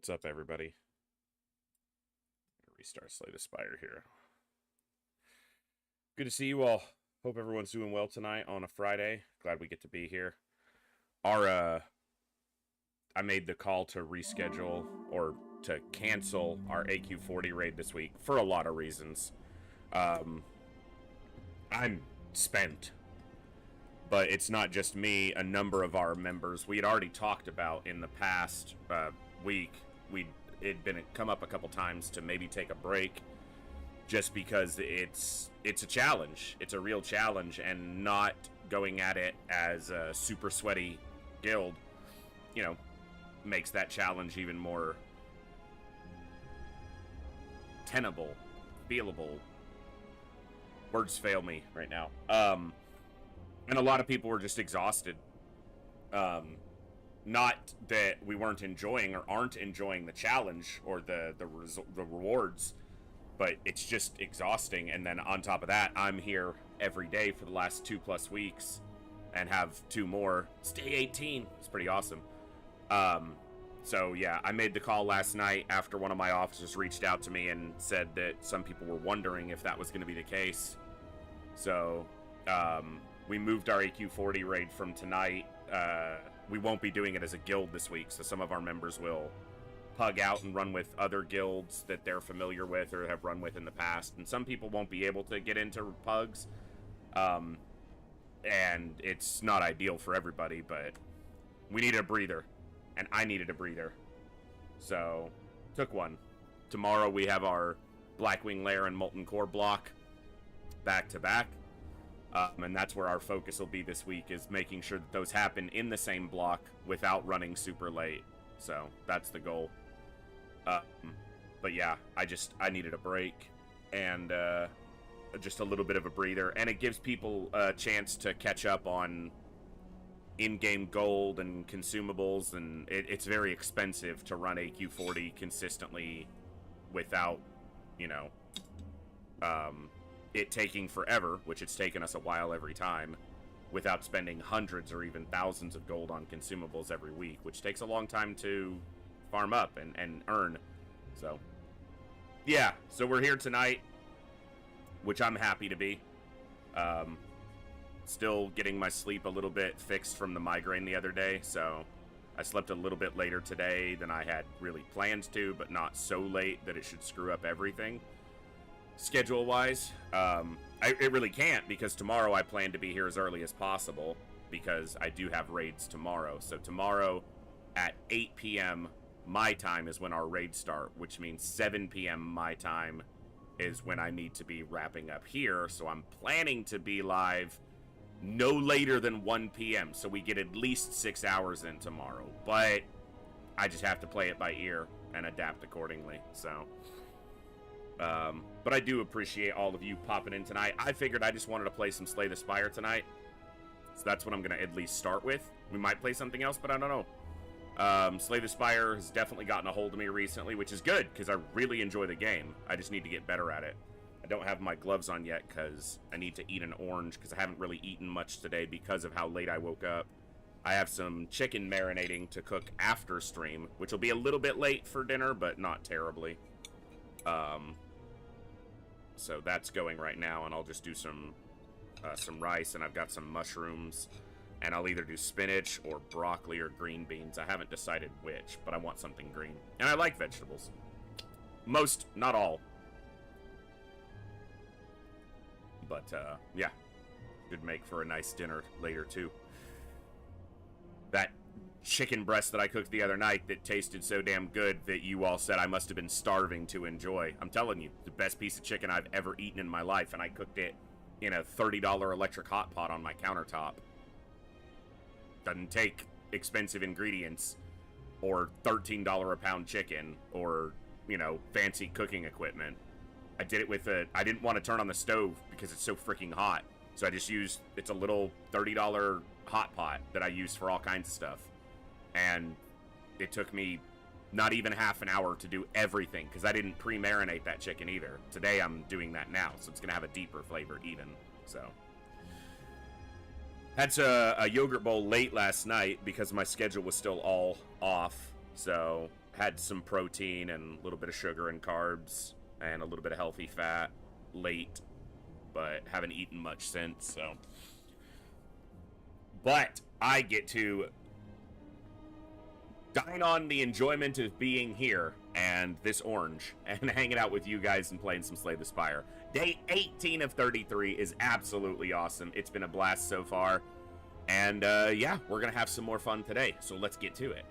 What's up, everybody? Restart Slay the Spire here. Good to see you all. Hope everyone's doing well tonight on a Friday. Glad we get to be here. I made the call to reschedule or to cancel our AQ40 raid this week for a lot of reasons. I'm spent, but it's not just me. A number of our members, we had already talked about in the past week, it'd been come up a couple times to maybe take a break, just because it's a challenge. It's a real challenge, and not going at it as a super sweaty guild, makes that challenge even more tenable, feelable. Words fail me right now. And a lot of people were just exhausted. Not that we weren't enjoying or aren't enjoying the challenge or the rewards, but it's just exhausting. And then on top of that, I'm here every day for the last 2+ weeks and have 2 more. It's day 18. It's pretty awesome. So yeah, I made the call last night after one of my officers reached out to me and said that some people were wondering if that was going to be the case. So we moved our AQ40 raid from tonight. We won't be doing it as a guild this week, so some of our members will pug out and run with other guilds that they're familiar with or have run with in the past. And some people won't be able to get into pugs. And it's not ideal for everybody, but we needed a breather. And I needed a breather. So, took one. Tomorrow we have our Blackwing Lair and Molten Core block back to back. And that's where our focus will be this week, is making sure that those happen in the same block without running super late. So, that's the goal. But yeah, I needed a break and just a little bit of a breather. And it gives people a chance to catch up on in-game gold and consumables, and it's very expensive to run AQ40 consistently without, it taking forever, which it's taken us a while every time, without spending hundreds or even thousands of gold on consumables every week, which takes a long time to farm up and earn. So, yeah, so we're here tonight, which I'm happy to be. Still getting my sleep a little bit fixed from the migraine the other day, so I slept a little bit later today than I had really planned to, but not so late that it should screw up everything schedule-wise. It really can't, because tomorrow I plan to be here as early as possible, because I do have raids tomorrow. So tomorrow at 8 p.m. my time is when our raids start, which means 7 p.m. my time is when I need to be wrapping up here. So I'm planning to be live no later than 1 p.m. so we get at least 6 hours in tomorrow. But I just have to play it by ear and adapt accordingly. So, but I do appreciate all of you popping in tonight. I figured I just wanted to play some Slay the Spire tonight, so that's what I'm going to at least start with. We might play something else, but I don't know. Slay the Spire has definitely gotten a hold of me recently, which is good, because I really enjoy the game. I just need to get better at it. I don't have my gloves on yet because I need to eat an orange, because I haven't really eaten much today because of how late I woke up. I have some chicken marinating to cook after stream, which will be a little bit late for dinner, but not terribly. So that's going right now, and I'll just do some rice, and I've got some mushrooms, and I'll either do spinach or broccoli or green beans. I haven't decided which, but I want something green. And I like vegetables. Most, not all. But, yeah. Should make for a nice dinner later, too. That chicken breast that I cooked the other night that tasted so damn good that you all said I must have been starving to enjoy. I'm telling you, the best piece of chicken I've ever eaten in my life, and I cooked it in a $30 electric hot pot on my countertop. Doesn't take expensive ingredients or $13 a pound chicken or, fancy cooking equipment. I did it with I didn't want to turn on the stove because it's so freaking hot. So I just used, it's a little $30 hot pot that I use for all kinds of stuff. And it took me not even half an hour to do everything, because I didn't pre-marinate that chicken either. Today I'm doing that now, so it's going to have a deeper flavor even. So, had a yogurt bowl late last night because my schedule was still all off. So had some protein and a little bit of sugar and carbs and a little bit of healthy fat late, but haven't eaten much since, so. But I get to dine on the enjoyment of being here and this orange and hanging out with you guys and playing some Slay the Spire. Day 18 of 33 is absolutely awesome. It's been a blast so far. And yeah, we're going to have some more fun today. So let's get to it.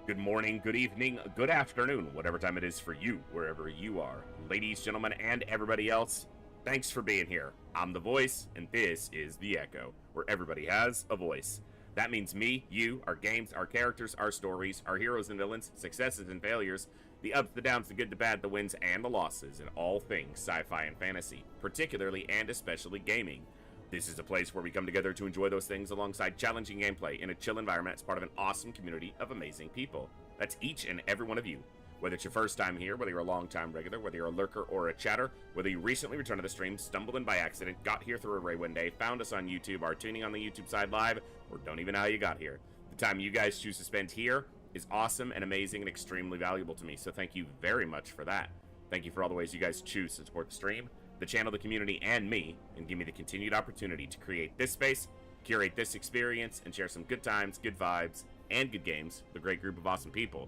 Good morning, good evening, good afternoon, whatever time it is for you, wherever you are. Ladies, gentlemen, and everybody else, thanks for being here. I'm The Voice, and this is The Echo, where everybody has a voice. That means me, you, our games, our characters, our stories, our heroes and villains, successes and failures, the ups, the downs, the good, the bad, the wins, and the losses in all things sci-fi and fantasy, particularly and especially gaming. This is a place where we come together to enjoy those things alongside challenging gameplay in a chill environment as part of an awesome community of amazing people. That's each and every one of you. Whether it's your first time here, whether you're a long-time regular, whether you're a lurker or a chatter, whether you recently returned to the stream, stumbled in by accident, got here through a raid one day, found us on YouTube, are tuning on the YouTube side live, or don't even know how you got here. The time you guys choose to spend here is awesome and amazing and extremely valuable to me, so thank you very much for that. Thank you for all the ways you guys choose to support the stream, the channel, the community, and me, and give me the continued opportunity to create this space, curate this experience, and share some good times, good vibes, and good games with a great group of awesome people.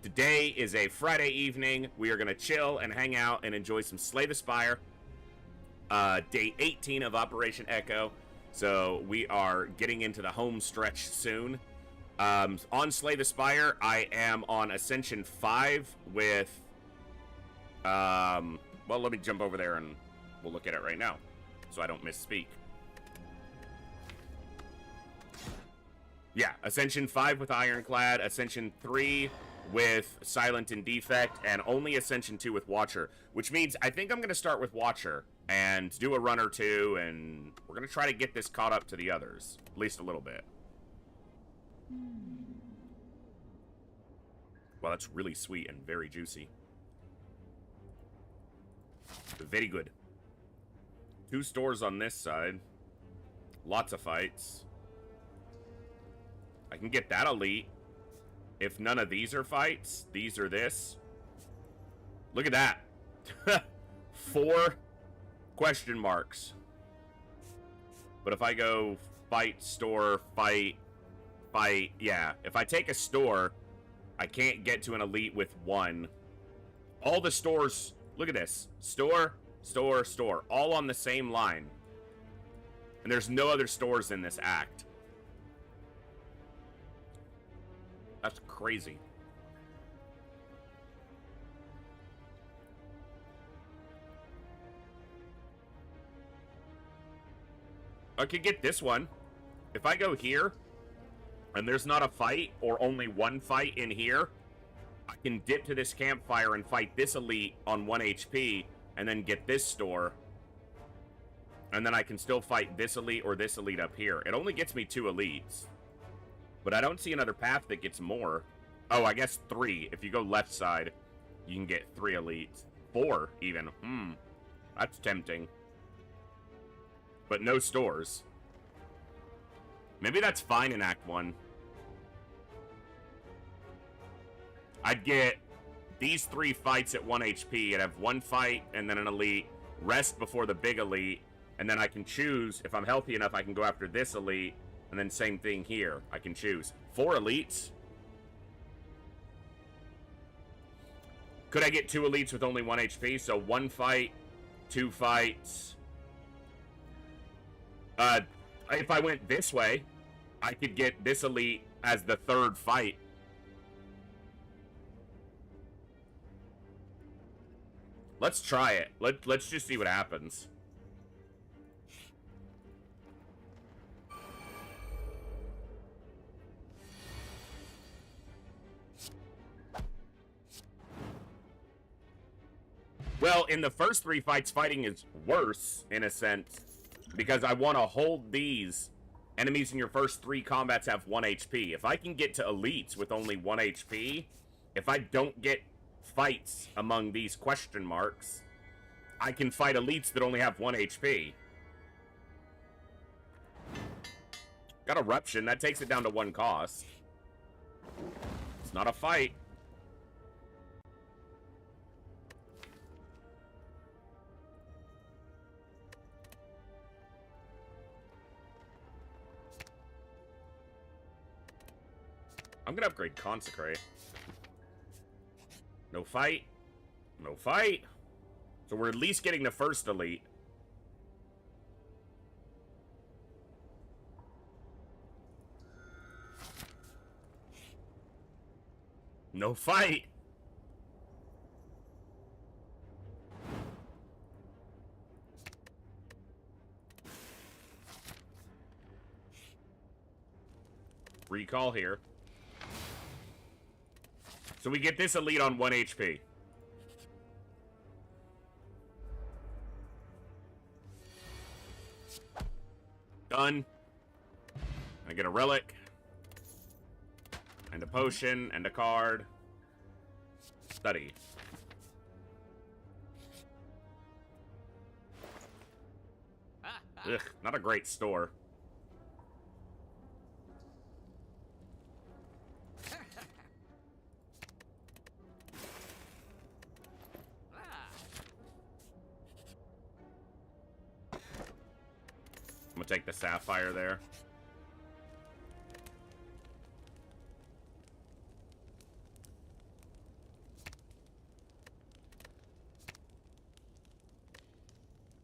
Today is a Friday evening. We are going to chill and hang out and enjoy some Slay the Spire. Day 18 of Operation Echo. So we are getting into the home stretch soon. On Slay the Spire, I am on Ascension 5 with... well, let me jump over there and we'll look at it right now, so I don't misspeak. Yeah, Ascension 5 with Ironclad, Ascension 3 with Silent and Defect, and only Ascension 2 with Watcher, which means I think I'm going to start with Watcher and do a run or two, and we're going to try to get this caught up to the others, at least a little bit. Wow, that's really sweet and very juicy. Very good. 2 stores on this side. Lots of fights. I can get that elite. If none of these are fights, these are this. Look at that. 4 question marks. But if I go fight, store, fight, fight, yeah. If I take a store, I can't get to an elite with 1. All the stores, look at this. Store, store, store. All on the same line. And there's no other stores in this act. That's crazy. I could get this one. If I go here, and there's not a fight, or only 1 fight in here, I can dip to this campfire and fight this elite on 1 HP, and then get this store. And then I can still fight this elite or this elite up here. It only gets me 2 elites. But I don't see another path that gets more. Oh, I guess 3. If you go left side, you can get 3 elites. 4, even. That's tempting. But no stores. Maybe that's fine in Act 1. I'd get these 3 fights at 1 HP. I'd have 1 fight and then an elite. Rest before the big elite. And then I can choose, if I'm healthy enough, I can go after this elite. And then same thing here. I can choose 4 elites. Could I get 2 elites with only 1 HP? So 1 fight, 2 fights. If I went this way, I could get this elite as the 3rd fight. Let's try it. Let's just see what happens. Well, in the first 3 fights, fighting is worse, in a sense, because I want to hold these. Enemies in your first 3 combats have 1 HP. If I can get to elites with only 1 HP, if I don't get fights among these question marks, I can fight elites that only have 1 HP. Got Eruption. That takes it down to 1 cost. It's not a fight. I'm gonna upgrade Consecrate. No fight. No fight. So we're at least getting the first elite. No fight. Recall here. So we get this elite on 1 HP. Done. I get a relic. And a potion, and a card. Study. Ugh, not a great store. I'm gonna take the sapphire there.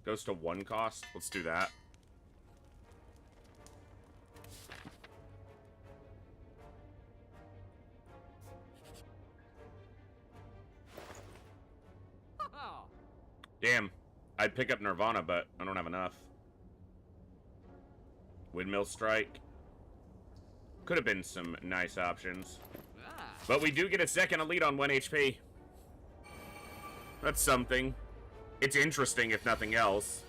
Goes to 1 cost. Let's do that. Damn. I'd pick up Nirvana, but I don't have enough. Windmill Strike. Could have been some nice options. But we do get a second elite on 1 HP. That's something. It's interesting, if nothing else.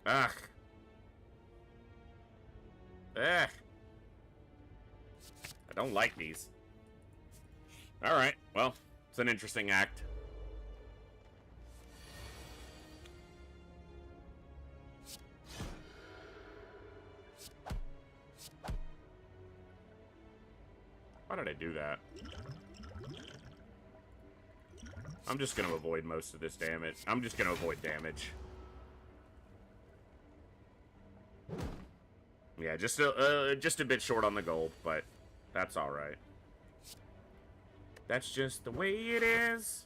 Ugh. Ugh. I don't like these. Alright, well, it's an interesting act. Why did I do that? I'm just gonna avoid most of this damage. I'm just gonna avoid damage. Yeah, just a bit short on the gold, but that's alright. That's just the way it is.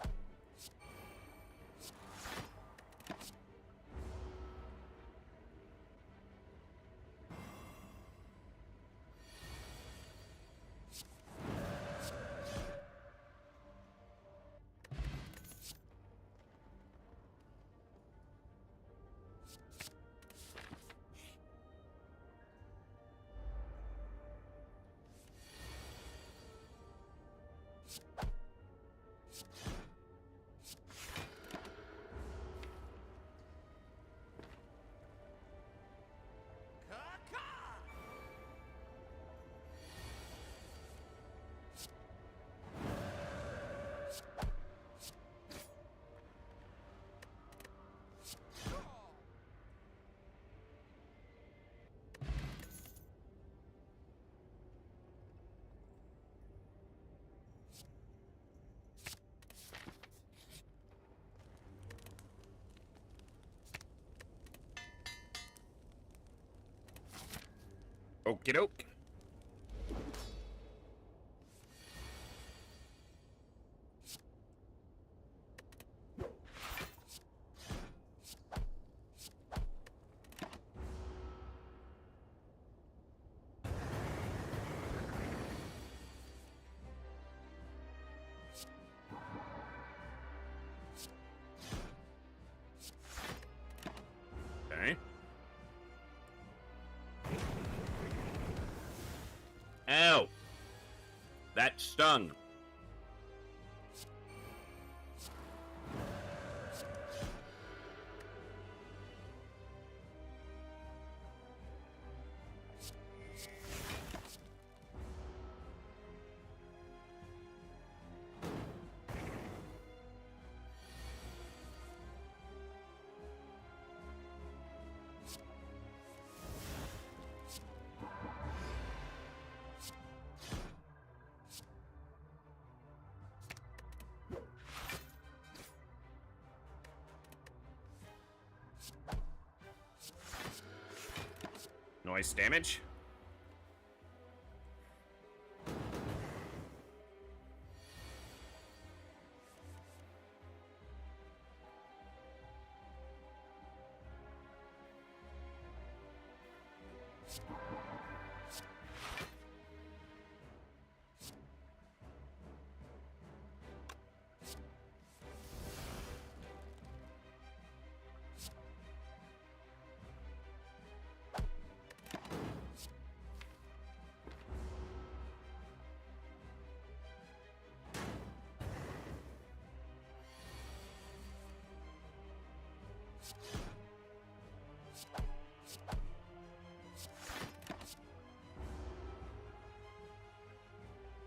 Okie doke. Okay. Ow! That stung. noise damage.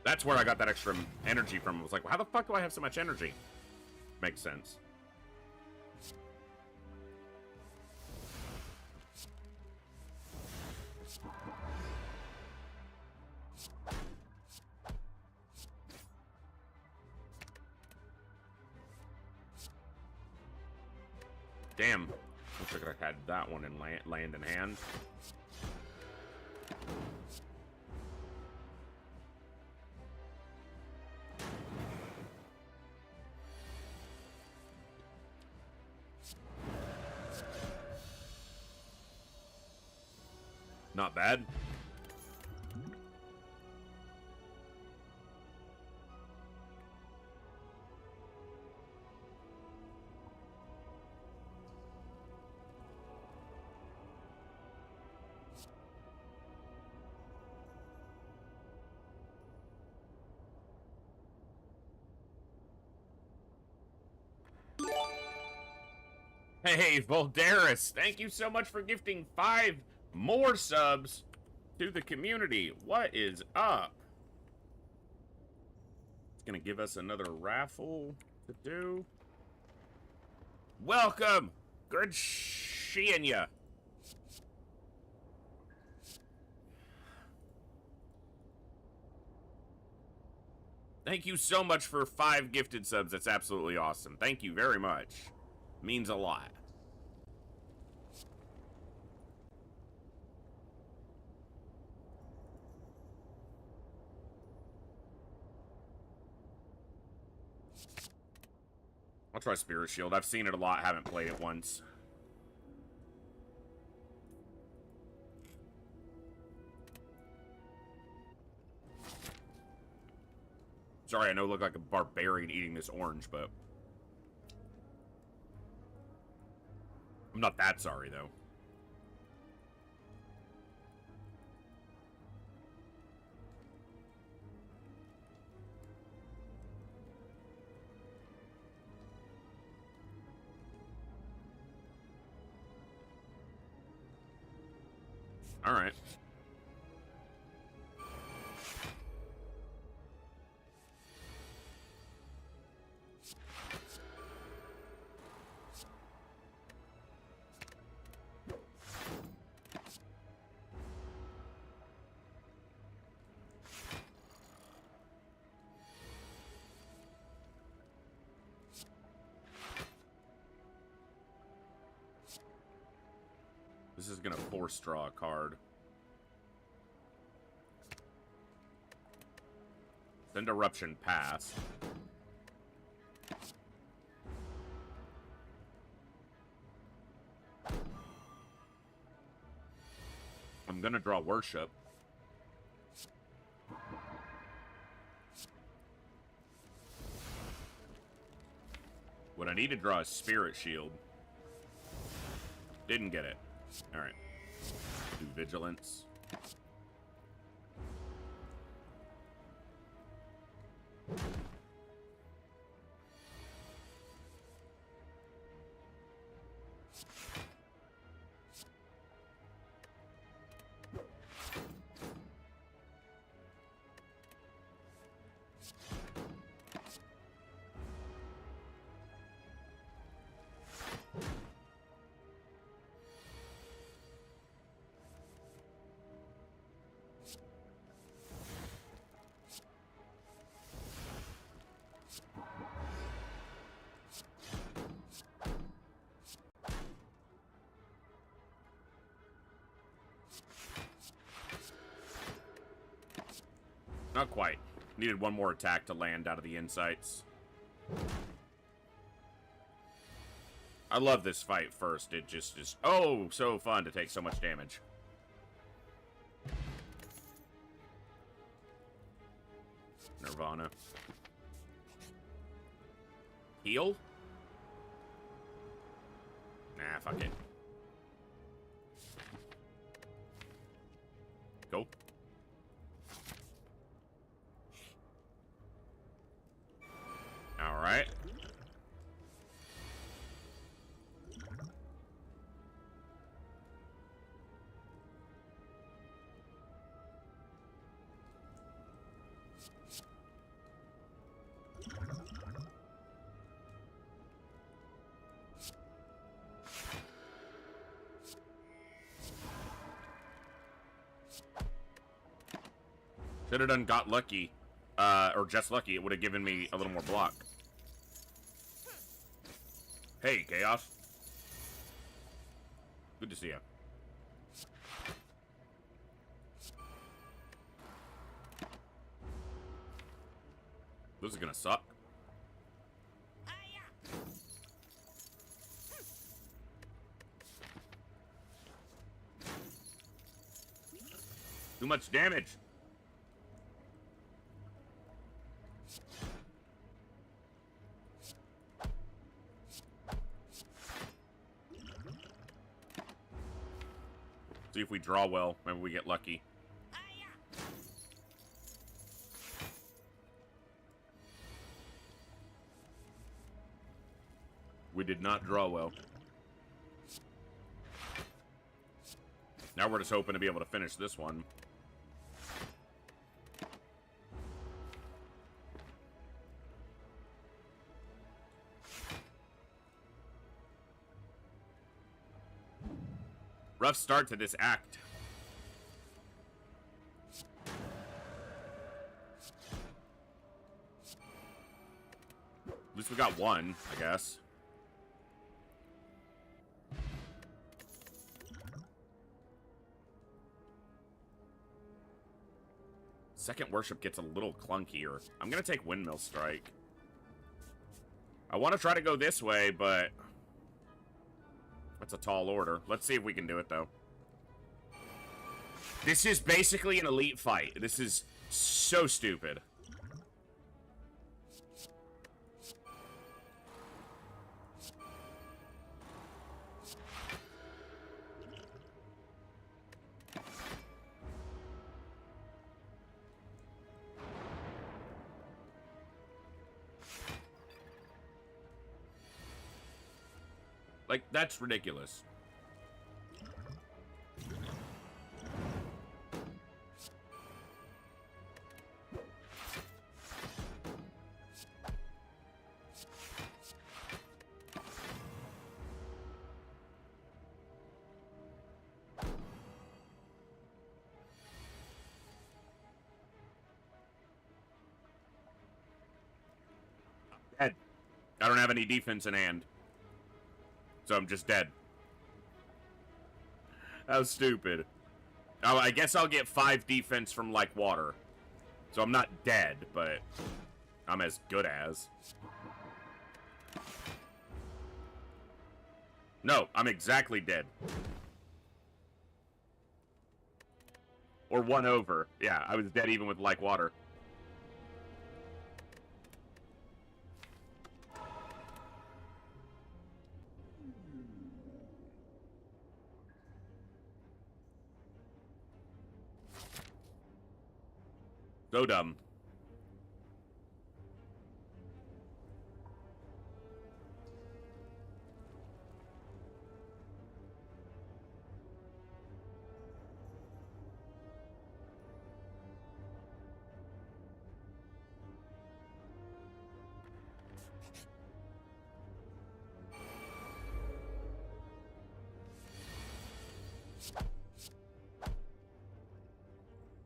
That's where I got that extra energy from. I was like, well, how the fuck do I have so much energy? Makes sense. Damn. Wish I could have had that one in land in hand. Not bad. Hey, Voldaris, thank you so much for gifting 5 more subs to the community. What is up? It's gonna give us another raffle to do. Welcome! Good seeing ya. Thank you so much for 5 gifted subs. That's absolutely awesome. Thank you very much. Means a lot. I'll try Spirit Shield. I've seen it a lot, haven't played it once. Sorry, I know I look like a barbarian eating this orange, but I'm not that sorry, though. All right. This is gonna force draw a card. Send Eruption pass. I'm gonna draw Worship. What I need to draw is Spirit Shield. Didn't get it. Alright. Do Vigilance. Not quite. Needed one more attack to land out of the insights. I love this fight first. It just is, oh, so fun to take so much damage. Nirvana. Heal? Nah, fuck it. Go. Alright. Should have done got lucky, or just lucky. It would have given me a little more block. Hey, Chaos. Good to see you. This is gonna suck. Too much damage. See if we draw well. Maybe we get lucky. We did not draw well. Now we're just hoping to be able to finish this one. Rough start to this act. At least we got one, I guess. Second worship gets a little clunkier. I'm gonna take Windmill Strike. I want to try to go this way, but that's a tall order. Let's see if we can do it, though. This is basically an elite fight. This is so stupid. Like, that's ridiculous. Dead. I don't have any defense in hand. So I'm just dead. How stupid. Oh, I guess I'll get 5 defense from, like, water. So I'm not dead, but I'm as good as. No, I'm exactly dead. Or 1 over. Yeah, I was dead even with, like, water. So dumb.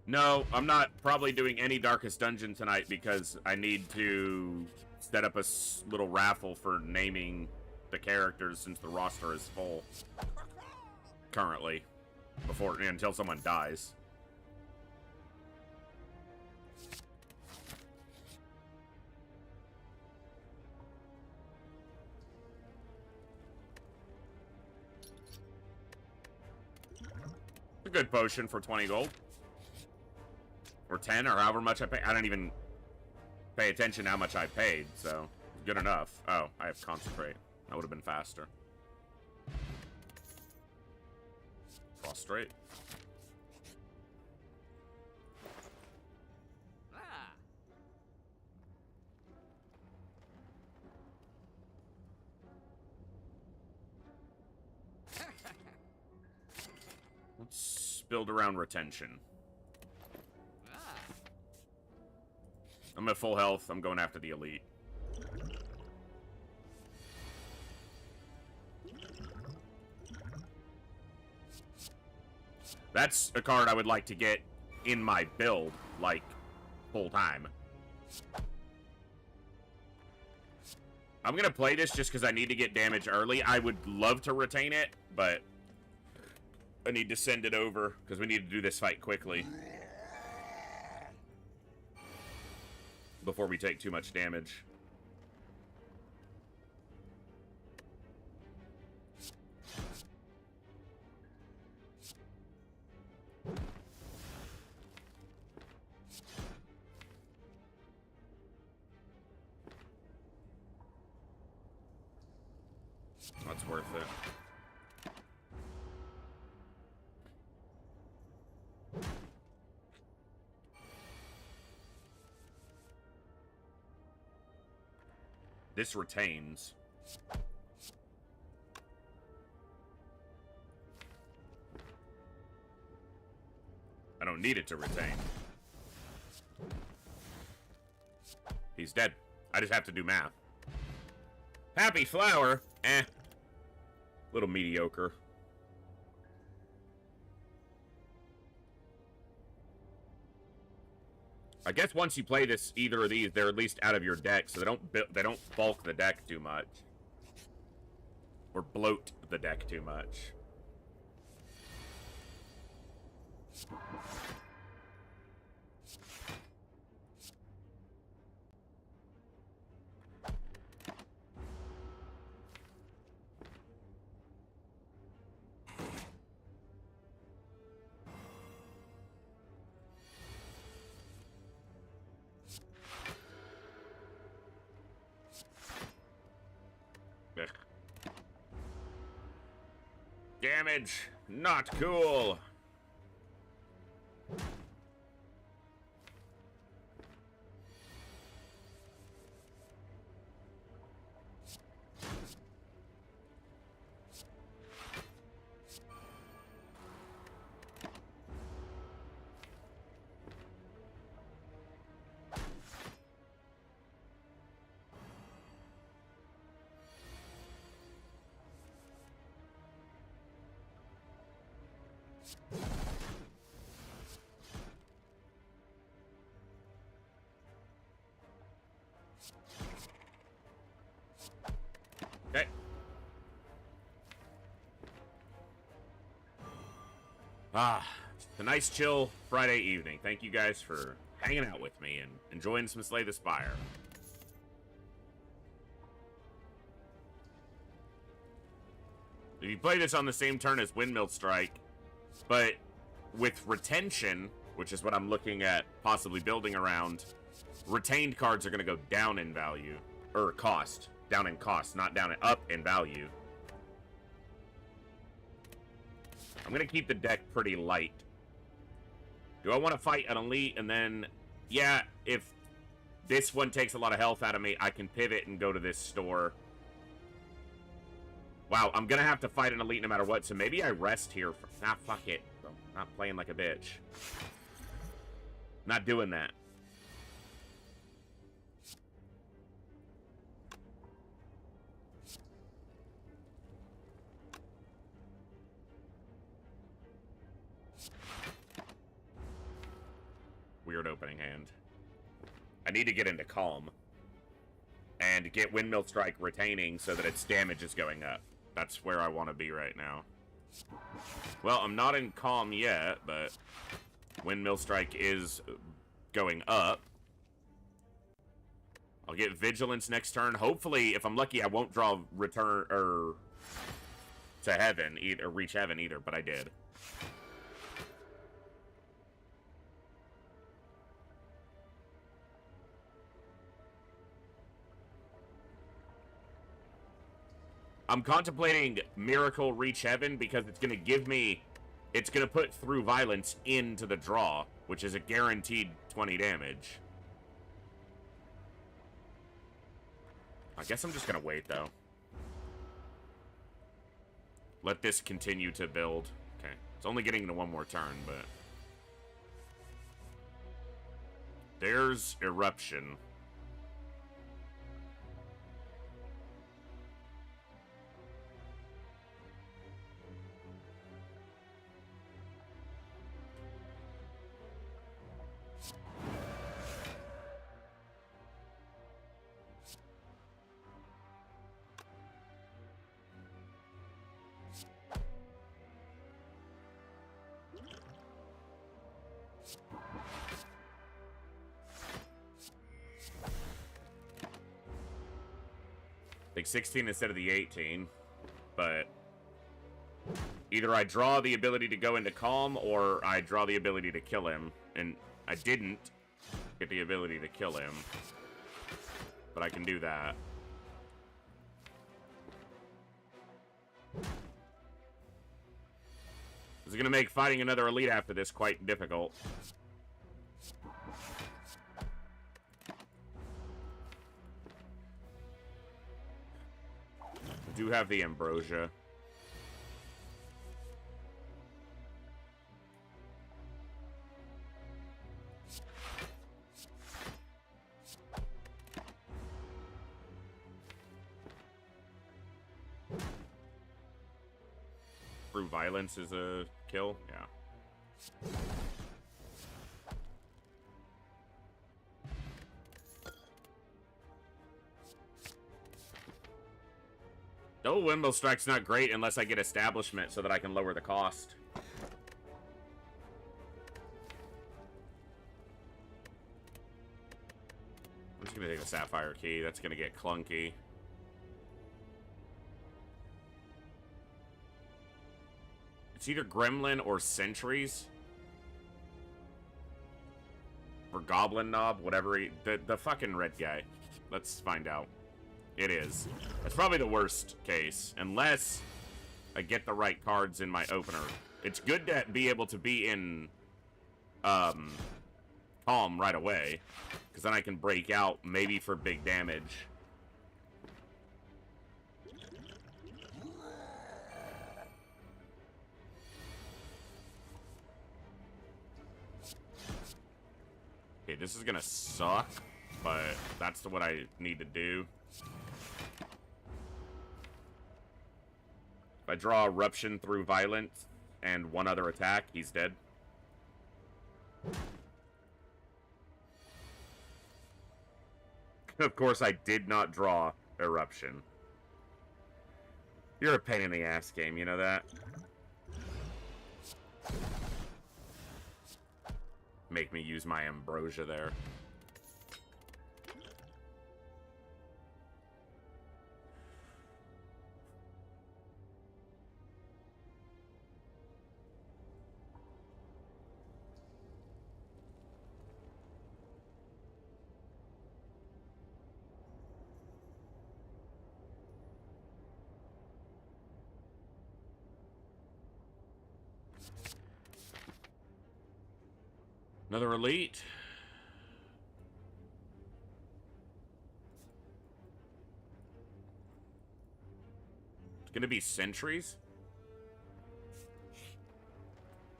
No, I'm not probably doing any Darkest Dungeon tonight because I need to set up a little raffle for naming the characters since the roster is full currently, until someone dies. a good potion for 20 gold. Or 10, or however much I pay. I don't even pay attention to how much I paid, so good enough. Oh, I have concentrate. That would have been faster. Prostrate. Let's build around retention. I'm at full health. I'm going after the elite. That's a card I would like to get in my build, like, full time. I'm gonna play this just because I need to get damage early. I would love to retain it, but I need to send it over because we need to do this fight quickly before we take too much damage. That's worth it. This retains. I don't need it to retain. He's dead. I just have to do math. Happy flower. Eh. Little mediocre. I guess once you play this, either of these, they're at least out of your deck, so they don't bulk the deck too much. Or bloat the deck too much. Damage, not cool. Okay. It's a nice chill Friday evening. Thank you guys for hanging out with me and enjoying some Slay the Spire. If you play this on the same turn as Windmill Strike, but with retention, which is what I'm looking at possibly building around, retained cards are going to go down in value, or cost. Down in cost, not down and up in value. I'm going to keep the deck pretty light. Do I want to fight an elite and then, yeah, if this one takes a lot of health out of me, I can pivot and go to this store. Wow, I'm going to have to fight an elite no matter what, so maybe I rest here. Fuck it. I'm not playing like a bitch. Not doing that. Weird opening hand. I need to get into Calm. And get Windmill Strike retaining so that its damage is going up. That's where I want to be right now. Well, I'm not in Calm yet, but Windmill Strike is going up. I'll get Vigilance next turn. Hopefully, if I'm lucky, I won't draw Return or to Heaven either, Reach Heaven either, but I did. I'm contemplating Miracle Reach Heaven because it's going to give me... It's going to put Through Violence into the draw, which is a guaranteed 20 damage. I guess I'm just going to wait, though. Let this continue to build. Okay. It's only getting to one more turn, but... There's Eruption. Like 16 instead of the 18, but either I draw the ability to go into Calm or I draw the ability to kill him, and I didn't get the ability to kill him, but I can do that. This is going to make fighting another elite after this quite difficult. Do have the Ambrosia. Through Violence is a kill? Yeah. Oh, Windmill Strike's not great unless I get Establishment so that I can lower the cost. I'm just going to take the Sapphire Key. That's going to get clunky. It's either Gremlin or Sentries. Or Goblin Knob, whatever he... The fucking red guy. Let's find out. It is. That's probably the worst case. Unless I get the right cards in my opener. It's good to be able to be in Calm right away. Because then I can break out maybe for big damage. Okay, this is gonna suck. But that's what I need to do. If I draw Eruption Through Violence and one other attack, he's dead. Of course, I did not draw Eruption. You're a pain in the ass game, you know that? Make me use my Ambrosia there. Another elite. It's gonna be Sentries.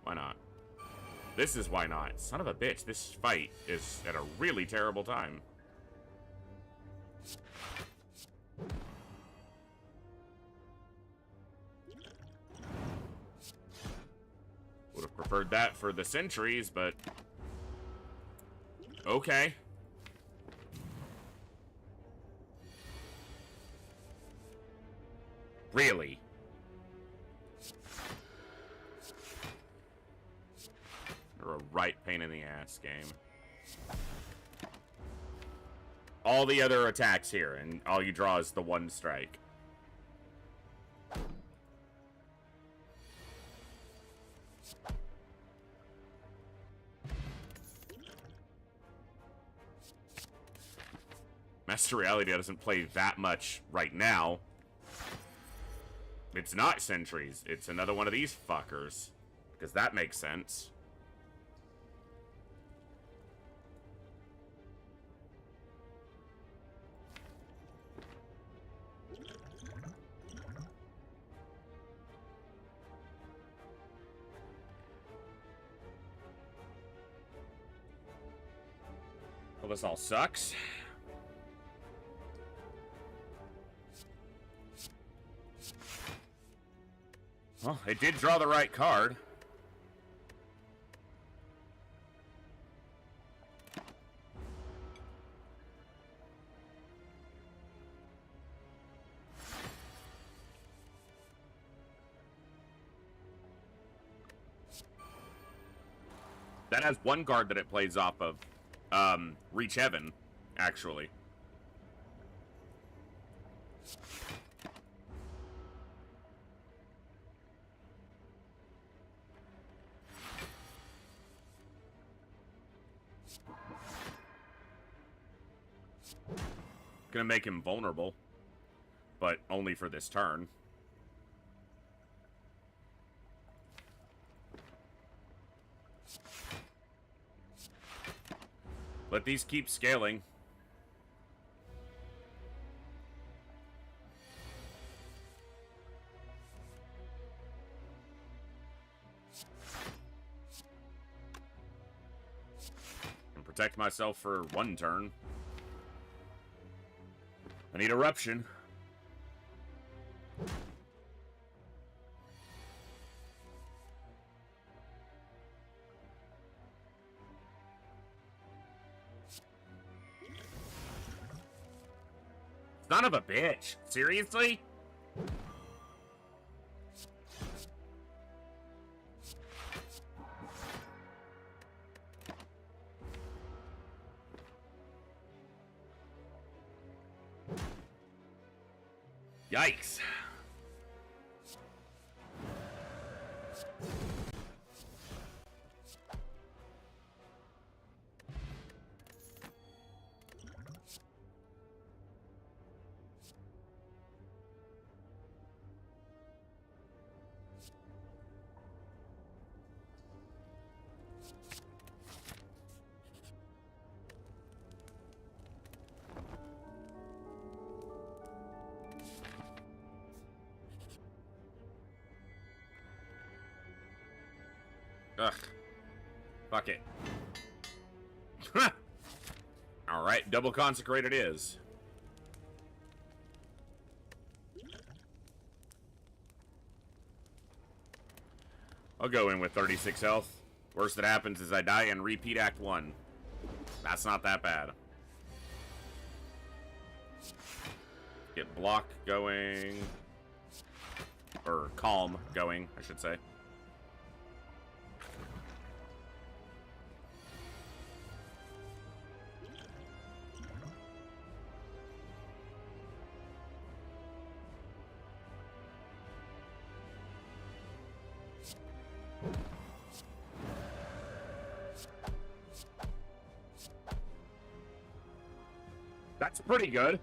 Why not? This is why not. Son of a bitch, this fight is at a really terrible time. Would have preferred that for the Sentries, but... Okay. Really? You're a right pain in the ass game. All the other attacks here, and all you draw is the one strike. Master Reality doesn't play that much right now. It's not sentries. It's another one of these fuckers. Because that makes sense. Well, this all sucks. Well, it did draw the right card. That has one card that it plays off of. Reach Heaven, actually. Gonna make him vulnerable, but only for this turn. Let these keep scaling. And protect myself for one turn. I need Eruption. Son of a bitch. Seriously? Yikes. Ugh. Fuck it. Alright, double consecrate it is. I'll go in with 36 health. Worst that happens is I die and repeat Act 1. That's not that bad. Get block going. Or calm going, I should say. That's pretty good.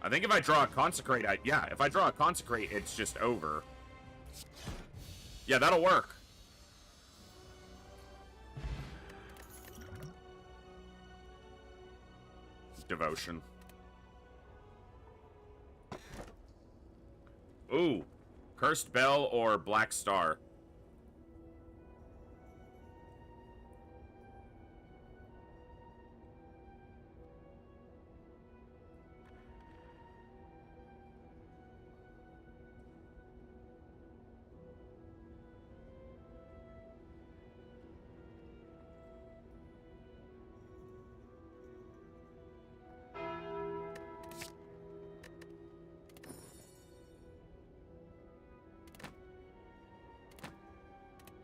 I think if I draw a Consecrate, if I draw a Consecrate, it's just over. Yeah, that'll work. Devotion. Ooh. Cursed Bell or Black Star.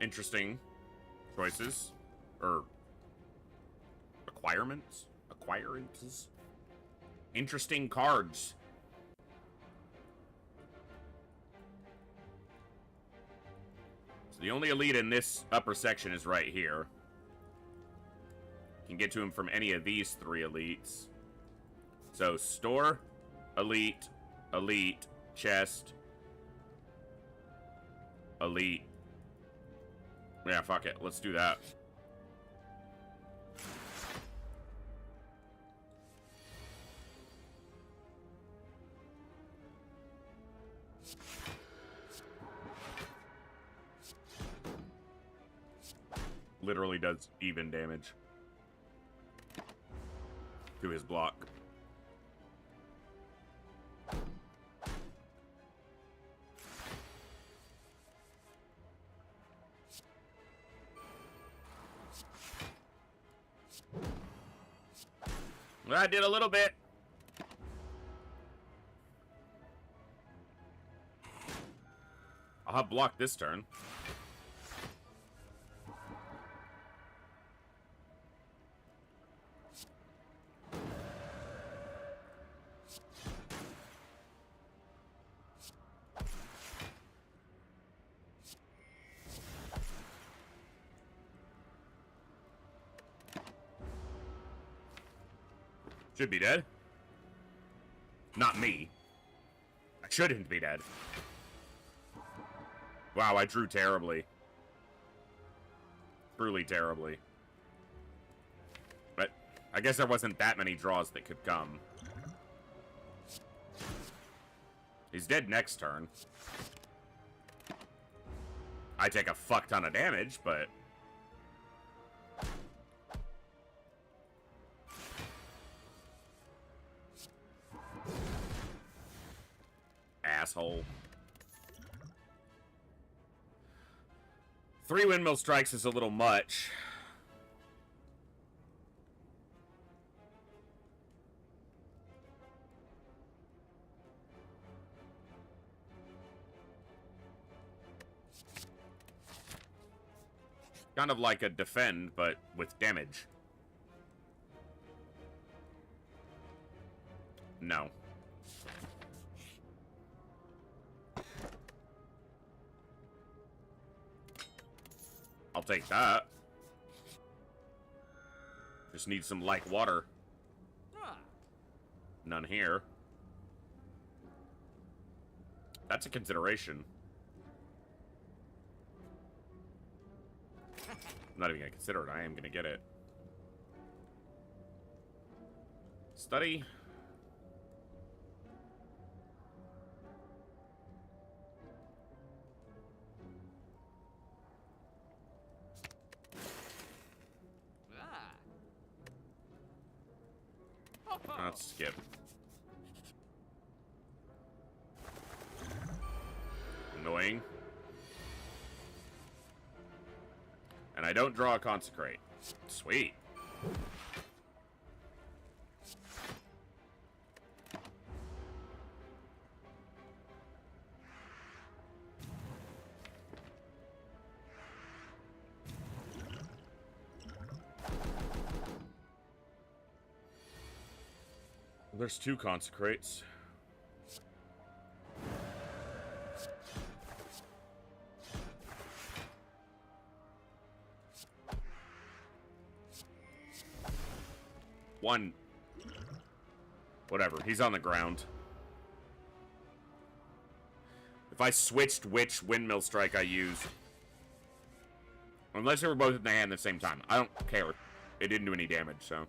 Interesting choices. Or acquirements? Acquirances? Interesting cards. So the only elite in this upper section is right here. Can get to him from any of these 3 elites. So, store, elite, elite, chest, elite. Yeah, fuck it. Let's do that. Literally does even damage to his block. I did a little bit. I'll have blocked this turn. Should be dead. Not me. I shouldn't be dead. Wow, I drew terribly. Truly terribly. But I guess there wasn't that many draws that could come. He's dead next turn. I take a fuck ton of damage, but... asshole. 3 windmill strikes is a little much. Kind of like a defend, but with damage. No. I'll take that. Just need some like water. None here. That's a consideration. I'm not even gonna consider it. I am gonna get it. Study. Let's skip. Annoying. And I don't draw a consecrate. Sweet. There's 2 consecrates. One. Whatever, he's on the ground. If I switched which windmill strike I used. Unless they were both in the hand at the same time. I don't care. It didn't do any damage, so.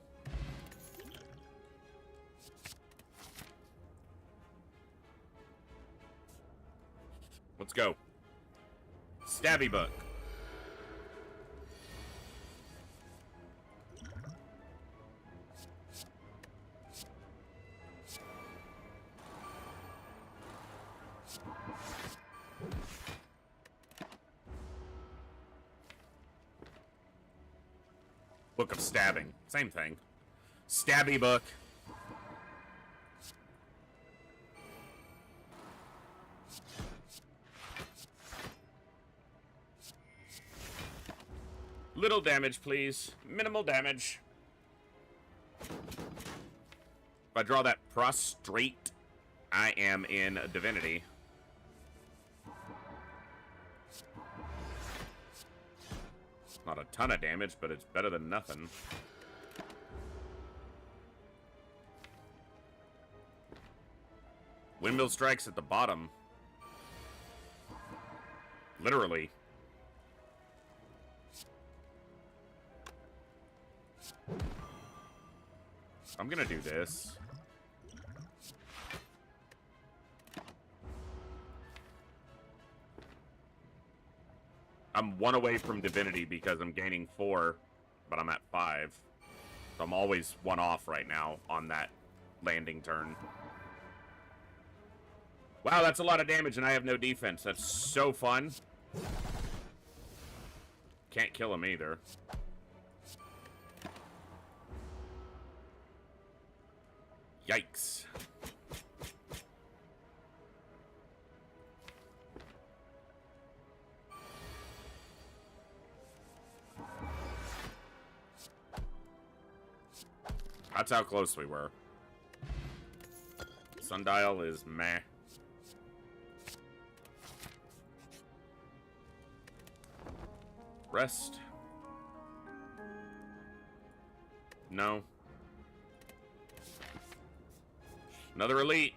Let's go. Stabby book. Book of Stabbing. Same thing. Stabby book. Little damage, please. Minimal damage. If I draw that prostrate, I am in Divinity. Not a ton of damage, but it's better than nothing. Windmill strikes at the bottom. Literally. I'm gonna do this. I'm 1 away from divinity because I'm gaining 4, but I'm at 5. So I'm always 1 off right now on that landing turn. Wow, that's a lot of damage and I have no defense. That's so fun. Can't kill him either. Yikes. That's how close we were. Sundial is meh. Rest. No. Another elite.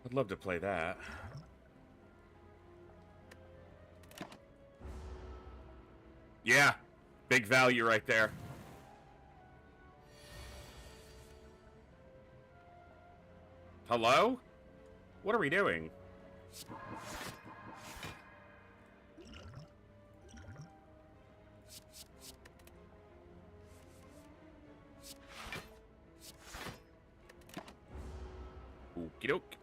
I'd love to play that. Yeah, big value right there. Hello? What are we doing? Okie doke.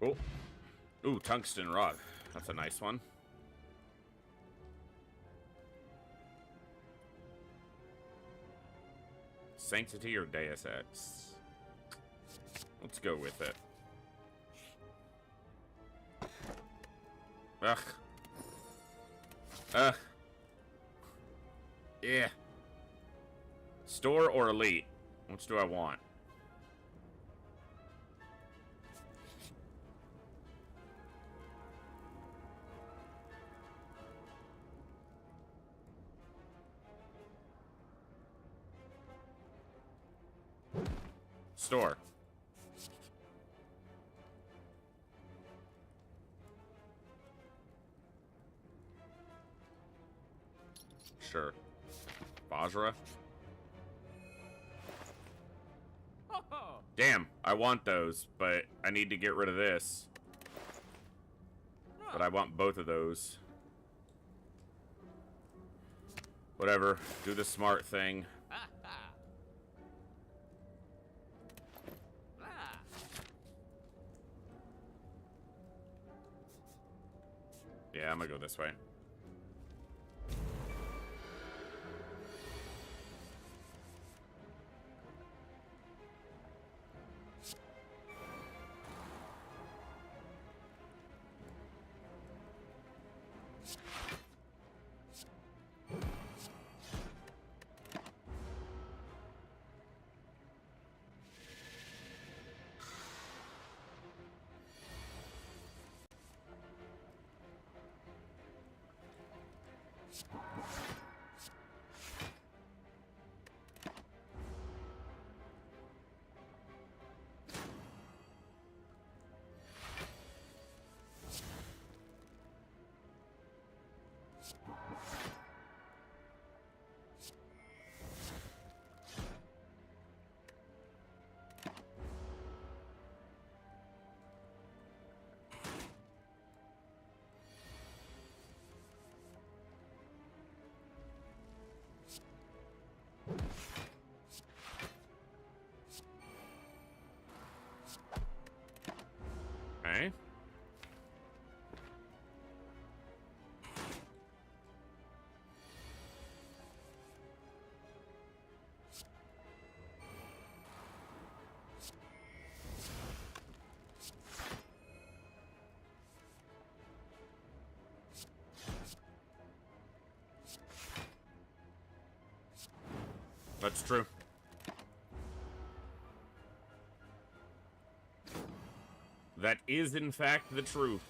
Oh. Ooh, tungsten rod. That's a nice one. Sanctity or Deus Ex? Let's go with it. Ugh. Ugh. Yeah. Store or elite? Which do I want? Store. Sure. Vajra. Damn, I want those, but I need to get rid of this. But I want both of those. Whatever. Do the smart thing. Yeah, I'm gonna go this way. That's true. That is, in fact, the truth.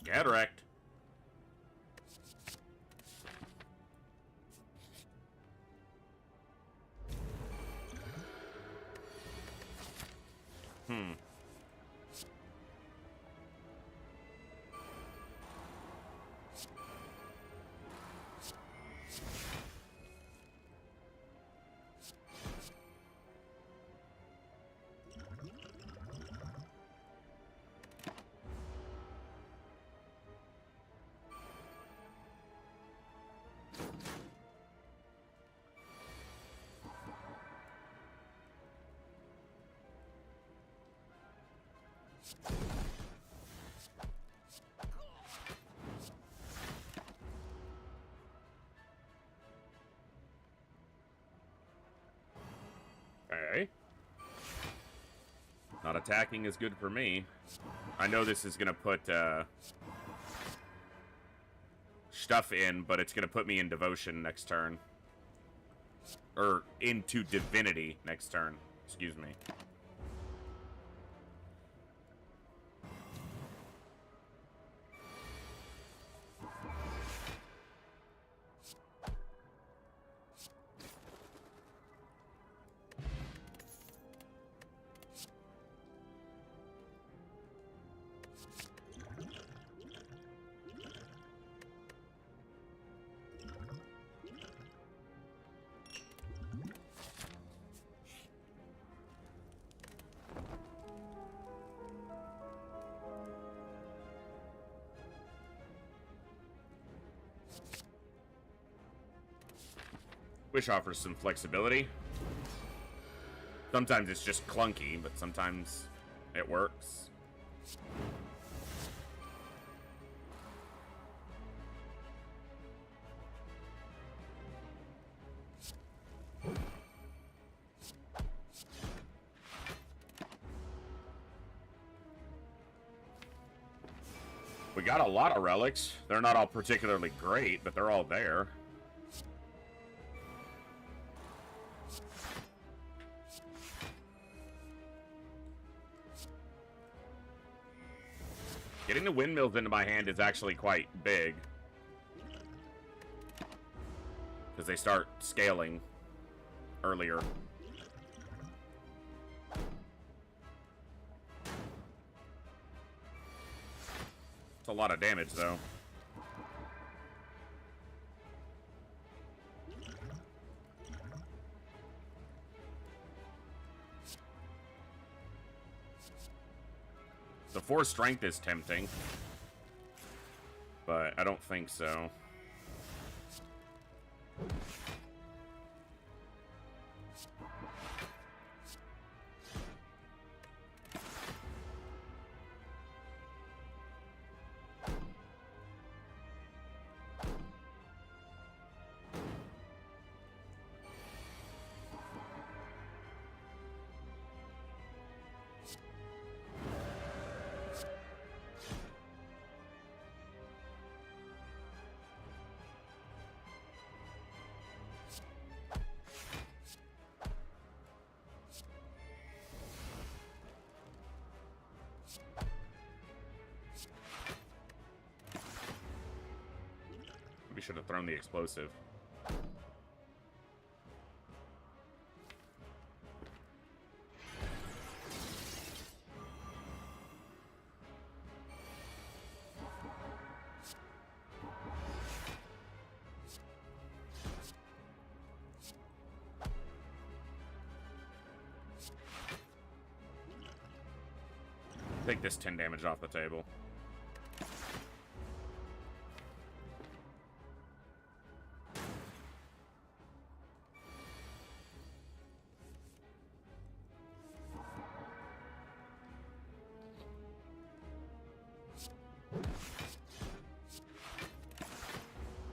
Get wrecked. Okay. Not attacking is good for me. I know this is gonna put stuff in, but it's gonna put me in devotion next turn. Or into divinity next turn. Excuse me. Wish offers some flexibility. Sometimes it's just clunky, but sometimes it works. We got a lot of relics. They're not all particularly great, but they're all there. Getting the windmills into my hand is actually quite big. Because they start scaling earlier. It's a lot of damage, though. The 4 strength is tempting, but I don't think so. We should have thrown the explosive. Take this 10 damage off the table.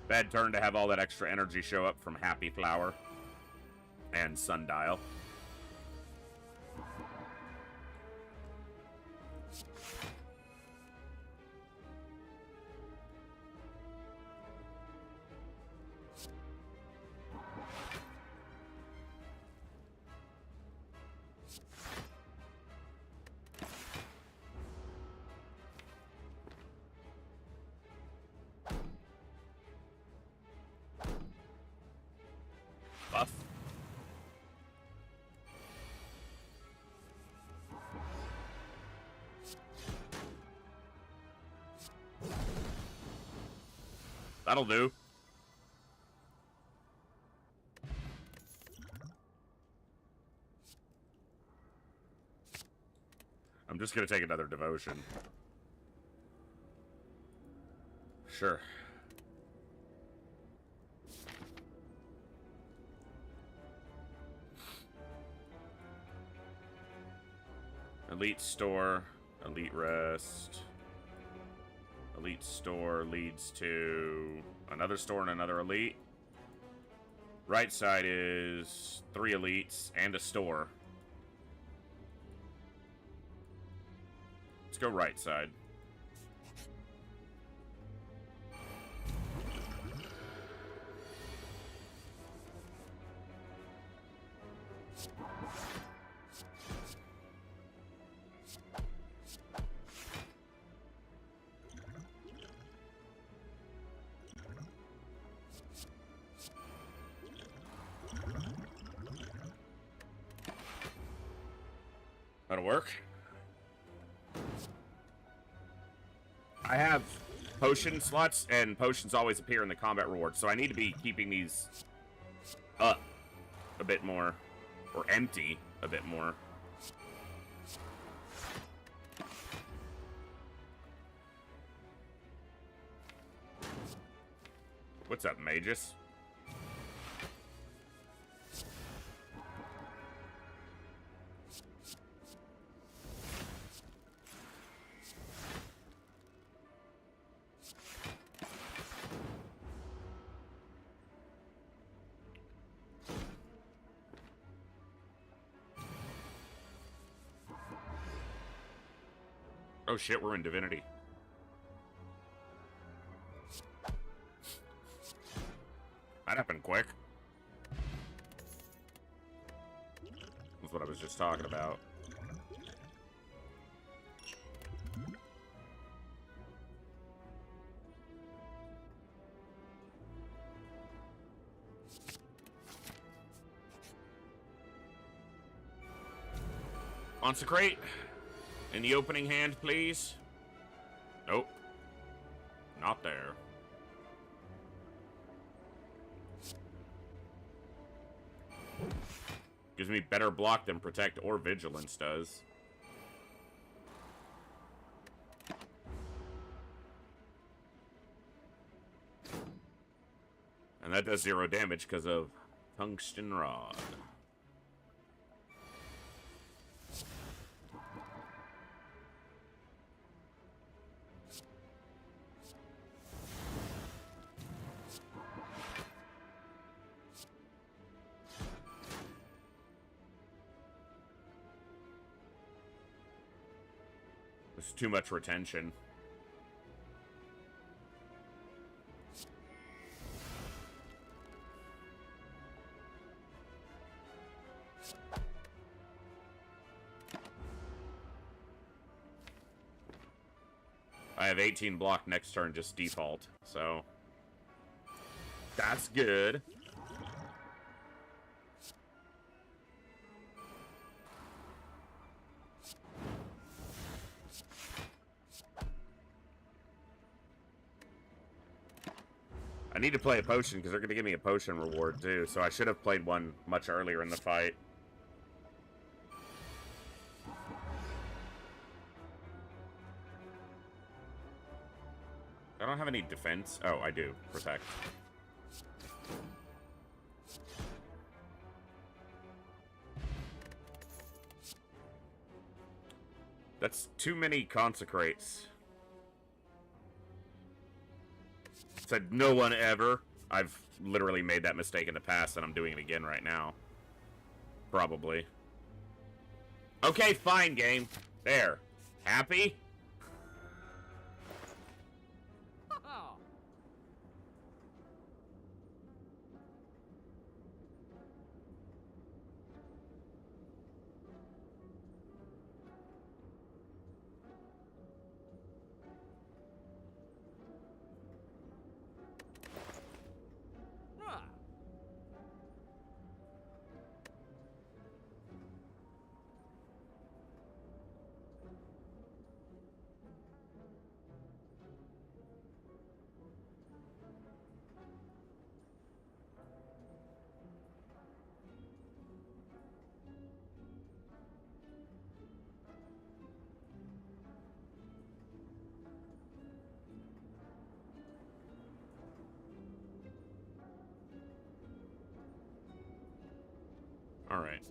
Bad turn to have all that extra energy show up from Happy Flower and Sundial. buff. That'll do. I'm just gonna take another devotion. Sure. Elite store, elite rest. Elite store leads to another store and another elite. Right side is 3 elites and a store. Let's go right side. That'll work. I have potion slots, and potions always appear in the combat rewards, so I need to be keeping these up a bit more, or empty a bit more. What's up, Magus? Oh shit, we're in Divinity. That happened quick. That's what I was just talking about. Consecrate. In the opening hand, please. Nope. Not there. Gives me better block than Protect or Vigilance does. And that does 0 damage because of Tungsten Rod. There's too much retention. I have 18 block next turn, just default, so that's good. I need to play a potion because they're going to give me a potion reward too, so I should have played one much earlier in the fight. I don't have any defense. Oh, I do. Protect. That's too many consecrates. Said no one ever. I've literally made that mistake in the past, and I'm doing it again right now. Probably. Okay, fine, game. There. Happy? Alright.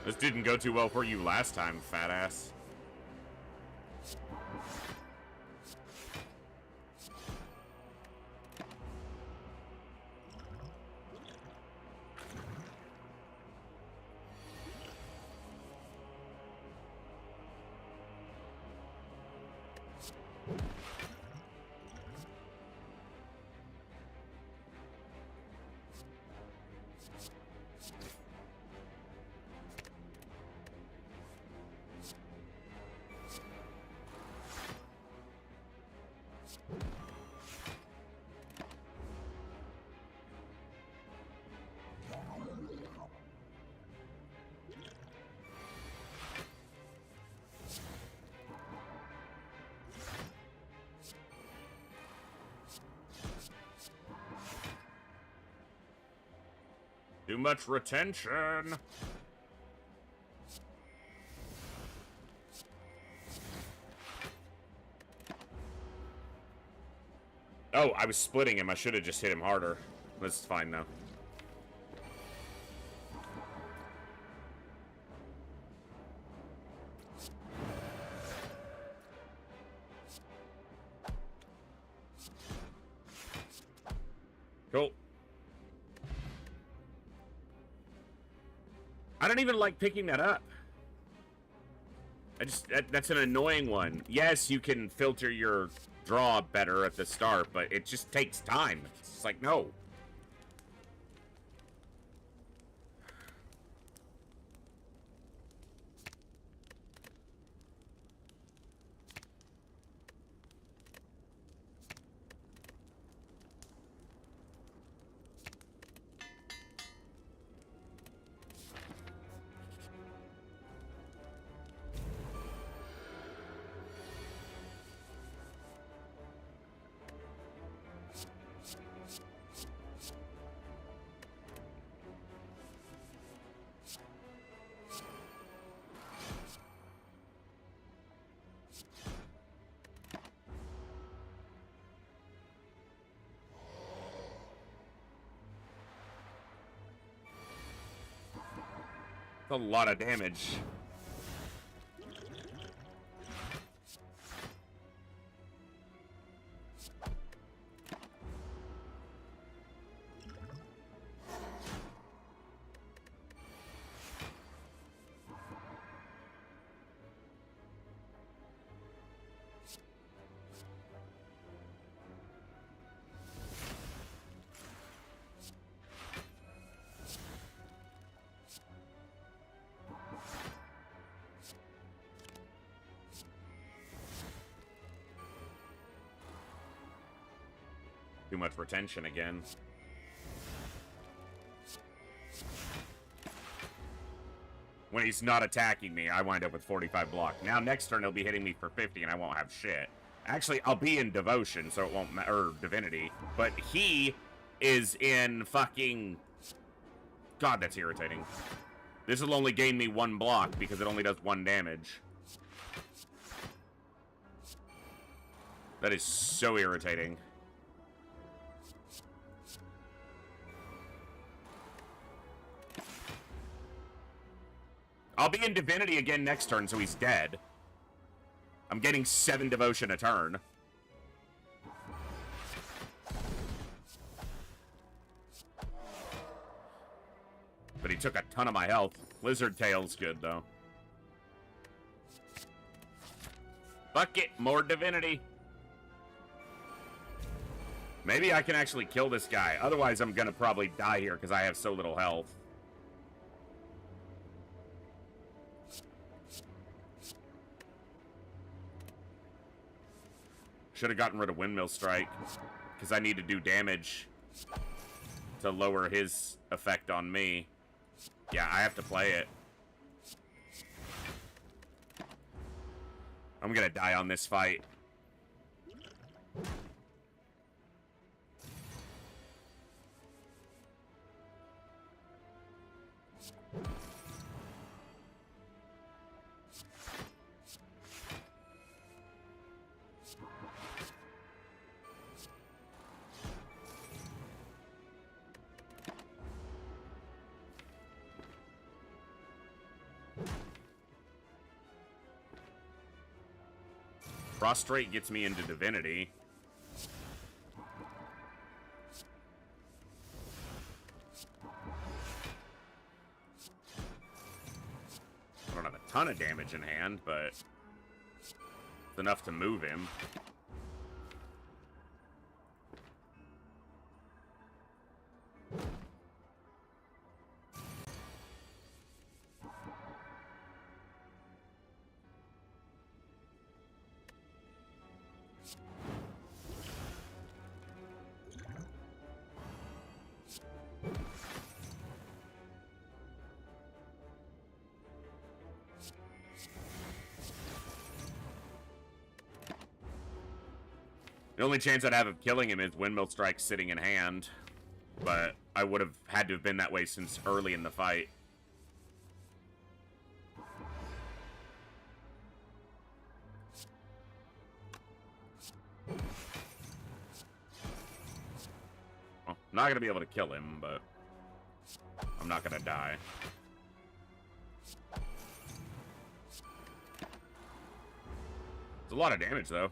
This didn't go too well for you last time, fat ass. Too much retention. Oh, I was splitting him. I should have just hit him harder. This is fine though. Cool. I don't even like picking that up. That's an annoying one. Yes, you can filter your draw better at the start, but it just takes time. It's just like, no. A lot of damage. Too much retention again. When he's not attacking me, I wind up with 45 block. Now next turn he'll be hitting me for 50 and I won't have shit. Actually, I'll be in Devotion, so it won't matter, or Divinity. But he is in fucking... God, that's irritating. This will only gain me 1 block because it only does 1 damage. That is so irritating. I'll be in Divinity again next turn, so he's dead. I'm getting 7 Devotion a turn. But he took a ton of my health. Lizard Tail's good, though. Fuck it, more Divinity. Maybe I can actually kill this guy. Otherwise, I'm gonna probably die here because I have so little health. Should have gotten rid of Windmill Strike, because I need to do damage to lower his effect on me. Yeah, I have to play it. I'm gonna die on this fight. Prostrate gets me into Divinity. I don't have a ton of damage in hand, but it's enough to move him. The only chance I'd have of killing him is Windmill Strike sitting in hand, but I would have had to have been that way since early in the fight. Well, I'm not going to be able to kill him, but I'm not going to die. It's a lot of damage, though.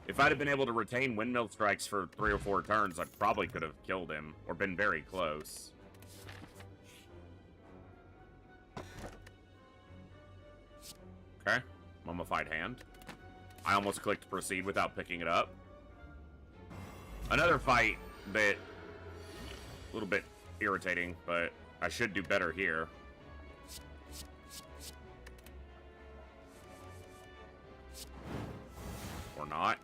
If I'd have been able to retain Windmill Strikes for 3 or 4 turns, I probably could have killed him, or been very close. Okay, Mummified Hand. I almost clicked Proceed without picking it up. Another fight that... a little bit irritating, but I should do better here. Or not.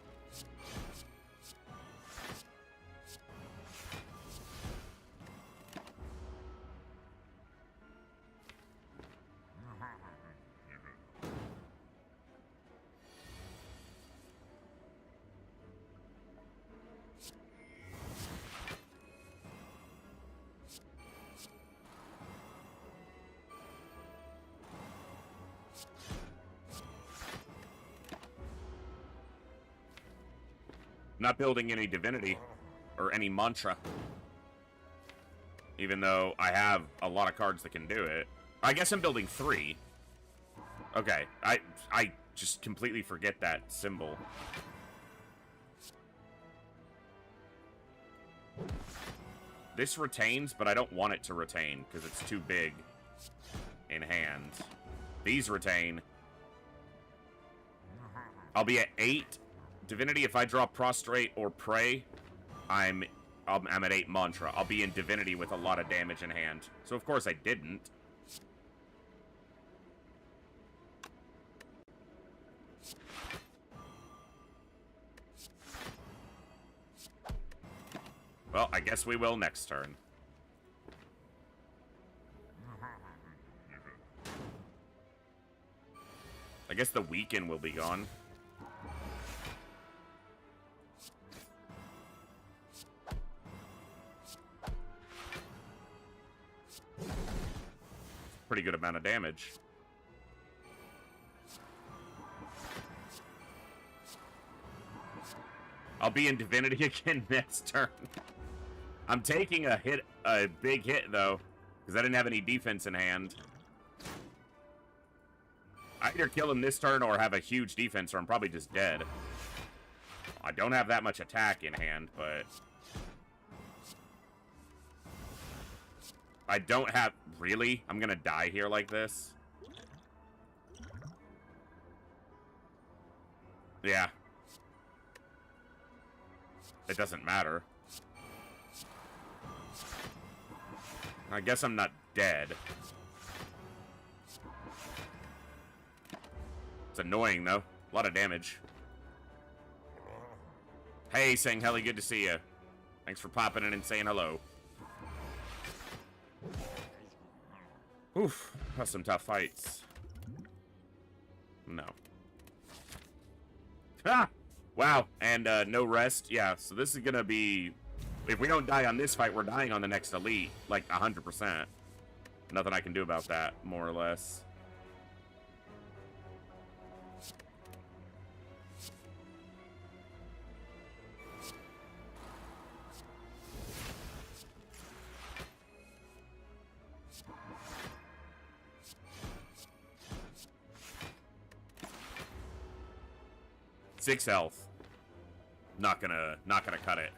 Not building any divinity or any mantra, even though I have a lot of cards that can do it. I guess I'm building 3. Okay, I just completely forget that symbol. This retains, but I don't want it to retain because it's too big in hand. These retain. I'll be at 8 Divinity. If I draw Prostrate or Pray, I'm at 8 Mantra. I'll be in Divinity with a lot of damage in hand. So of course I didn't. Well, I guess we will next turn. I guess the weaken will be gone. Pretty good amount of damage. I'll be in Divinity again next turn. I'm taking a big hit though, because I didn't have any defense in hand. I either kill him this turn or have a huge defense, or I'm probably just dead. I don't have that much attack in hand, but I don't have... Really? I'm gonna die here like this? Yeah. It doesn't matter. I guess I'm not dead. It's annoying, though. A lot of damage. Hey, Sangheli, good to see you. Thanks for popping in and saying hello. Oof, that's some tough fights. No. Ah! Wow, and no rest. Yeah, so this is gonna be... If we don't die on this fight, we're dying on the next elite. Like, 100%. Nothing I can do about that, more or less. 6 health. Not gonna cut it.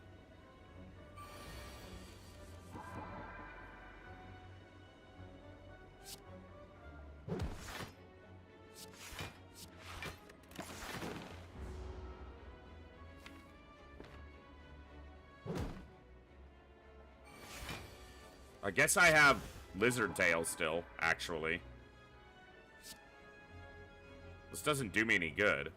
I guess I have Lizard Tail still, actually. This doesn't do me any good.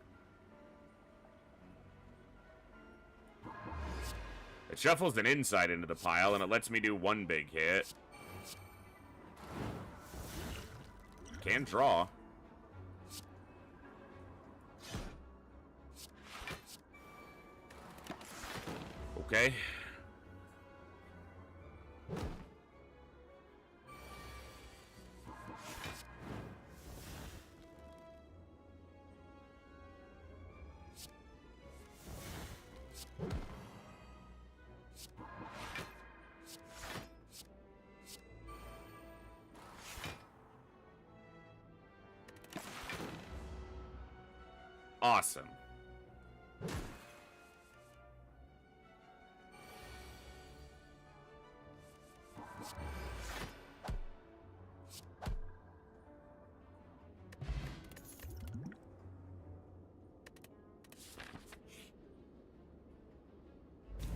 It shuffles an insight into the pile, and it lets me do 1 big hit. Can draw. Okay. Awesome.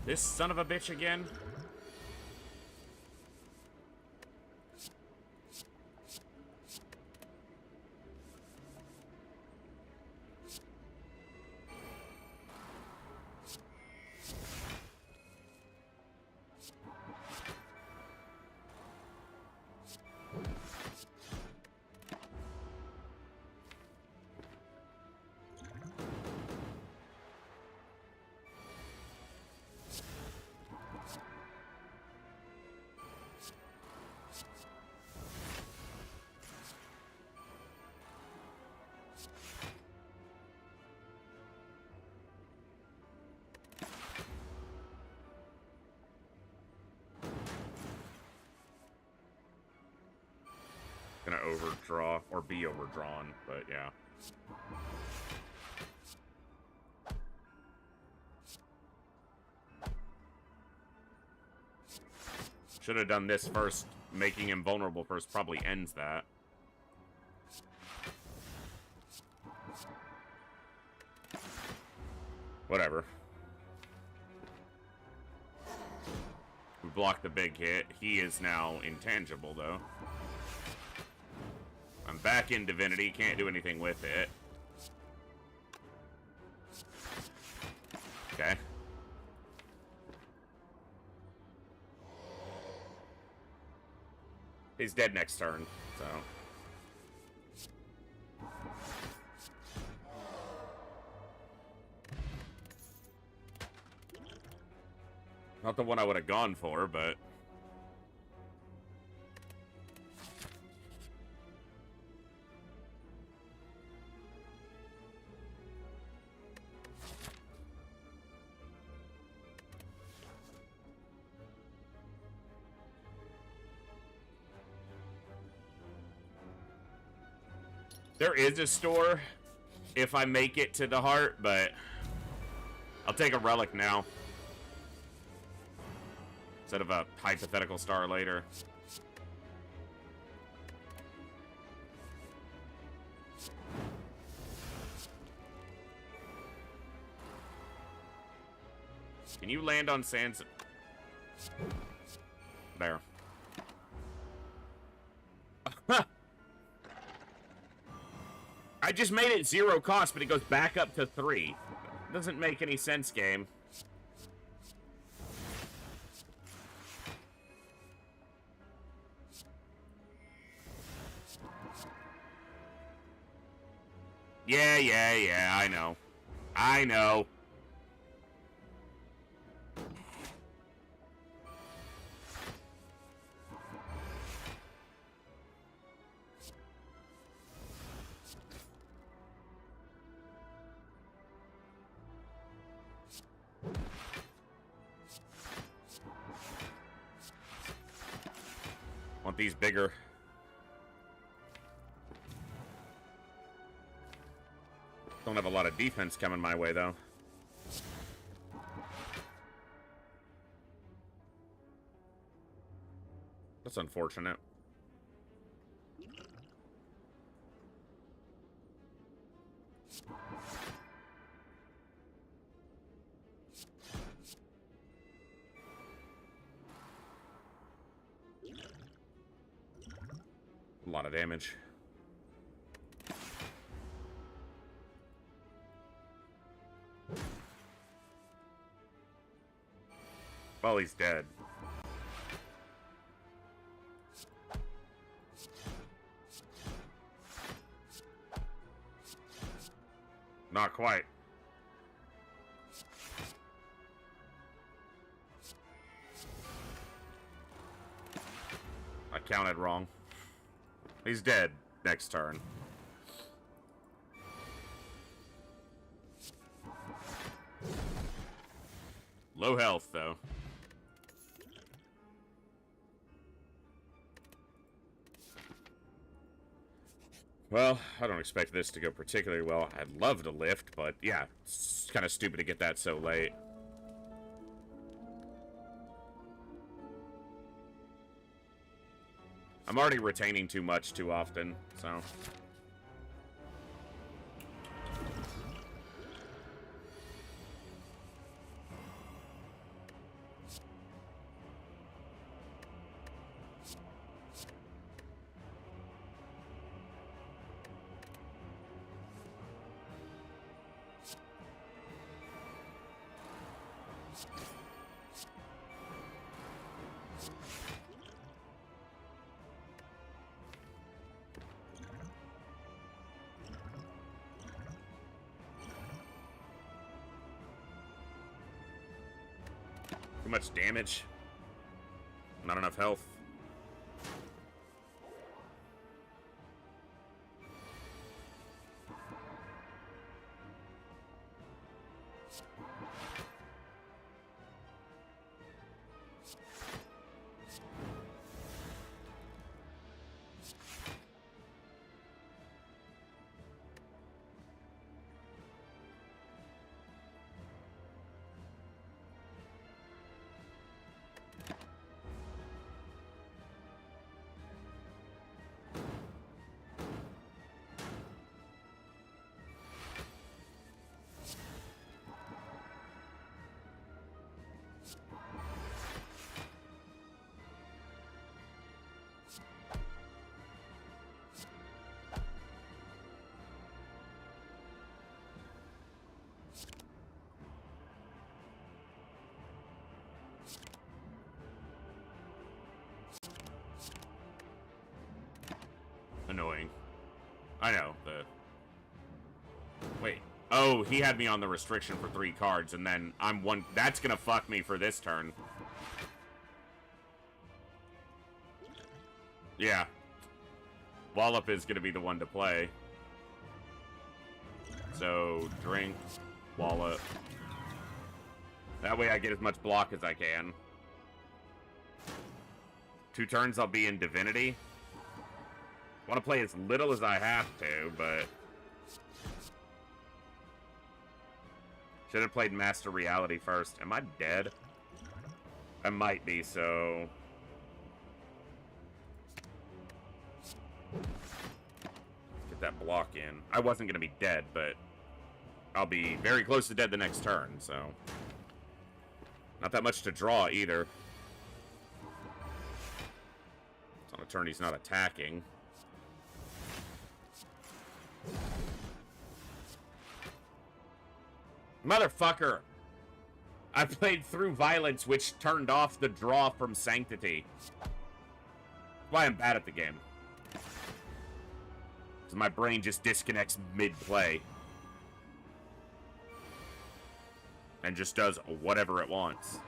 This son of a bitch again? Gonna overdraw or be overdrawn, but yeah. Should have done this first. Making him vulnerable first probably ends that. Whatever. We blocked the big hit. He is now intangible, though. I'm back in Divinity. Can't do anything with it. Okay. He's dead next turn, so... Not the one I would have gone for, but... There is a store if I make it to the heart, but I'll take a relic now instead of a hypothetical star later. Can you land on sands? There. I just made it 0 cost, but it goes back up to 3. Doesn't make any sense, game. Yeah, I know. I know. Want these bigger. Don't have a lot of defense coming my way, though. That's unfortunate. A lot of damage. Well, he's dead. Not quite. I counted wrong. He's dead next turn. Low health, though. Well, I don't expect this to go particularly well. I'd love to lift, but yeah, it's kind of stupid to get that so late. I'm already retaining too much too often, so... Too much damage. Not enough health. Annoying. I know, Wait. Oh, he had me on the restriction for 3 cards, and then I'm one... That's gonna fuck me for this turn. Yeah. Wallop is gonna be the one to play. So, drink, Wallop. That way I get as much block as I can. 2 turns I'll be in Divinity. I want to play as little as I have to, but... Should have played Master Reality first. Am I dead? I might be, so... Get that block in. I wasn't going to be dead, but... I'll be very close to dead the next turn, so... Not that much to draw, either. It's on a turn he's not attacking. Motherfucker! I played through Violence, which turned off the draw from Sanctity. That's why I'm bad at the game. Because my brain just disconnects mid-play. And just does whatever it wants.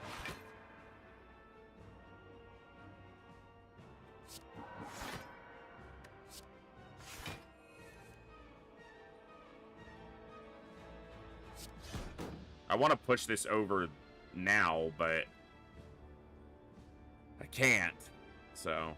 I want to push this over now, but I can't, so...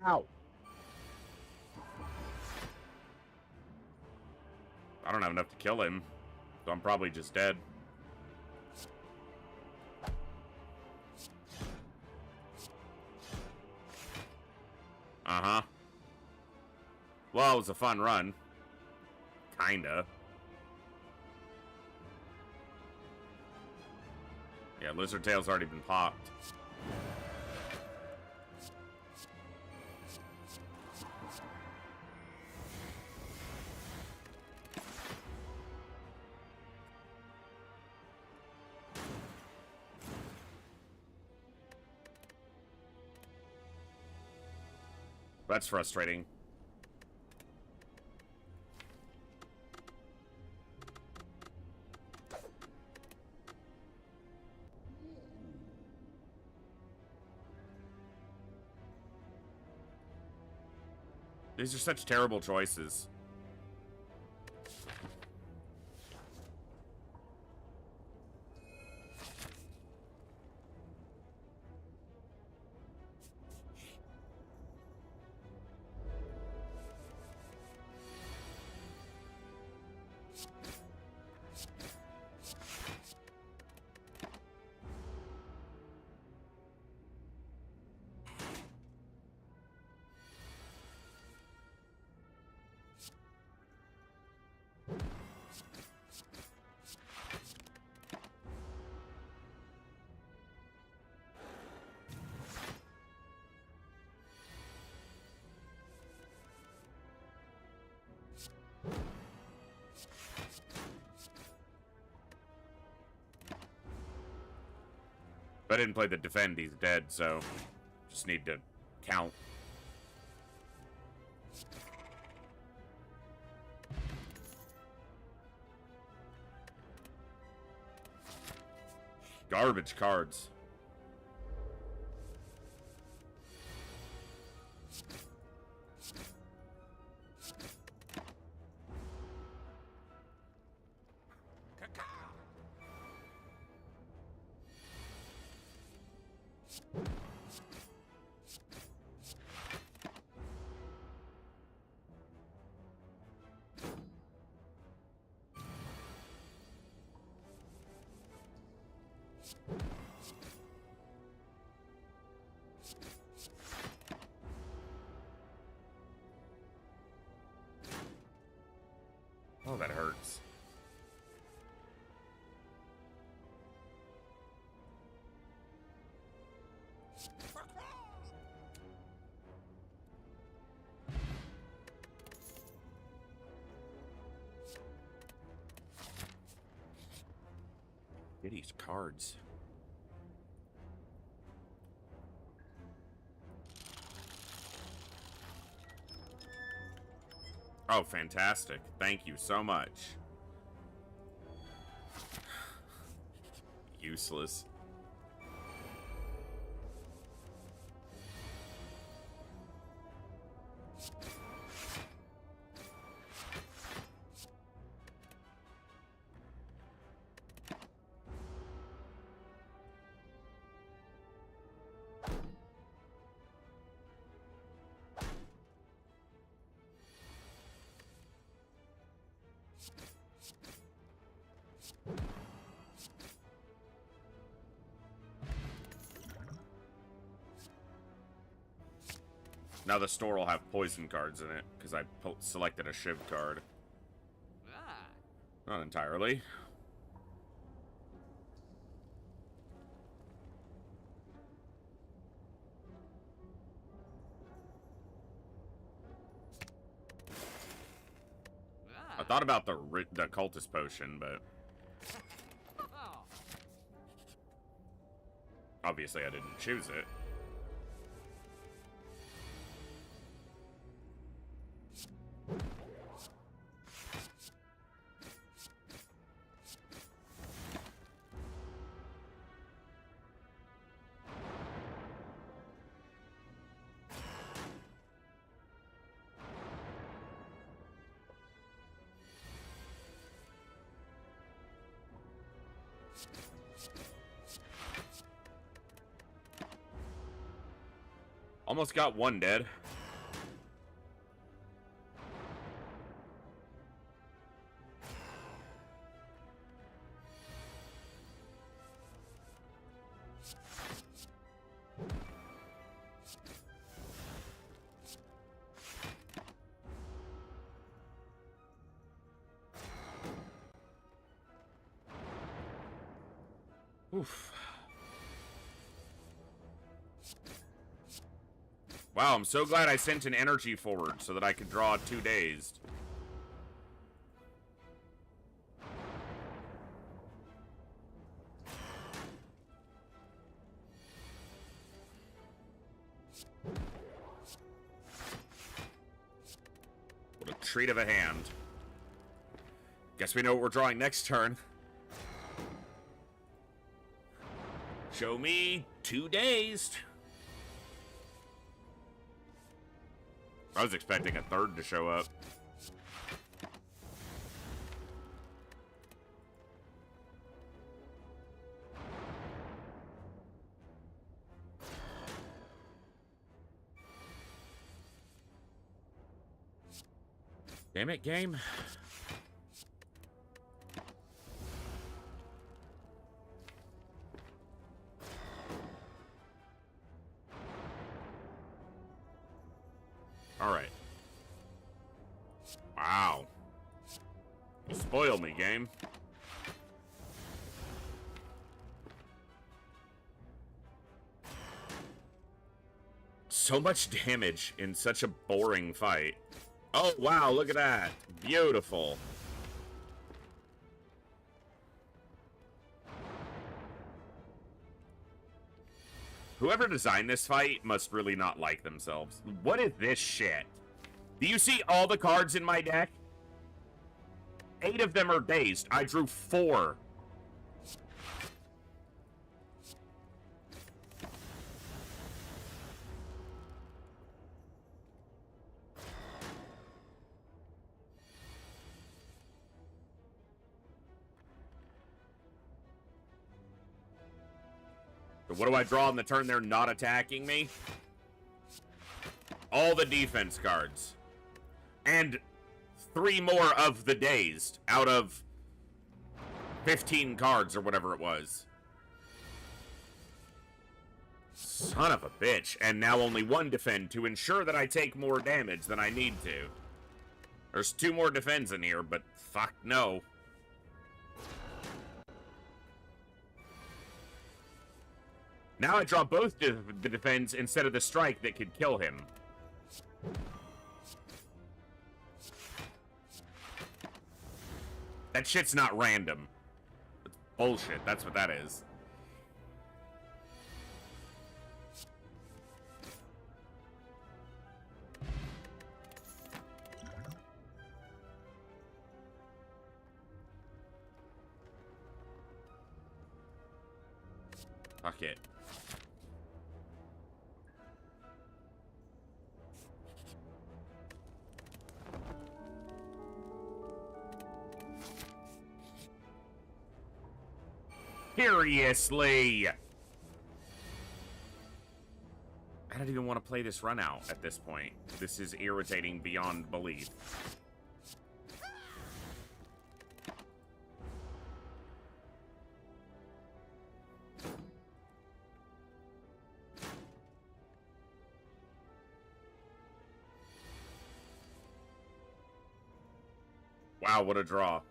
Ow. I don't have enough to kill him, so I'm probably just dead. Uh-huh. Well, it was a fun run. Kinda. Yeah, Lizard Tail's already been popped. That's frustrating. These are such terrible choices. If I didn't play the defend, he's dead, so just need to count. Garbage cards. Oh, that hurts. Get these cards. Oh, fantastic. Thank you so much. Useless. Now the store will have poison cards in it, because I selected a Shiv card. Not entirely. I thought about the cultist potion, but obviously I didn't choose it. Almost got one dead. Oof. Wow, I'm so glad I sent an energy forward so that I could draw 2 dazed. What a treat of a hand. Guess we know what we're drawing next turn. Show me 2 dazed. I was expecting a third to show up. Damn it, game. Alright. Wow. You spoiled me, game. So much damage in such a boring fight. Oh, wow, look at that. Beautiful. Whoever designed this fight must really not like themselves. What is this shit? Do you see all the cards in my deck? 8 of them are dazed. I drew 4. What do I draw on the turn they're not attacking me? All the defense cards. And 3 more of the dazed out of 15 cards or whatever it was. Son of a bitch. And now only 1 defend to ensure that I take more damage than I need to. There's 2 more defends in here, but fuck no. Now I draw both the defense instead of the strike that could kill him. That shit's not random. It's bullshit. That's what that is. Fuck it. Seriously! I don't even want to play this run out at this point. This is irritating beyond belief. Wow, what a draw.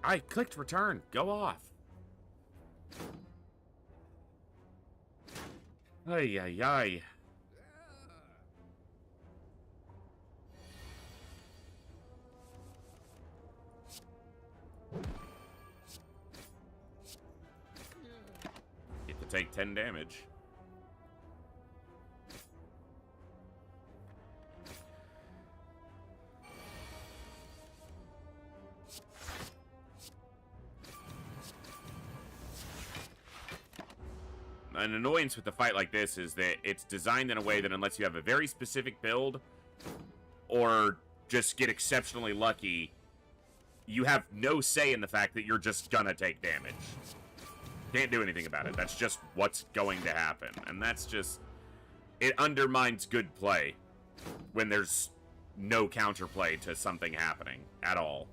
I clicked return. Go off. Ay, ay, ay. Get to take 10 damage. An annoyance with a fight like this is that it's designed in a way that unless you have a very specific build or just get exceptionally lucky, you have no say in the fact that you're just gonna take damage. Can't do anything about it. That's just what's going to happen. And that's just... It undermines good play when there's no counterplay to something happening at all.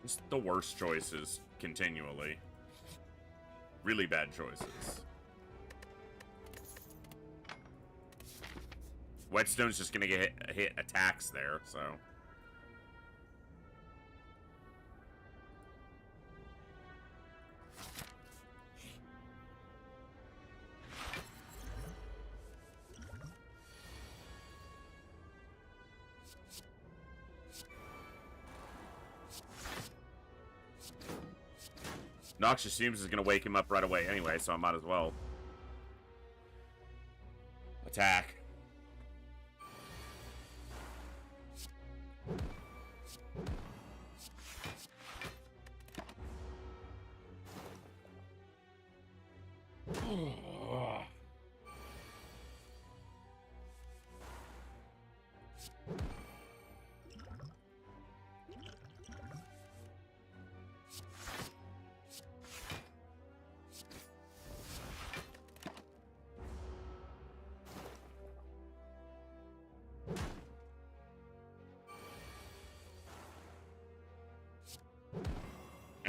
Just the worst choices continually. Really bad choices. Whetstone's just gonna get hit attacks there, so. Noxious Fumes is gonna wake him up right away anyway, so I might as well attack.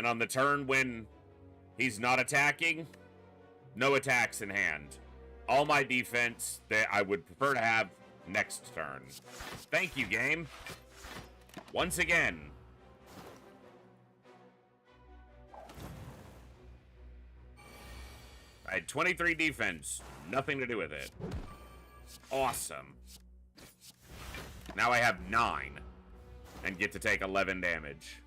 And on the turn when he's not attacking, no attacks in hand. All my defense that I would prefer to have next turn. Thank you, game. Once again. I had 23 defense. Nothing to do with it. Awesome. Now I have 9. And get to take 11 damage.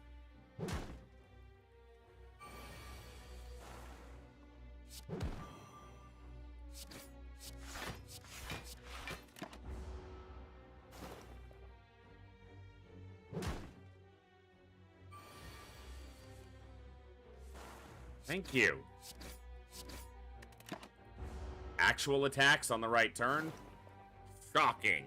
Thank you. Actual attacks on the right turn? Shocking.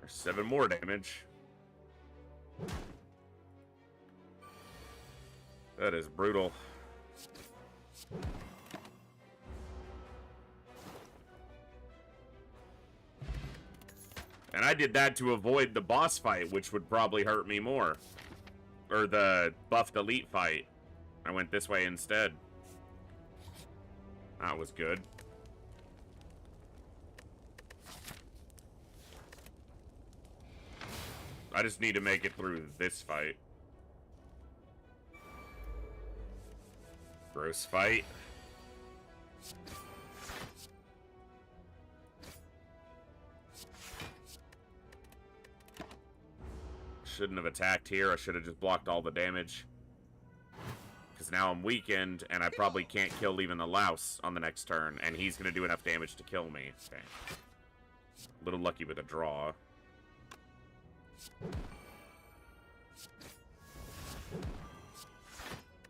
There's 7 more damage. That is brutal. And I did that to avoid the boss fight, which would probably hurt me more. Or the buffed elite fight. I went this way instead. That was good. I just need to make it through this fight. Gross fight. Shouldn't have attacked here. I should have just blocked all the damage. Because now I'm weakened, and I probably can't kill even the louse on the next turn. And he's going to do enough damage to kill me. Okay. A little lucky with a draw.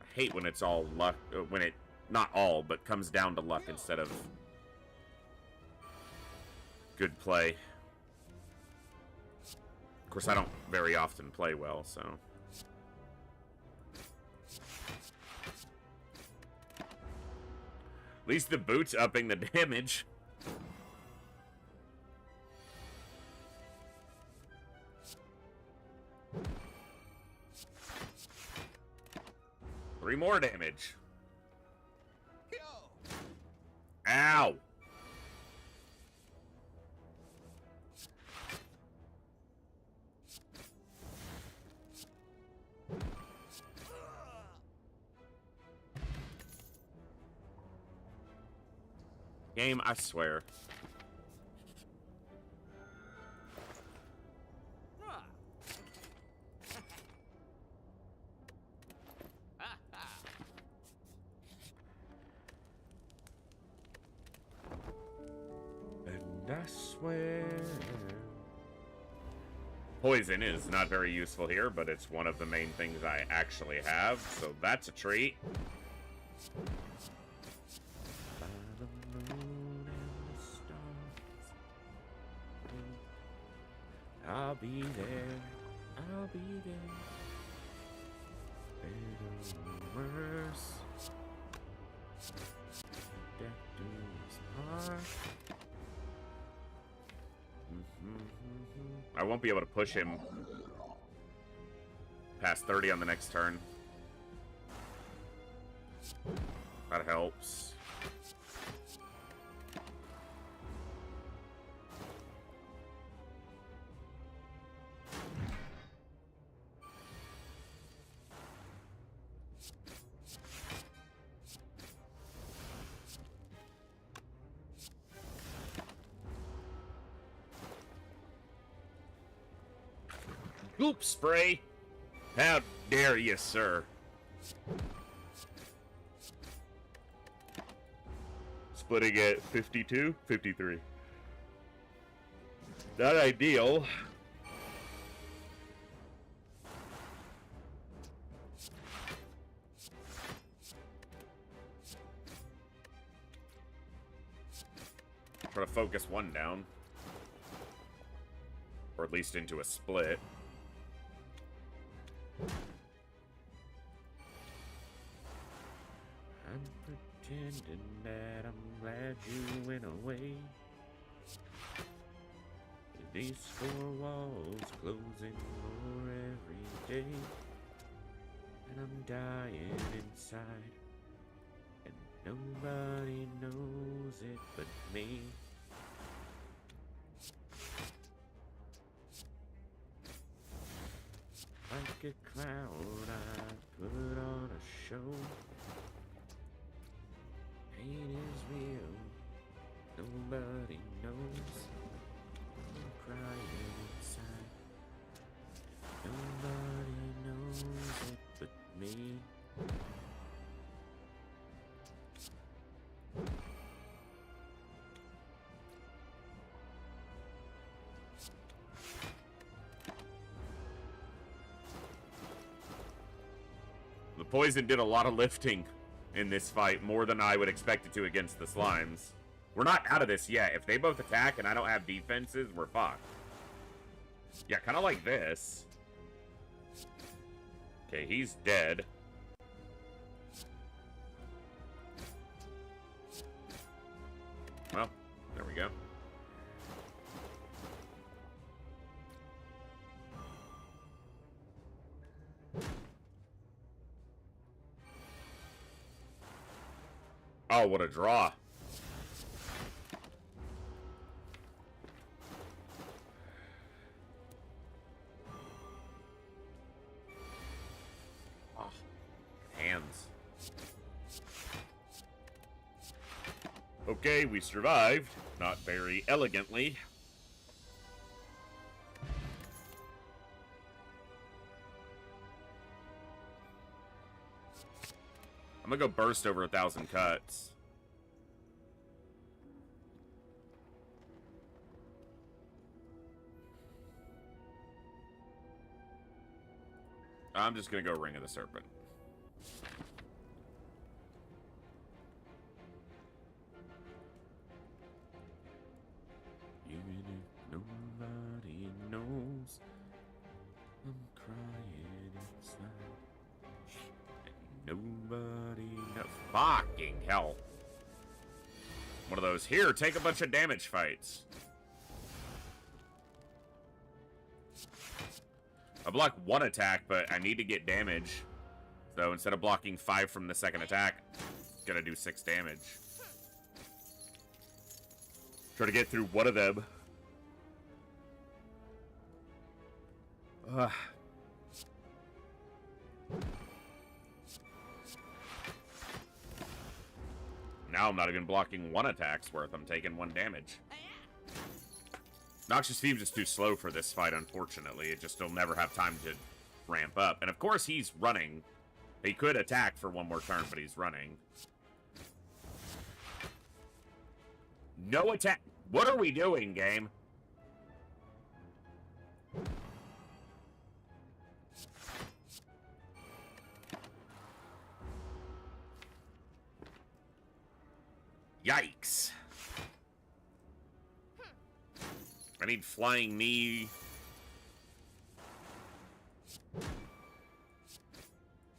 I hate when it's all luck. When it, not all, but comes down to luck instead of good play. Of course, I don't very often play well, so. At least the boot's upping the damage. Three more damage. Ow! Game, I swear. And I swear. Poison is not very useful here, but it's one of the main things I actually have, so that's a treat. By the moon and the stars, I'll be there, I'll be there. Better or worse, death do us part. I won't be able to push him past 30 on the next turn. That helps. Goop spray! How dare you, sir? Splitting at 52, 53. Not ideal. Try to focus one down. Or at least into a split. I'm pretending that I'm glad you went away. These four walls closing more every day, and I'm dying inside, and nobody knows it but me. Like a clown, I put on a show. Pain is real, nobody knows. I'm crying inside, nobody knows it but me. The poison did a lot of lifting in this fight, more than I would expect it to against the slimes. We're not out of this yet. If they both attack and I don't have defenses, we're fucked. Yeah, kind of like this. Okay, he's dead. Well, there we go. Oh, what a draw. Oh, hands. Okay, we survived. Not very elegantly. I'm gonna go burst over 1,000 cuts. I'm just gonna go Ring of the Serpent. Even if nobody knows, I'm crying inside. Nobody knows. Fucking hell. One of those. Here, take a bunch of damage fights. I block one attack, but I need to get damage. So instead of blocking 5 from the second attack, gonna do 6 damage. Try to get through one of them. Ugh. Now I'm not even blocking one attack's worth. I'm taking 1 damage. Noxious Fume's just too slow for this fight, unfortunately. It just will never have time to ramp up. And of course he's running. He could attack for 1 more turn, but he's running. No attack. What are we doing, game? Yikes. I need flying knee.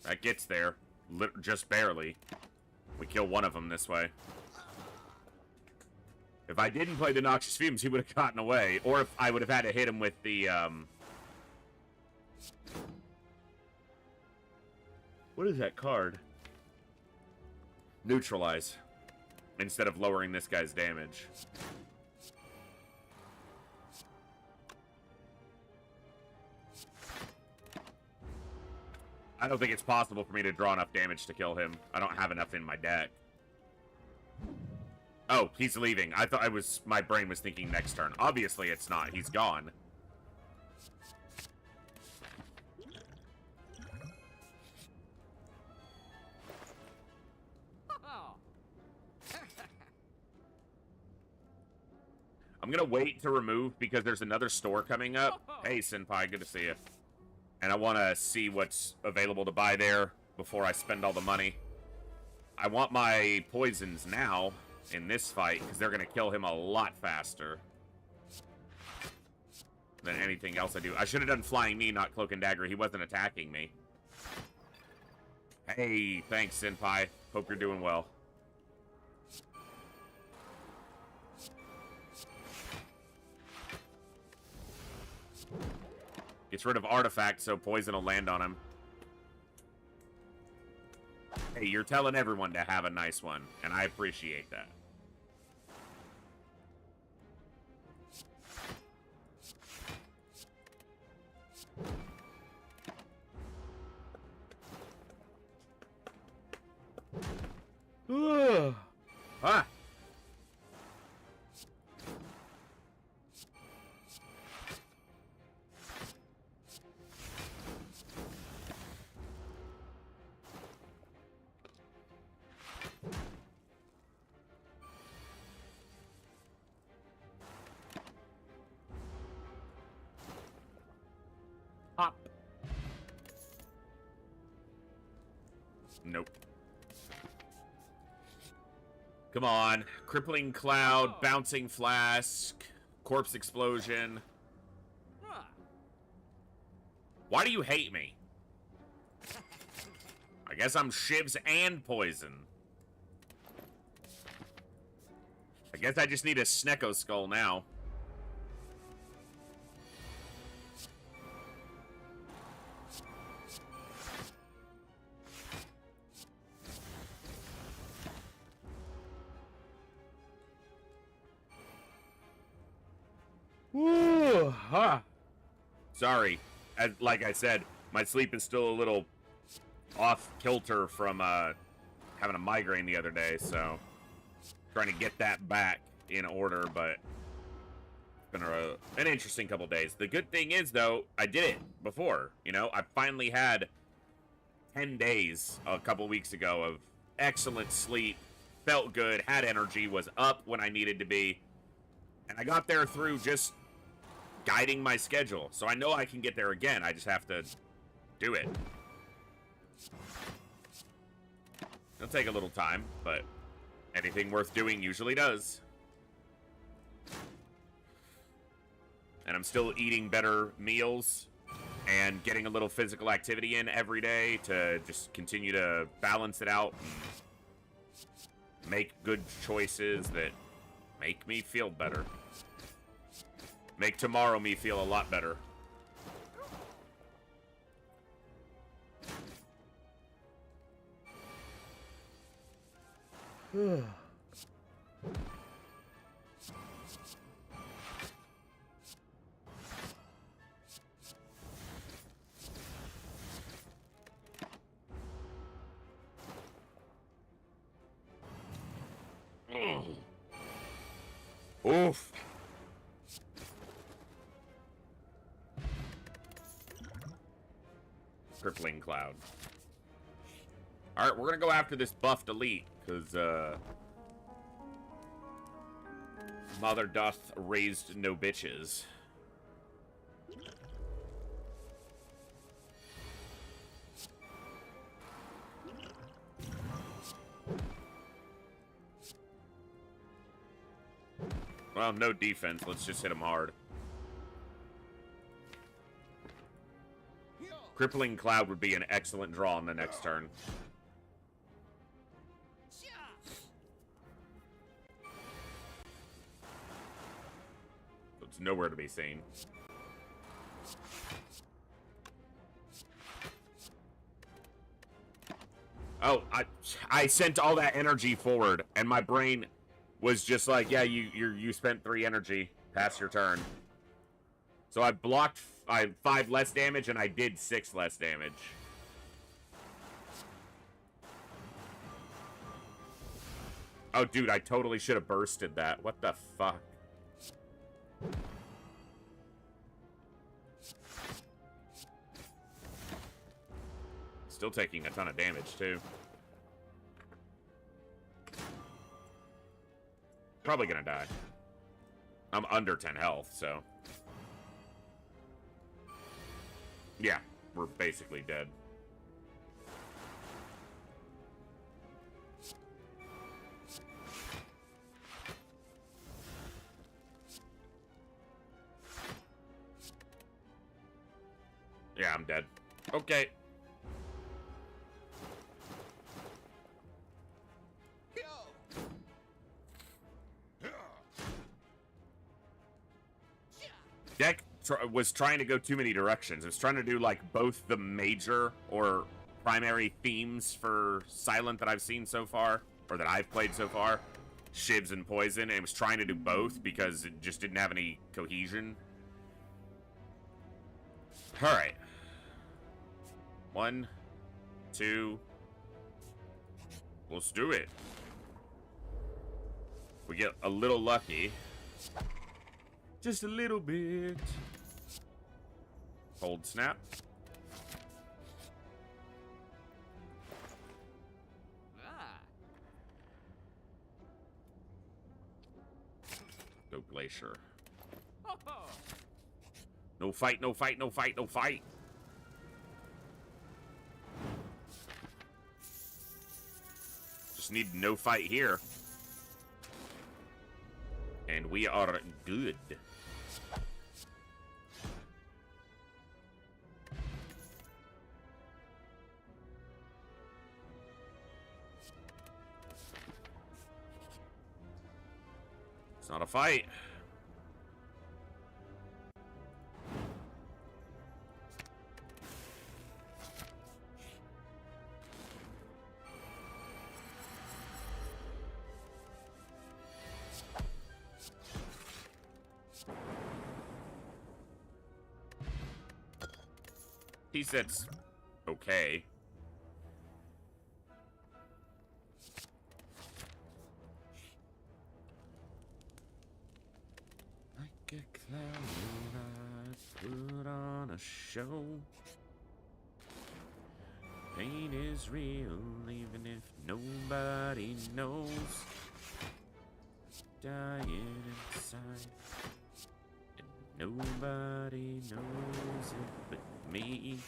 That gets there. Just barely. We kill one of them this way. If I didn't play the Noxious Fumes, he would have gotten away. Or if I would have had to hit him with the, What is that card? Neutralize. Instead of lowering this guy's damage. I don't think it's possible for me to draw enough damage to kill him. I don't have enough in my deck. Oh, he's leaving. I thought my brain was thinking next turn. Obviously it's not. He's gone. I'm gonna wait to remove because there's another store coming up. Hey, Senpai, good to see you. And I want to see what's available to buy there before I spend all the money. I want my poisons now in this fight because they're going to kill him a lot faster than anything else I do. I should have done Flying Knee, not Cloak and Dagger. He wasn't attacking me. Hey, thanks, Senpai. Hope you're doing well. Gets rid of Artifact, so poison will land on him. Hey, you're telling everyone to have a nice one, and I appreciate that. Ah! Hop. Nope. Come on. Crippling Cloud, Bouncing Flask, Corpse Explosion. Why do you hate me? I guess I'm shivs and poison. I guess I just need a Snecko Skull now. Woo! Huh. Sorry. Like I said, my sleep is still a little off kilter from having a migraine the other day, so trying to get that back in order, but it's been an interesting couple days. The good thing is, though, I did it before. You know, I finally had 10 days a couple weeks ago of excellent sleep, felt good, had energy, was up when I needed to be, and I got there through just guiding my schedule. So I know I can get there again. I just have to do it. It'll take a little time, but anything worth doing usually does. And I'm still eating better meals and getting a little physical activity in every day to just continue to balance it out and make good choices that make me feel better. Make tomorrow me feel a lot better. Oof. Crippling Cloud. Alright, we're gonna go after this buffed elite, because, Mother doth raised no bitches. Well, no defense. Let's just hit him hard. Crippling Cloud would be an excellent draw on the next turn. It's nowhere to be seen. Oh, I sent all that energy forward, and my brain was just like, yeah, you spent 3 energy. Pass your turn. So I blocked 5 less damage, and I did 6 less damage. Oh, dude, I totally should have bursted that. What the fuck? Still taking a ton of damage, too. Probably gonna die. I'm under 10 health, so... yeah, we're basically dead. Yeah, I'm dead. Okay. Deck was trying to go too many directions. It was trying to do, like, both the major or primary themes for Silent that I've seen so far, or that I've played so far, Shivs and Poison, and it was trying to do both because it just didn't have any cohesion. Alright. 1, 2. Let's do it. We get a little lucky. Just a little bit. Hold snap. Go Glacier. No fight, no fight, no fight, no fight. Just need no fight here. And we are good. It's not a fight. He said, okay. Like a clown, I put on a show. Pain is real, even if nobody knows. Dying inside, and nobody knows it but me.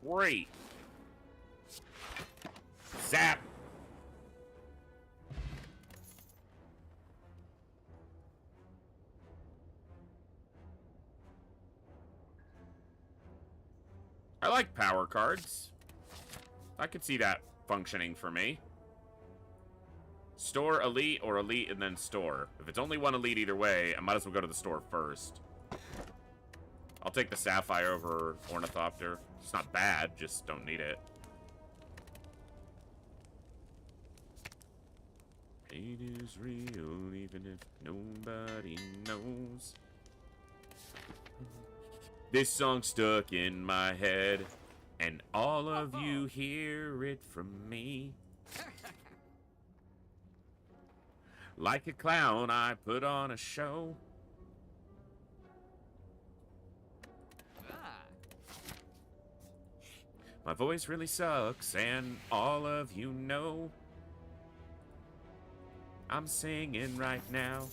Great. Zap. I like power cards. I could see that functioning for me. Store elite or elite and then store. If it's only one elite either way, I might as well go to the store first. I'll take the Sapphire over Ornithopter. It's not bad, just don't need it. Pain is real, even if nobody knows. This song stuck in my head, and all of you hear it from me. Like a clown, I put on a show. My voice really sucks, and all of you know I'm singing right now.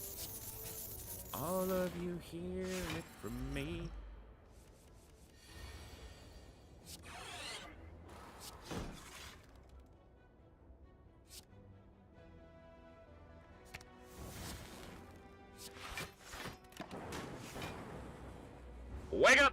All of you hear it from me. Wake up!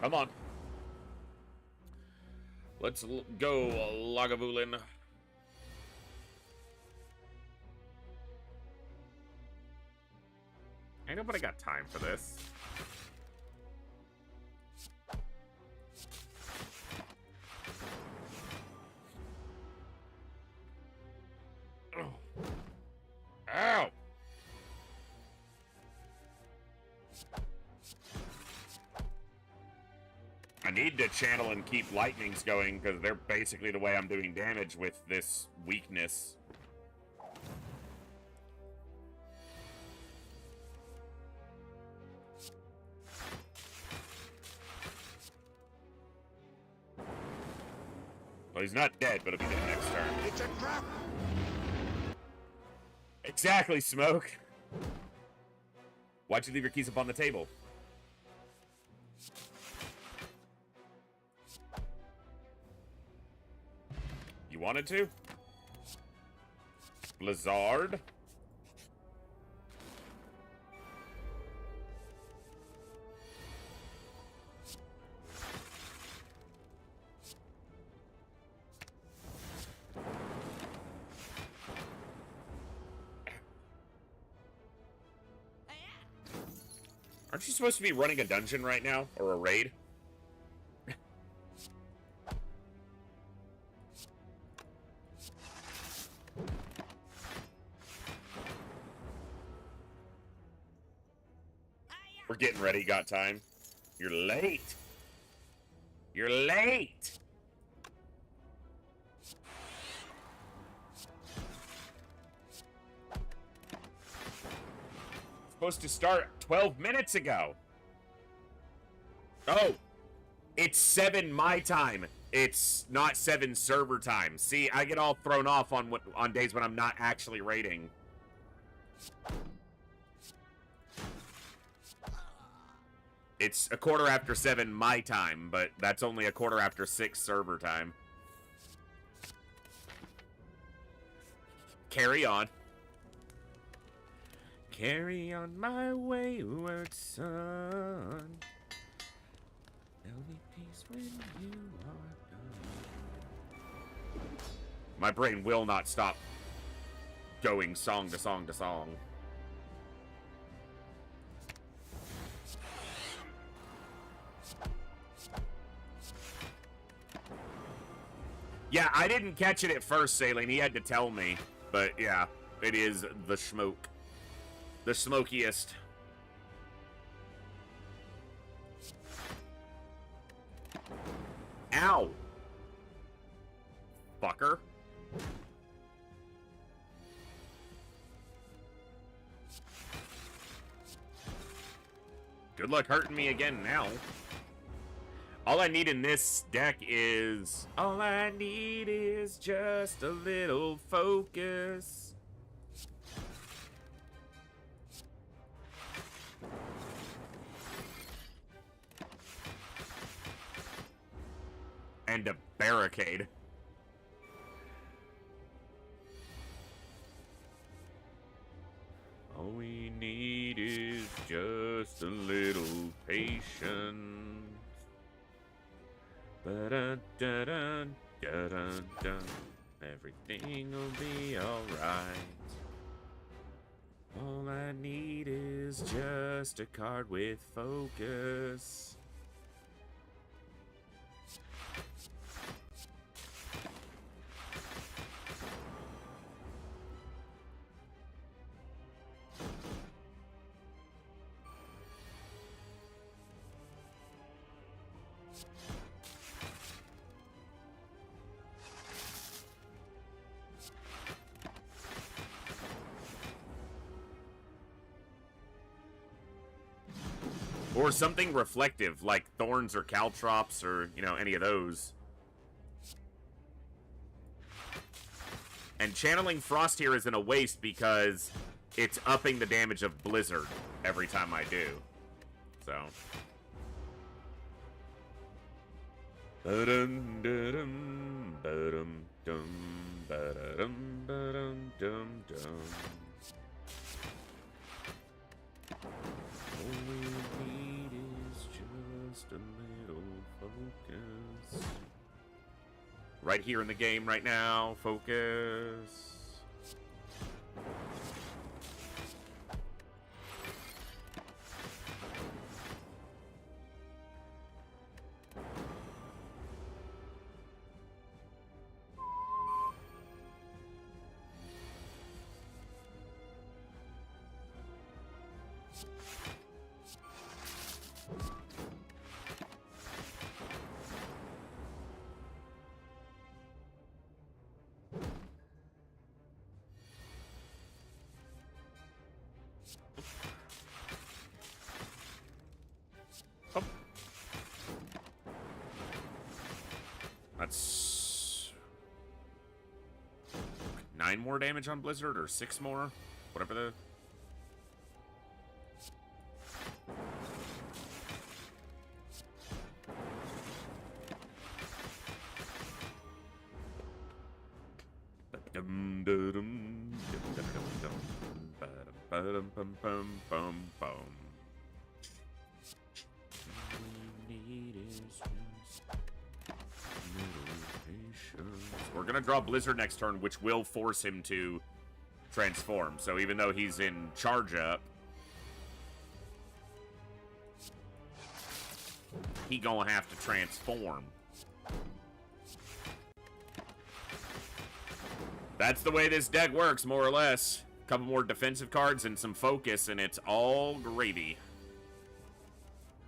Come on. Let's go, Lagavulin. Ain't nobody got time for this. Oh. Ow! I need to channel and keep lightnings going because they're basically the way I'm doing damage with this weakness. Well, he's not dead, but it'll be dead next turn. It's a trap! Exactly, Smoke. Why'd you leave your keys up on the table? You wanted to? Blizzard? Aren't you supposed to be running a dungeon right now? Or a raid? We're getting ready, got time. You're late. You're late. Supposed to start 12 minutes ago. Oh, it's 7 my time. It's not 7 server time. See, I get all thrown off on days when I'm not actually raiding. It's 7:15 my time, but that's only 6:15 server time. Carry on. Carry on my wayward son. There'll be peace when you are gone. My brain will not stop going song to song to song. Yeah, I didn't catch it at first, Saline. He had to tell me. But yeah, it is the smoke. The smokiest. Ow. Fucker. Good luck hurting me again now. All I need in this deck is... all I need is just a little focus. And a barricade. All we need is just a little patience. Ba-dun-dun-dun, dun-dun-dun. Everything will be alright. All I need is just a card with focus. Or something reflective, like Thorns or Caltrops or, you know, any of those. And channeling Frost here isn't a waste because it's upping the damage of Blizzard every time I do. So. Ba-dum-da-dum, ba-dum-dum, ba-da-dum, ba-dum-dum-dum. All we need is just a little focus. Right here in the game right now, focus. That's 9 more damage on Blizzard, or 6 more, whatever the... We're gonna draw Blizzard next turn, which will force him to transform. So even though he's in charge up, he gonna have to transform. That's the way this deck works, more or less. A couple more defensive cards and some focus, and it's all gravy.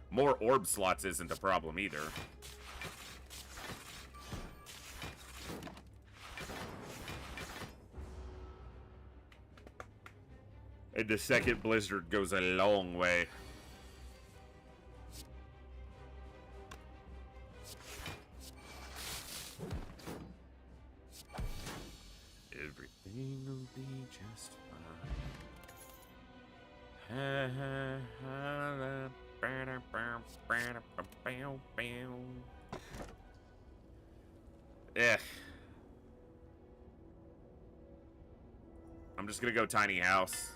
More orb slots isn't a problem either. And the second Blizzard goes a long way. Everything will be just fine. Ugh. I'm just gonna go tiny house.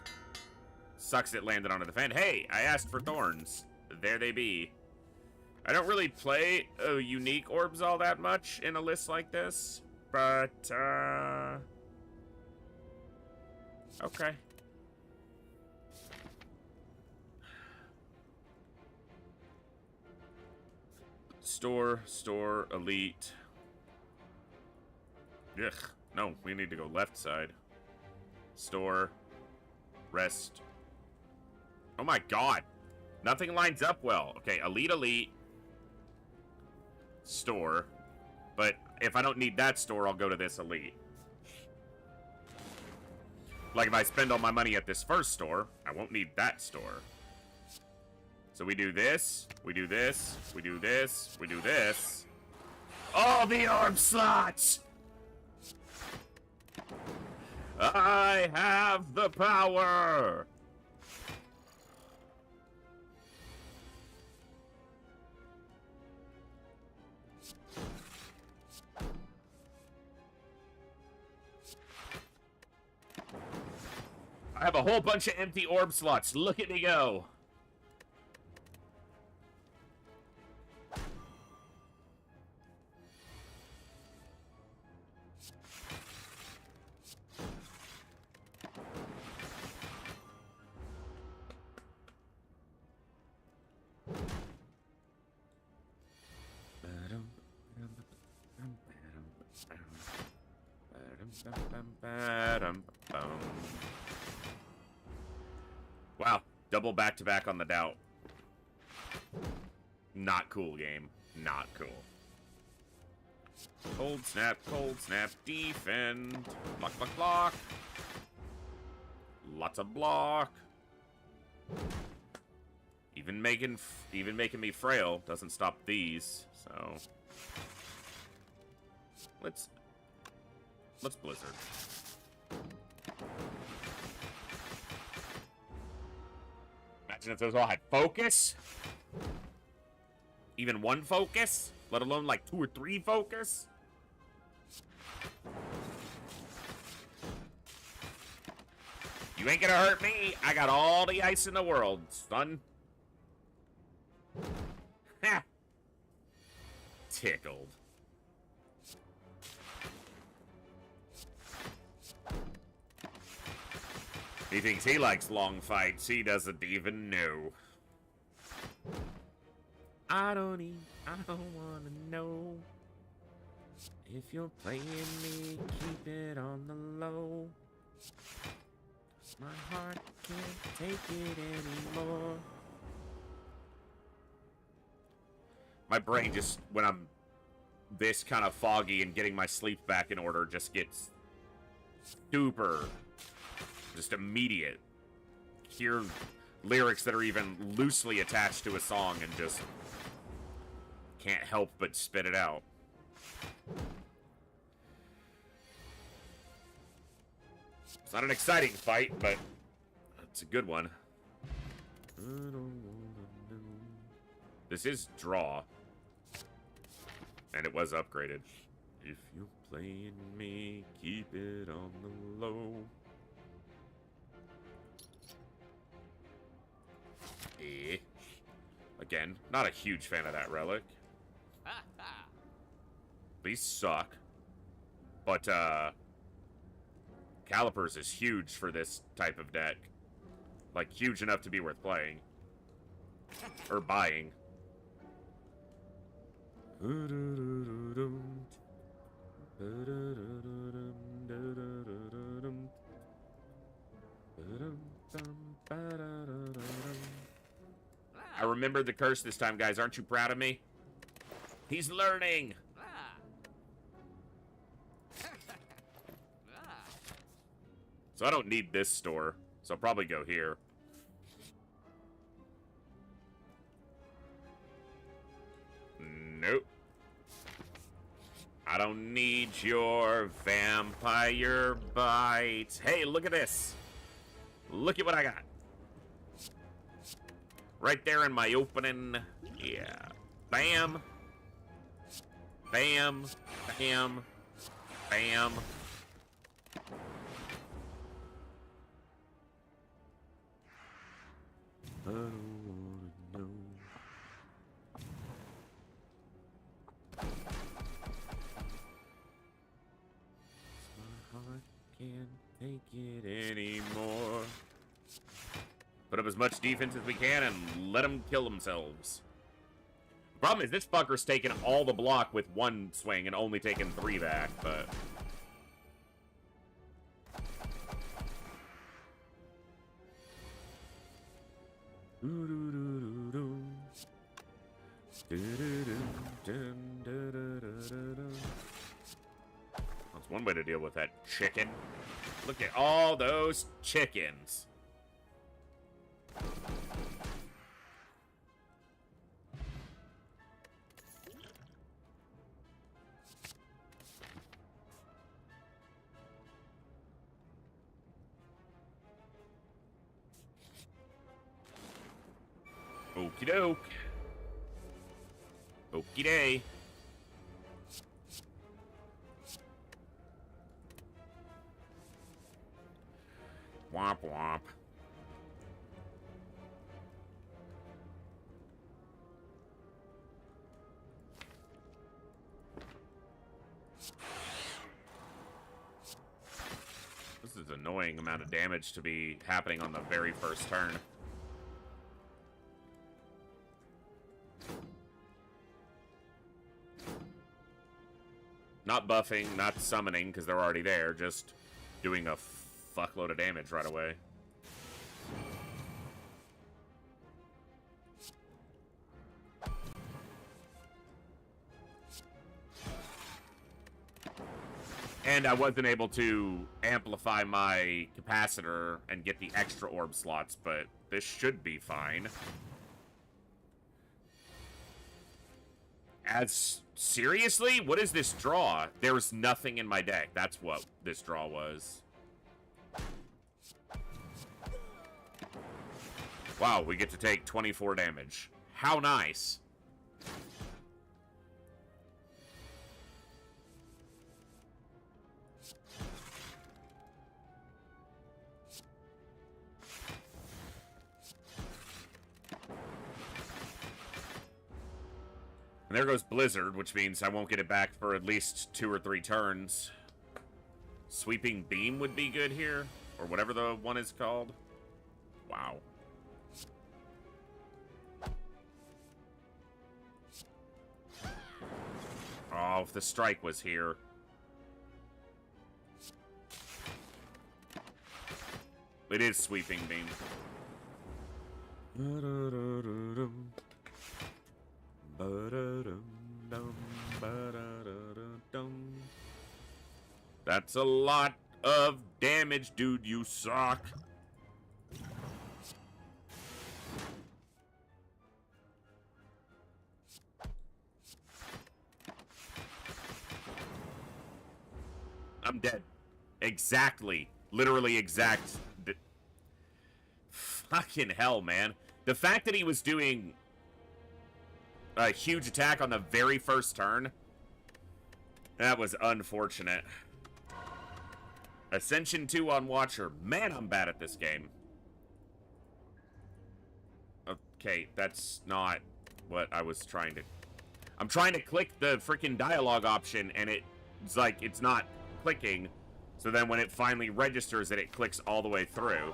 Sucks it landed on a defend. Hey, I asked for thorns. There they be. I don't really play unique orbs all that much in a list like this, but okay. Store, elite. Ugh, no, we need to go left side. Store, rest. Oh my god. Nothing lines up well. Okay, elite. Store. But if I don't need that store, I'll go to this elite. Like if I spend all my money at this first store, I won't need that store. So we do this, we do this, we do this, we do this. All the orb slots! I have the power! I have a whole bunch of empty orb slots. Look at me go. Wow, double back-to-back on the doubt. Not cool, game. Not cool. Cold snap, defend. Block, block, block. Lots of block. Even making me frail doesn't stop these, so let's Blizzard. Imagine if those all had focus. Even one focus, let alone like 2 or 3 focus. You ain't gonna hurt me. I got all the ice in the world, son. Ha! Tickled. He thinks he likes long fights. He doesn't even know. I don't wanna know. If you're playing me, keep it on the low. My heart can't take it anymore. My brain just, when I'm this kind of foggy and getting my sleep back in order, just gets super, just immediate. Hear lyrics that are even loosely attached to a song and just can't help but spit it out. It's not an exciting fight, but it's a good one. This is draw. And it was upgraded. If you're playing me, keep it on the low. Eh. Again, not a huge fan of that relic. These suck. But, Calipers is huge for this type of deck. Like, huge enough to be worth playing. Or buying. I remembered the curse this time, guys. Aren't you proud of me? He's learning! So I don't need this store, so I'll probably go here. Nope. I don't need your vampire bite. Hey, look at this. Look at what I got. Right there in my opening. Yeah. Bam. Bam. Bam. Bam. I don't wanna know. My heart can't take it anymore. Put up as much defense as we can and let them kill themselves. The problem is this fucker's taking all the block with one swing and only taking 3 back, but... That's one way to deal with that chicken. Look at all those chickens. Okie doke. Okie day. Womp womp. This is an annoying amount of damage to be happening on the very first turn. Not buffing, not summoning, because they're already there, just doing a fuckload of damage right away. And I wasn't able to amplify my capacitor and get the extra orb slots, but this should be fine. Seriously? What is this draw? There's nothing in my deck. That's what this draw was. Wow, we get to take 24 damage. How nice. And there goes Blizzard, which means I won't get it back for at least 2 or 3 turns. Sweeping Beam would be good here, or whatever the one is called. Wow. Oh, if the strike was here. It is Sweeping Beam. That's a lot of damage, dude. You suck. I'm dead. Exactly. Literally exact. Fucking hell, man. The fact that he was doing a huge attack on the very first turn, that was unfortunate. Ascension 2 on Watcher. Man, I'm bad at this game. Okay, that's not what I was trying to... I'm trying to click the freaking dialogue option, and it's like, it's not clicking. So then when it finally registers it clicks all the way through.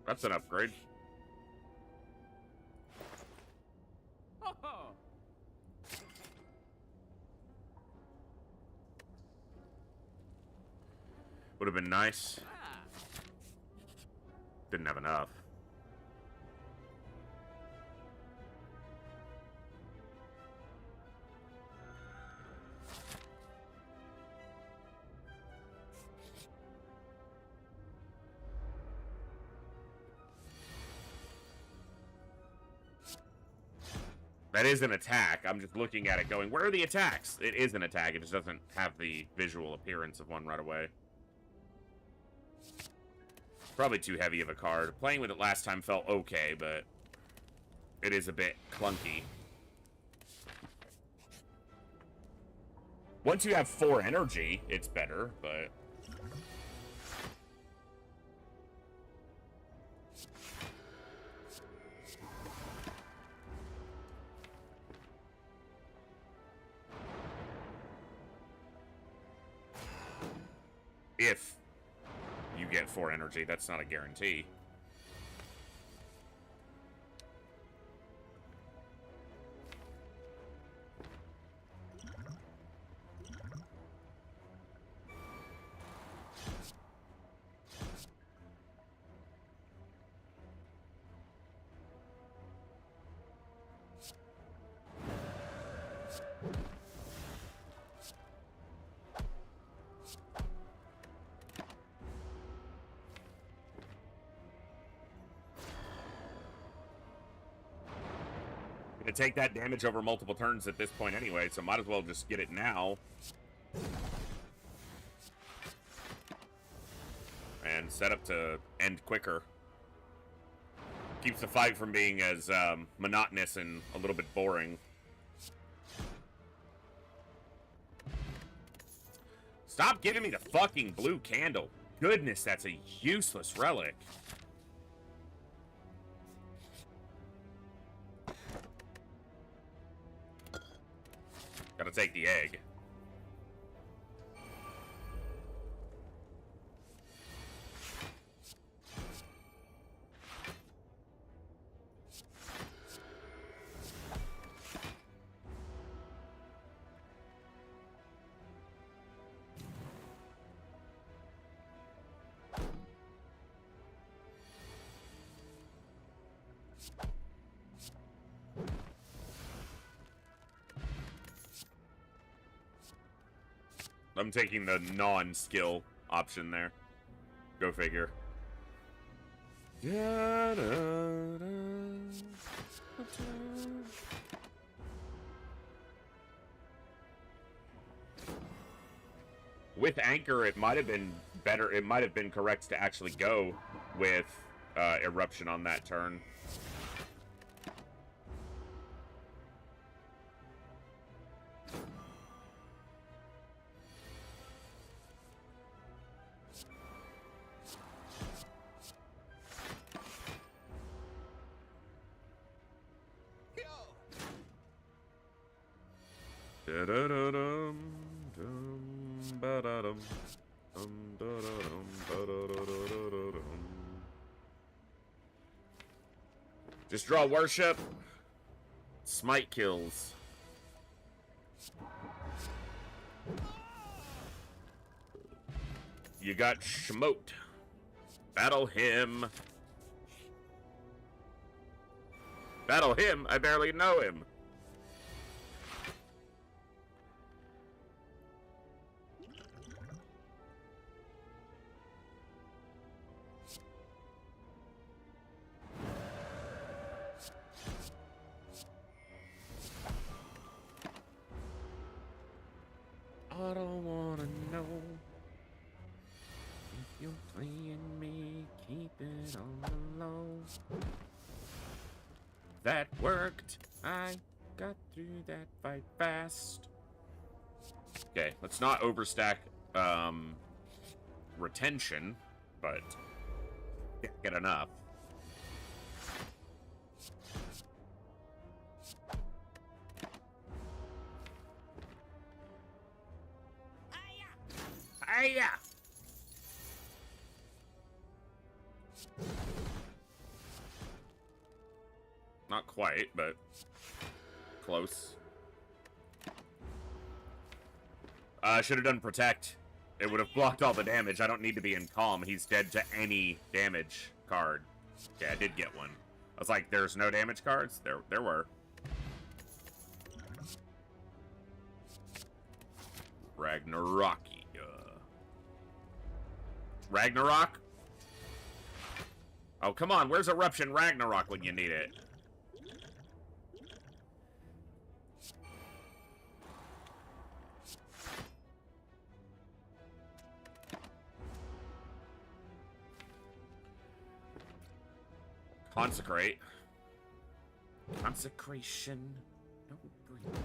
That's an upgrade. Would have been nice. Didn't have enough. That is an attack. I'm just looking at it going, where are the attacks? It is an attack. It just doesn't have the visual appearance of one right away. Probably too heavy of a card. Playing with it last time felt okay, but it is a bit clunky. Once you have 4 energy, it's better, but... if you get 4 energy, that's not a guarantee. Gonna take that damage over multiple turns at this point anyway, so might as well just get it now. And set up to end quicker. Keeps the fight from being as monotonous and a little bit boring. Stop giving me the fucking blue candle. Goodness, that's a useless relic. Gotta take the egg. I'm taking the non-skill option there. Go figure. With Anchor, it might have been better. It might have been correct to actually go with Eruption on that turn. Just draw Worship. Smite kills. You got Schmote. Battle him. Battle him? I barely know him. I don't wanna know if you're playing me, keep it on the low. That worked. I got through that fight fast. Okay, let's not overstack retention, but get enough. Hiya! Not quite, but close. Should have done Protect. It would have blocked all the damage. I don't need to be in Calm. He's dead to any damage card. Okay, I did get one. I was like, there's no damage cards? There were. Ragnarok. Ragnarok? Oh, come on. Where's Eruption Ragnarok when you need it? Consecrate. Consecration. Don't breathe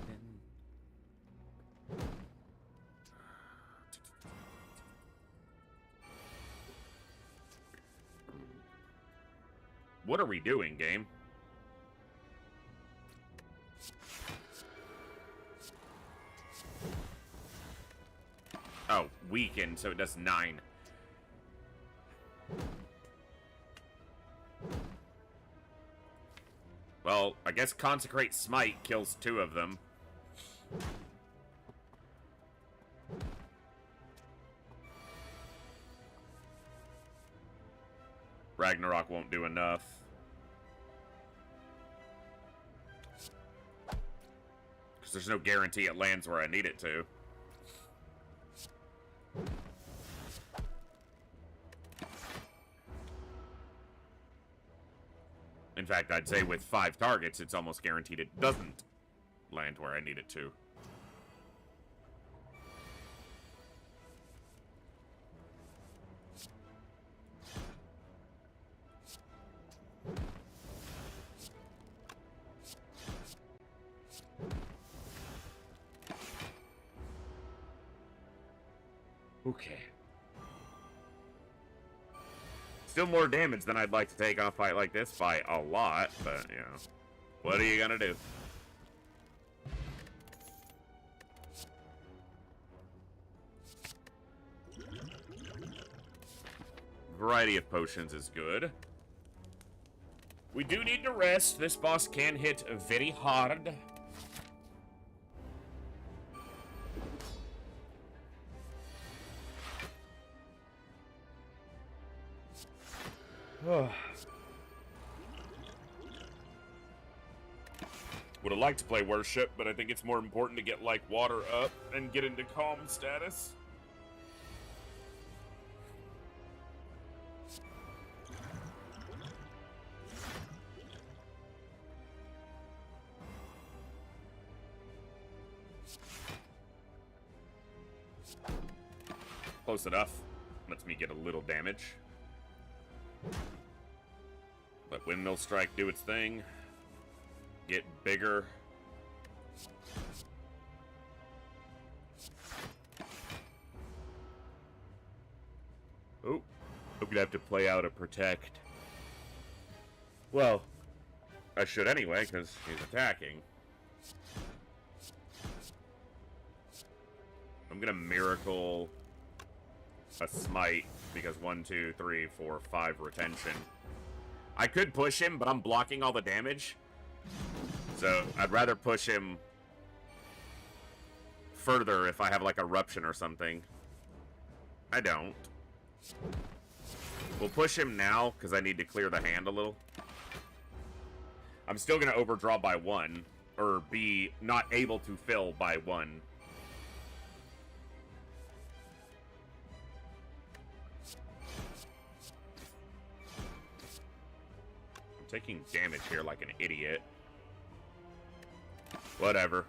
in. What are we doing, game? Oh, weaken, so it does 9. Well, I guess Consecrate Smite kills 2 of them. Ragnarok won't do enough. Because there's no guarantee it lands where I need it to. In fact, I'd say with 5 targets, it's almost guaranteed it doesn't land where I need it to. Okay. Still more damage than I'd like to take on a fight like this by a lot, but, you know, what are you gonna do? Variety of potions is good. We do need to rest. This boss can hit very hard. Would have liked to play Worship, but I think it's more important to get, like, water up and get into calm status. Close enough. Lets me get a little damage. Let Windmill Strike do its thing. Get bigger. Oh, I'm gonna have to play out a Protect. Well, I should anyway, because he's attacking. I'm gonna Miracle a Smite, because 1, 2, 3, 4, 5 retention. I could push him, but I'm blocking all the damage. So, I'd rather push him further if I have, like, Eruption or something. I don't. We'll push him now, because I need to clear the hand a little. I'm still going to overdraw by 1, or be not able to fill by 1. Taking damage here like an idiot. Whatever.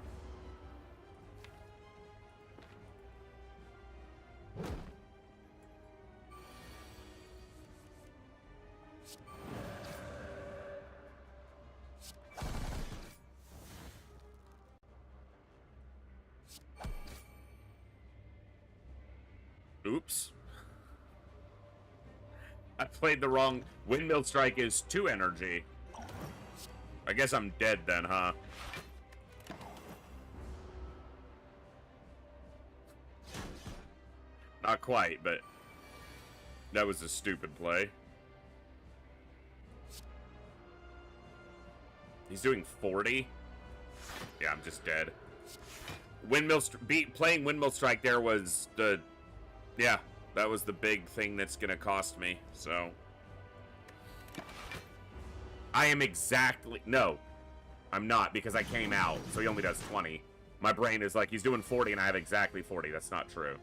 Oops. I played the wrong... Windmill Strike is 2 energy. I guess I'm dead then, huh? Not quite, but... that was a stupid play. He's doing 40? Yeah, I'm just dead. Playing Windmill Strike there was the... yeah. That was the big thing that's gonna cost me, so... I am exactly... no. I'm not, because I came out, so he only does 20. My brain is like, he's doing 40 and I have exactly 40. That's not true.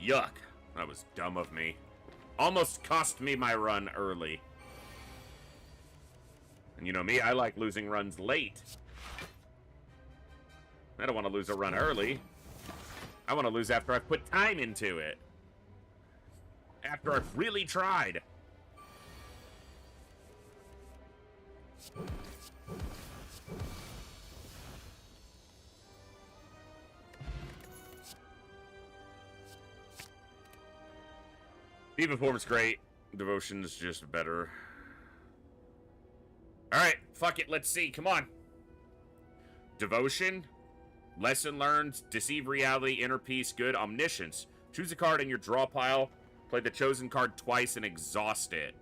Yuck. That was dumb of me. Almost cost me my run early. And you know me, I like losing runs late. I don't want to lose a run early. I want to lose after I've put time into it. After I've really tried. Diva form's great. Devotion's just better. Alright, fuck it, let's see, come on. Devotion, Lesson Learned, Deceive Reality, Inner Peace, Good, Omniscience. Choose a card in your draw pile, play the chosen card twice, and exhaust it.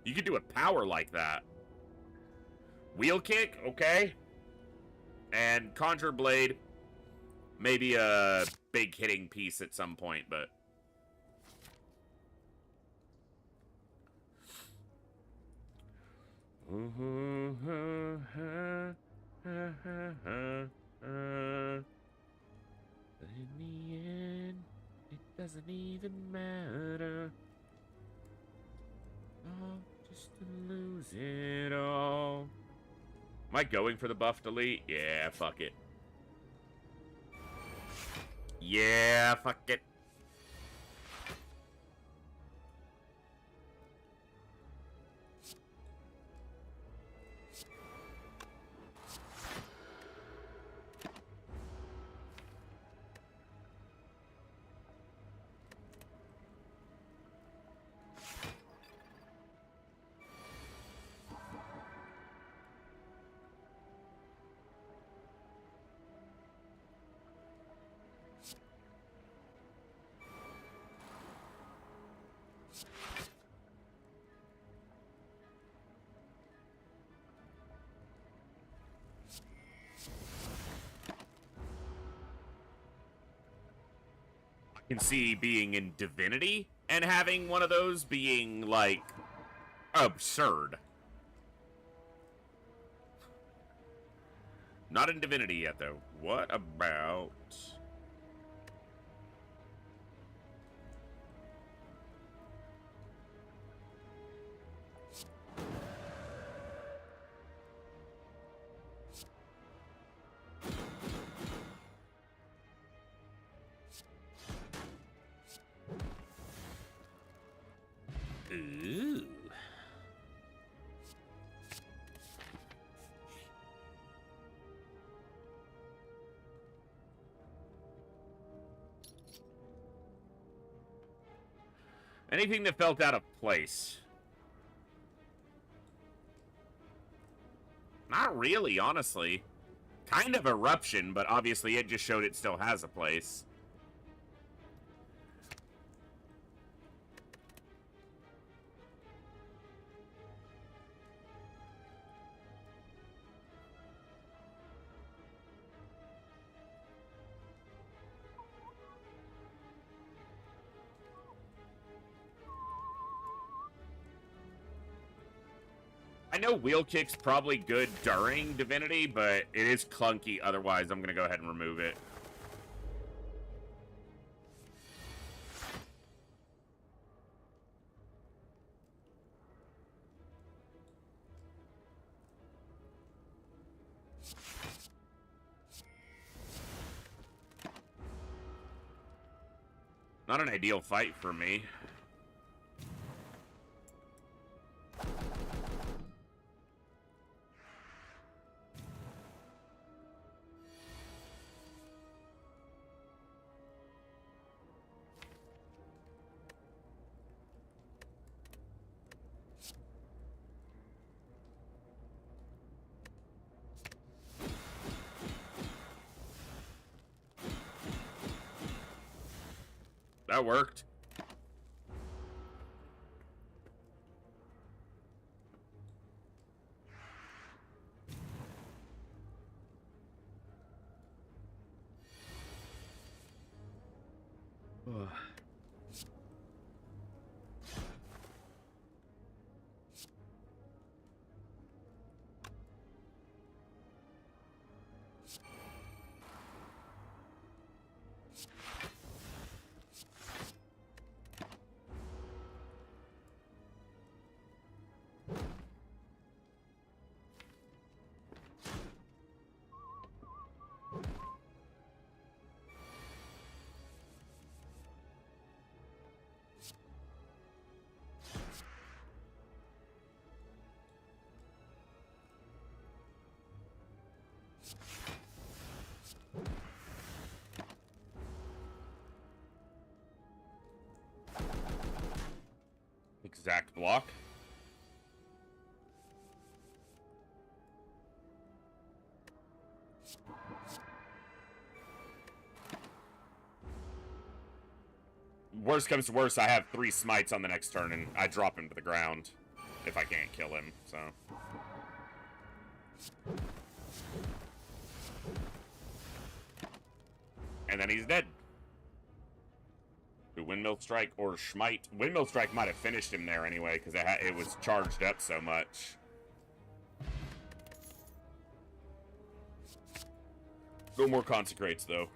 You could do a power like that. Wheel Kick, okay. And Conjure Blade, maybe a big hitting piece at some point, but... in the end, Doesn't even matter. Oh, just to lose it all. Am I going for the buff delete? Yeah, fuck it. Yeah, fuck it. Can see being in Divinity and having one of those being, like, absurd. Not in Divinity yet, though. What about... Ooh. Anything that felt out of place? Not really, honestly. Kind of Eruption, but obviously it just showed it still has a place. I know Wheel Kick's probably good during Divinity, but it is clunky otherwise. I'm going to go ahead and remove it. Not an ideal fight for me. That worked. Exact block. Worst comes to worst, I have 3 smites on the next turn, and I drop him to the ground if I can't kill him, so... And then he's dead. Do Windmill Strike or Smite? Windmill Strike might have finished him there anyway, because it was charged up so much. Go more Consecrates, though.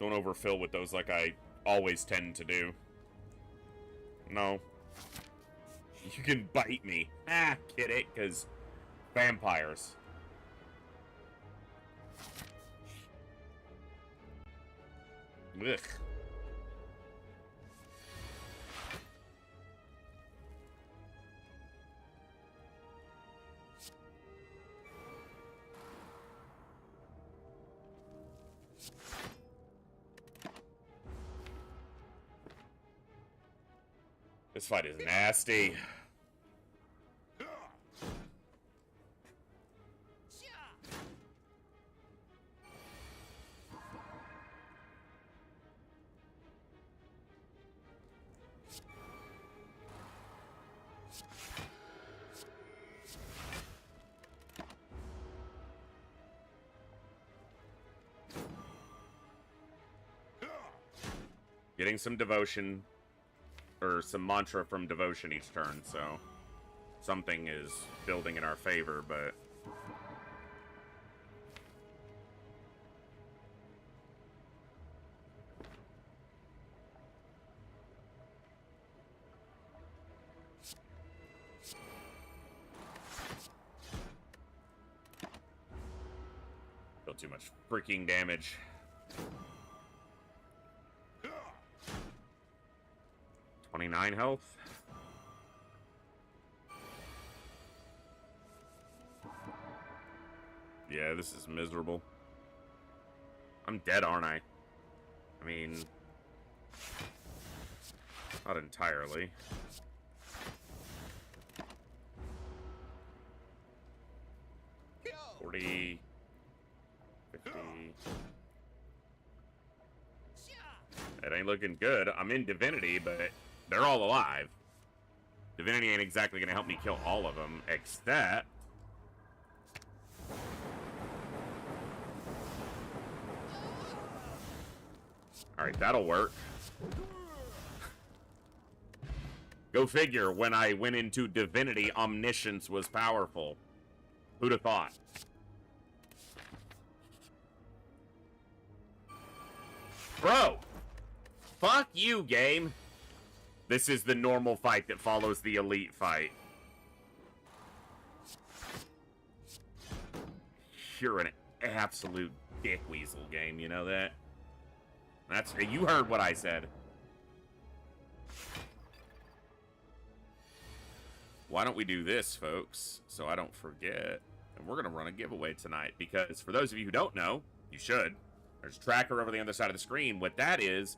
Don't overfill with those like I always tend to do. No. You can bite me. Ah, get it? Because vampires. Ugh. This fight is nasty. Getting some devotion, or some mantra from devotion each turn, so something is building in our favor, but... Still too much freaking damage. $29 health. Yeah, this is miserable. I'm dead, aren't I? I mean, not entirely. $40, $50. It ain't looking good. I'm in Divinity, but they're all alive. Divinity ain't exactly gonna help me kill all of them, except... Alright, that'll work. Go figure, when I went into Divinity, Omniscience was powerful. Who'd have thought? Bro! Fuck you, game! This is the normal fight that follows the elite fight. You're an absolute dick weasel, game, you know that? That's... You heard what I said. Why don't we do this, folks, so I don't forget. And we're gonna run a giveaway tonight, because for those of you who don't know, you should. There's a tracker over the other side of the screen. What that is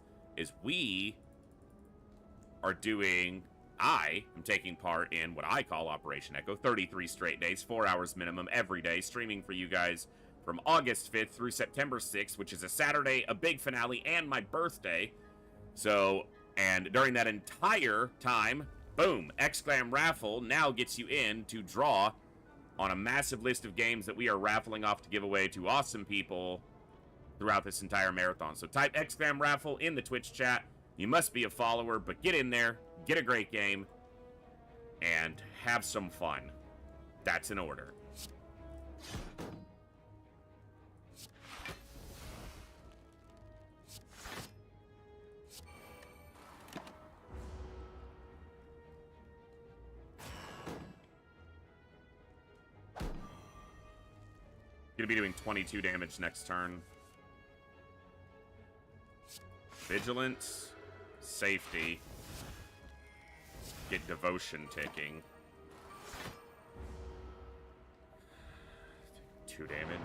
we are doing... I am taking part in what I call Operation Echo. 33 straight days, 4 hours minimum every day, streaming for you guys from August 5th through September 6th, which is a Saturday, a big finale, and my birthday. So, and during that entire time, boom, Exclam Raffle now gets you in to draw on a massive list of games that we are raffling off to give away to awesome people throughout this entire marathon. So type Exclam Raffle in the Twitch chat. You must be a follower, but get in there, get a great game, and have some fun. That's in order. Gonna be doing 22 damage next turn. Vigilance, safety, get devotion ticking. 2 damage.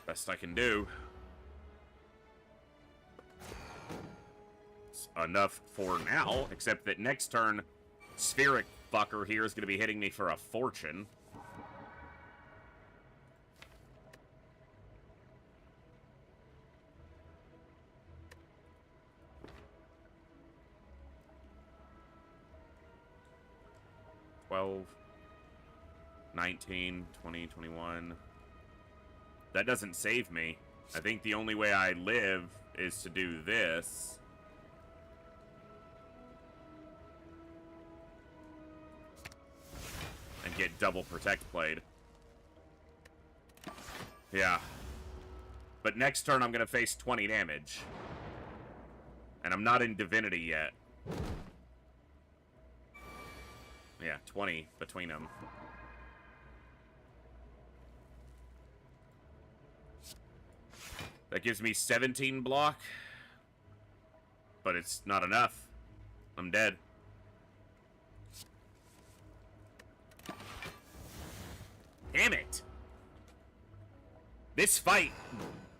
Best I can do. It's enough for now, except that next turn, Spheric fucker here is going to be hitting me for a fortune. 12, 19, 20, 21. That doesn't save me. I think the only way I live is to do this. And get double protect played. Yeah. But next turn I'm going to face 20 damage. And I'm not in Divinity yet. Yeah, 20 between them. That gives me 17 block. But it's not enough. I'm dead. Damn it! This fight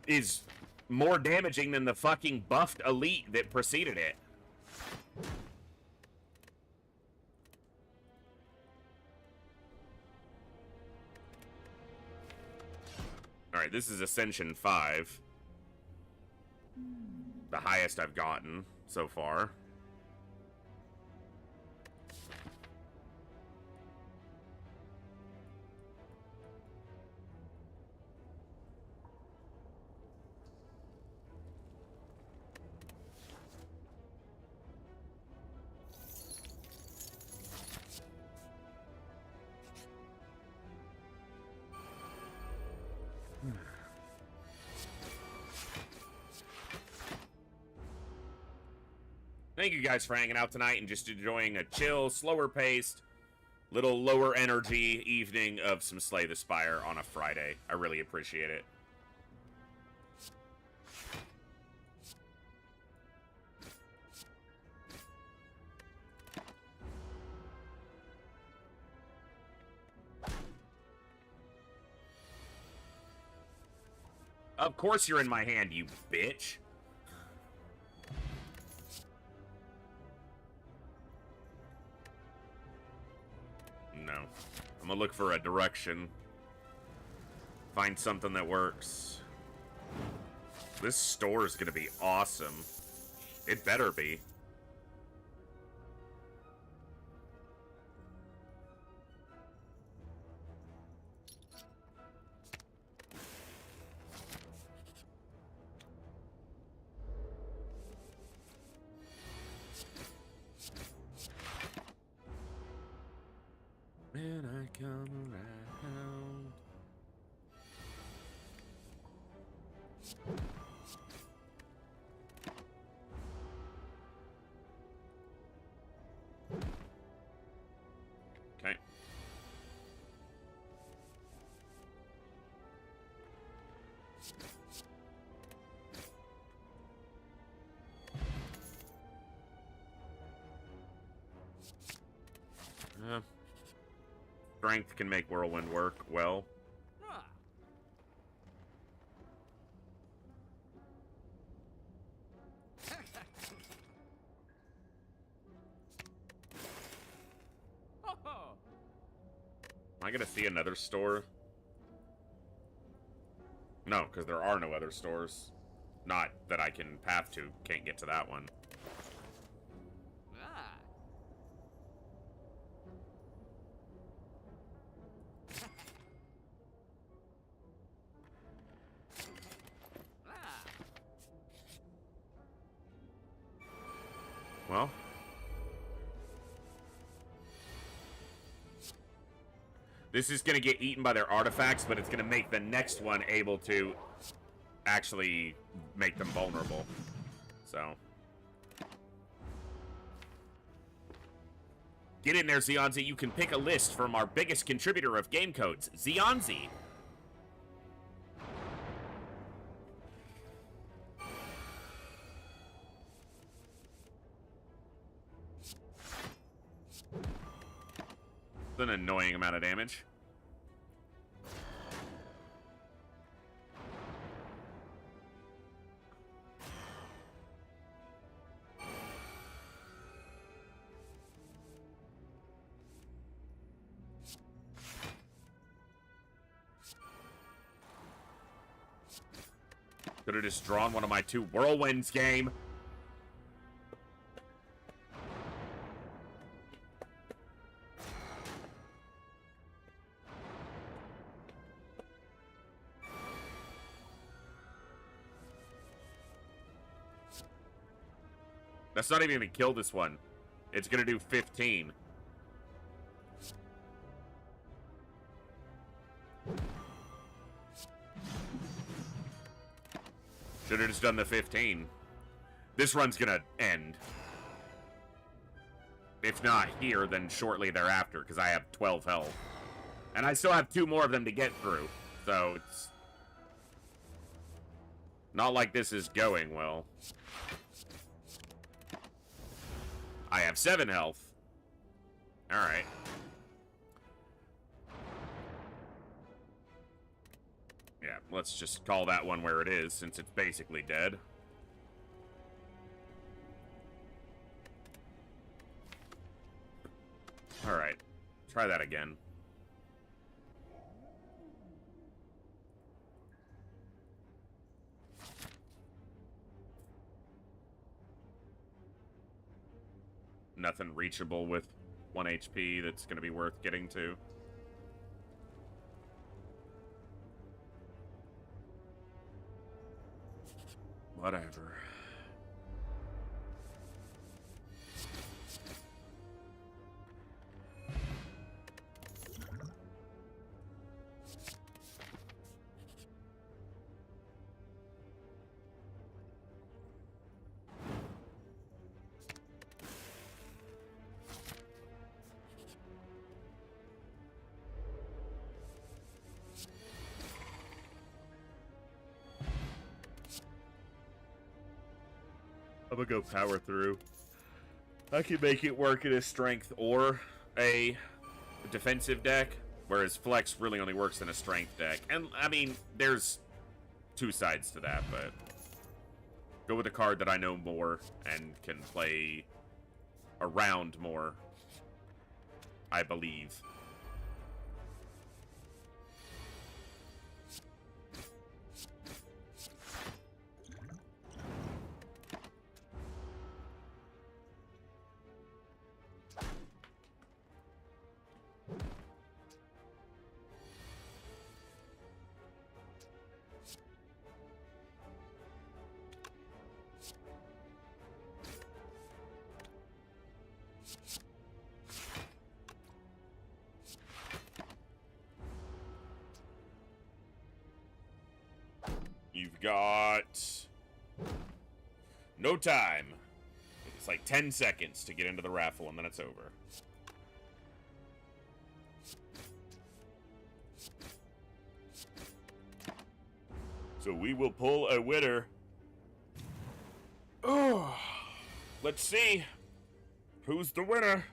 is more damaging than the fucking buffed elite that preceded it. Alright, this is Ascension 5. The highest I've gotten so far. Thank you guys for hanging out tonight and just enjoying a chill, slower paced, little lower energy evening of some Slay the Spire on a Friday. I really appreciate it. Of course you're in my hand, you bitch. No. I'm gonna look for a direction. Find something that works. This store is gonna be awesome. It better be. When I come around. Okay. Strength can make Whirlwind work well. Am I gonna see another store? No, because there are no other stores. Not that I can path to. Can't get to that one. Well. This is going to get eaten by their artifacts, but it's going to make the next one able to actually make them vulnerable. So. Get in there, Zeonzi. You can pick a list from our biggest contributor of game codes, Zeonzi. An annoying amount of damage. Could have just drawn one of my two Whirlwinds game. That's not even gonna kill this one. It's gonna do 15. Should have just done the 15. This run's gonna end. If not here, then shortly thereafter, because I have 12 health. And I still have 2 more of them to get through. So it's not like this is going well. I have 7 health. Alright. Yeah, let's just call that one where it is, since it's basically dead. Alright. Try that again. Nothing reachable with 1 HP that's going to be worth getting to. Whatever. I'm gonna go power through. I can make it work in a strength or a defensive deck, whereas flex really only works in a strength deck. And, I mean, there's 2 sides to that, but go with a card that I know more and can play around more, I believe. You've got no time. It's like 10 seconds to get into the raffle, and then it's over. So we will pull a winner. Oh, let's see. Who's the winner?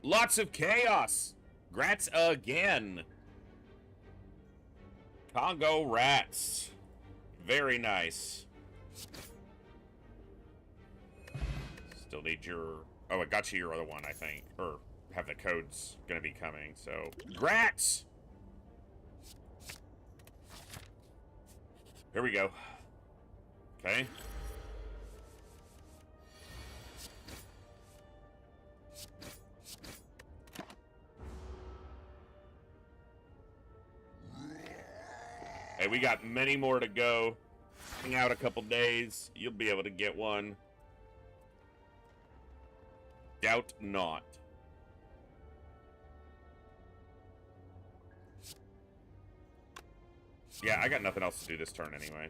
Lots of chaos. Grats again. Congo Rats. Very nice. Still need your... Oh, I got you your other one, I think. Or have the codes gonna be coming, so... Grats! Here we go. Okay. Hey, we got many more to go. Hang out a couple days. You'll be able to get one. Doubt not. Yeah, I got nothing else to do this turn anyway.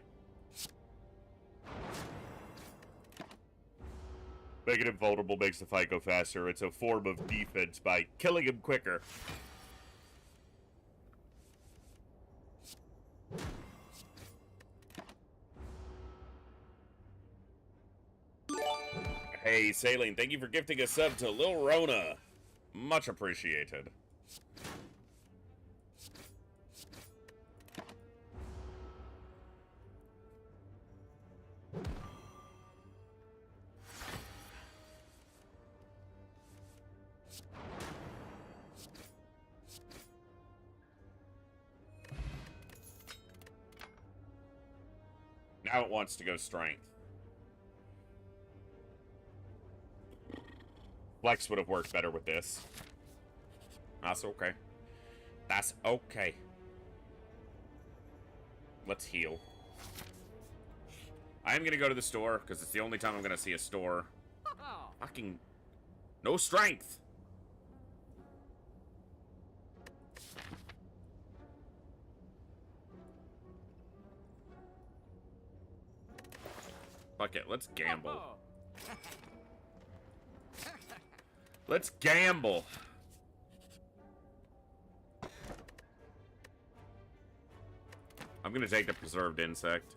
Making him vulnerable makes the fight go faster. It's a form of defense by killing him quicker. Hey, Saline, thank you for gifting a sub to Lil Rona. Much appreciated. Now it wants to go strength. Flex would have worked better with this. That's okay. That's okay. Let's heal. I am gonna go to the store, because it's the only time I'm gonna see a store. Fucking... No strength! Fuck it, let's gamble. Let's gamble! I'm gonna take the preserved insect.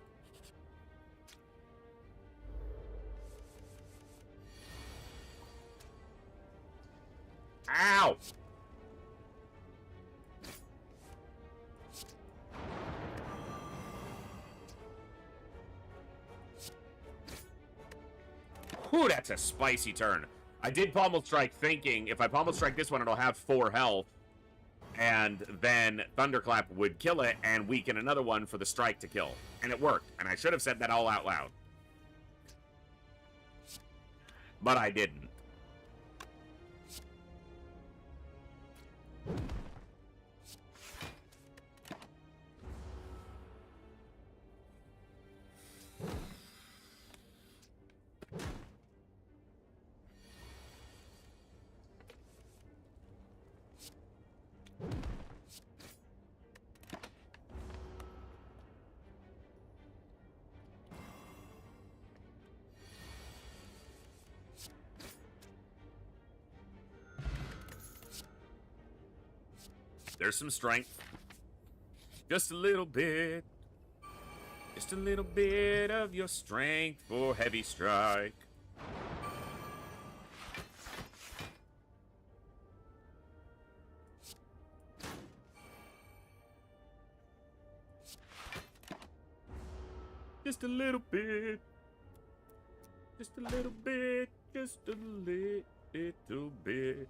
Ow! Whew, that's a spicy turn. I did Pommel Strike thinking if I Pommel Strike this one, it'll have 4 health. And then Thunderclap would kill it and weaken another one for the strike to kill. And it worked. And I should have said that all out loud. But I didn't. There's some strength. Just a little bit. Just a little bit of your strength for heavy strike. Just a little bit. Just a little bit. Just a little bit.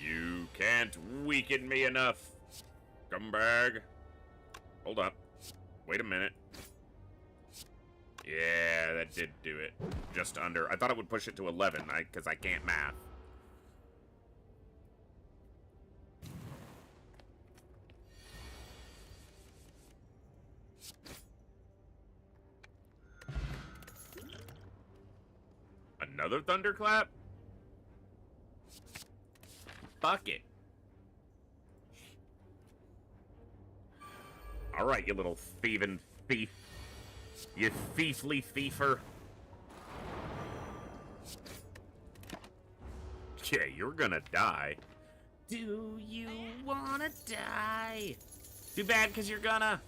You can't weaken me enough, scumbag. Hold up. Wait a minute. Yeah, that did do it. Just under. I thought it would push it to 11, because I can't math. Another thunderclap? Fuck it. Alright, you little thieving thief. You thiefly thiefer. Yeah, you're gonna die. Do you wanna die? Too bad, because you're gonna.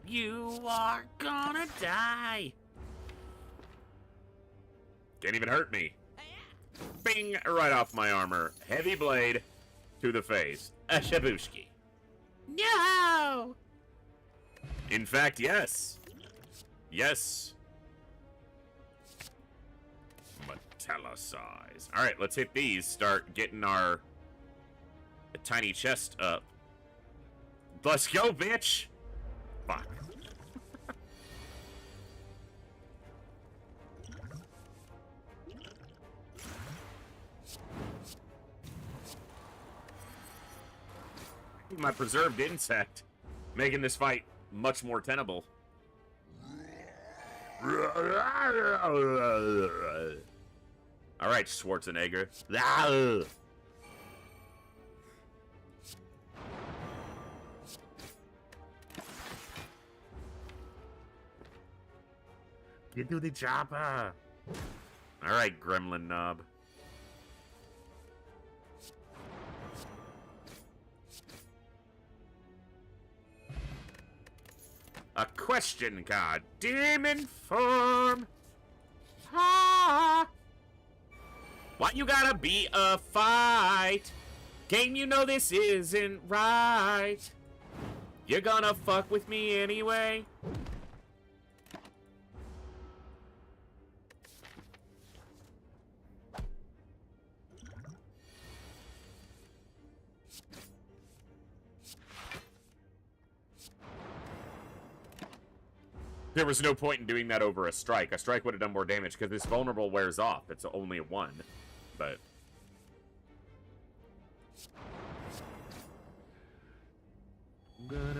You are gonna die. Can't even hurt me. Bing! Right off my armor. Heavy blade to the face. A shabushki. No! In fact, yes. Yes. Metallicize. Alright, let's hit these. Start getting our tiny chest up. Let's go, bitch! Fuck. My preserved insect, making this fight much more tenable. Alright, Schwarzenegger. Get to the chopper. Alright, gremlin knob. A question card. Demon form. Ah. Why you gotta be a fight? Game, you know this isn't right. You're gonna fuck with me anyway. There was no point in doing that over a strike. A strike would have done more damage because this vulnerable wears off. It's only a 1. But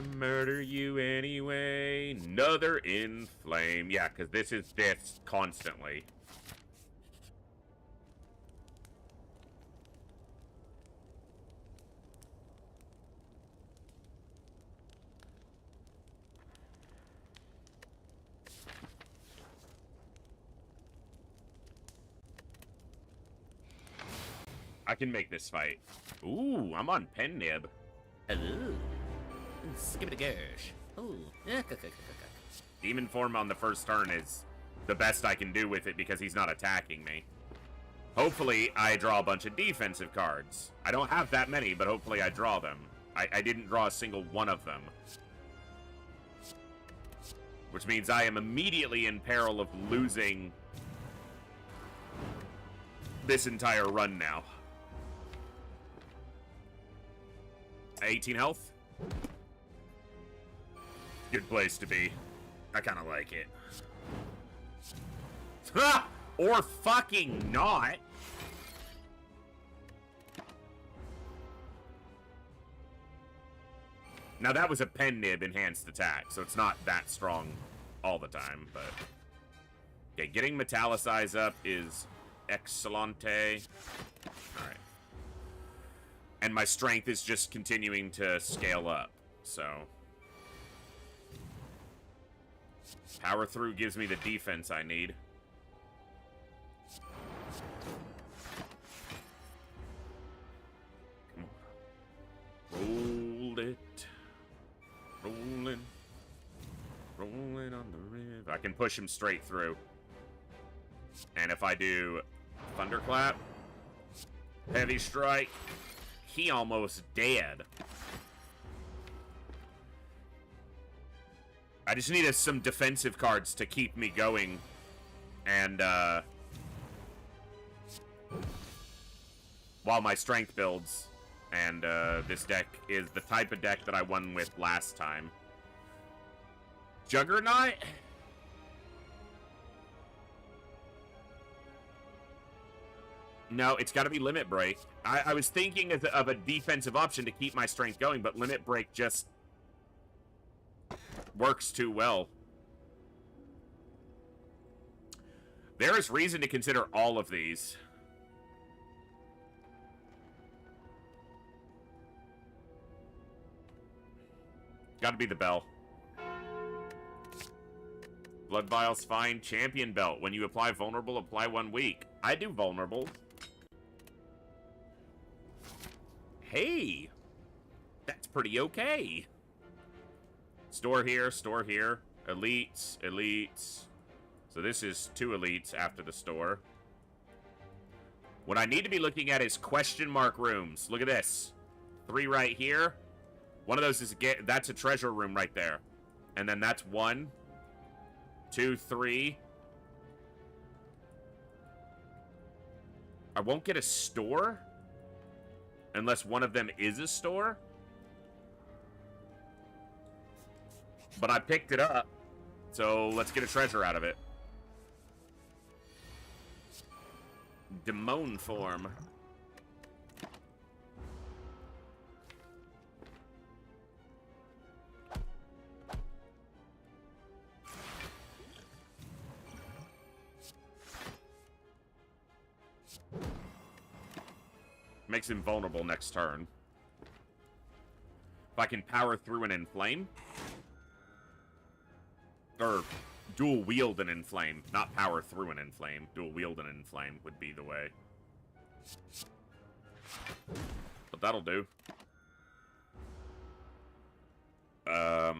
gonna murder you anyway. Another inflame. Yeah, because this is this constantly. I can make this fight. Ooh, I'm on pen nib. Hello. Skip it a gosh. Oh. Demon form on the first turn is the best I can do with it because he's not attacking me. Hopefully, I draw a bunch of defensive cards. I don't have that many, but hopefully I draw them. I didn't draw a single one of them. Which means I am immediately in peril of losing this entire run now. 18 health. Good place to be. I kind of like it. Ha! Or fucking not. Now that was a pen nib enhanced attack, so it's not that strong all the time, but... Okay, getting Metallicize up is excellente. Alright. And my strength is just continuing to scale up, so... Power through gives me the defense I need. Roll it. Rolling. Rolling on the river. I can push him straight through. And if I do Thunderclap, Heavy Strike, he almost dead. I just need some defensive cards to keep me going. And, while my strength builds. And, this deck is the type of deck that I won with last time. Juggernaut? No, it's got to be Limit Break. I was thinking of a defensive option to keep my strength going, but Limit Break just works too well. There is reason to consider all of these. Gotta be the bell. Blood Vial's fine. Champion Belt. When you apply Vulnerable, apply 1 week. I do Vulnerable. Hey! That's pretty okay. Store here, store here. Elites, elites. So this is 2 elites after the store. What I need to be looking at is question mark rooms. Look at this. 3 right here. One of those is that's a treasure room right there. And then that's 1, 2, 3. I won't get a store unless one of them is a store. But I picked it up, so let's get a treasure out of it. Demone form. Makes him vulnerable next turn. If I can power through an Inflame. Or dual wield an Inflame. Not power through an Inflame. Dual wield an Inflame would be the way. But that'll do.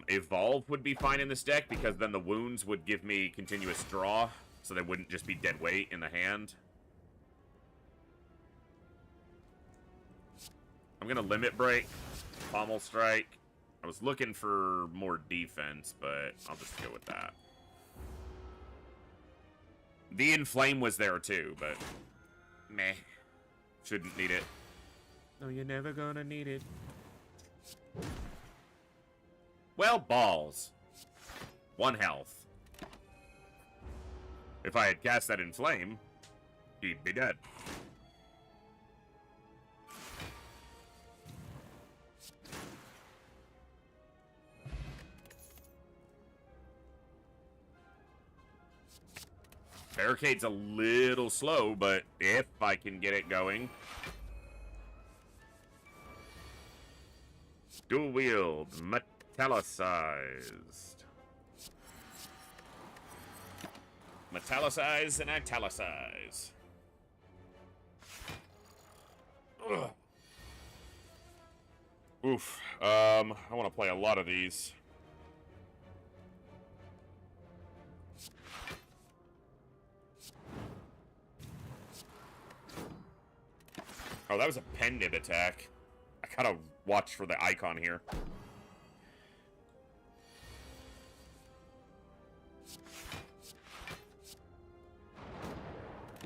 Evolve would be fine in this deck because then the wounds would give me continuous draw. So they wouldn't just be dead weight in the hand. I'm gonna Limit Break, Pommel Strike. I was looking for more defense, but I'll just go with that. The Inflame was there too, but meh. Shouldn't need it. No, you're never gonna need it. Well, balls. 1 health. If I had cast that Inflame, he'd be dead. Barricade's a little slow, but if I can get it going. Dual wield, metallicized. Metallicize and italicize. Ugh. Oof. I want to play a lot of these. Oh, that was a pendant attack. I gotta watch for the icon here.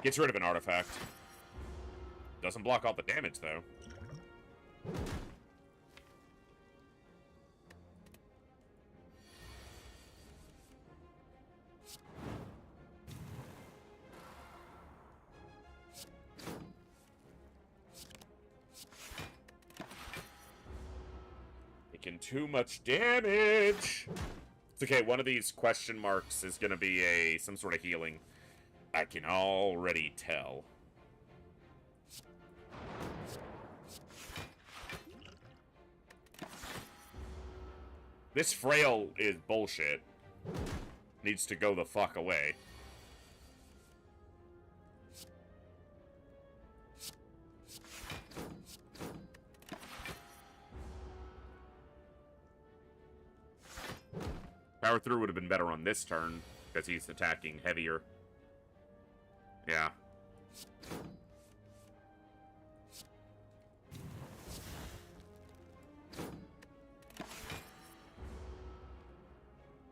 Gets rid of an artifact. Doesn't block all the damage, though. Taking too much damage. It's okay, one of these question marks is gonna be some sort of healing. I can already tell. This frail is bullshit. Needs to go the fuck away. Power through would have been better on this turn, because he's attacking heavier. Yeah.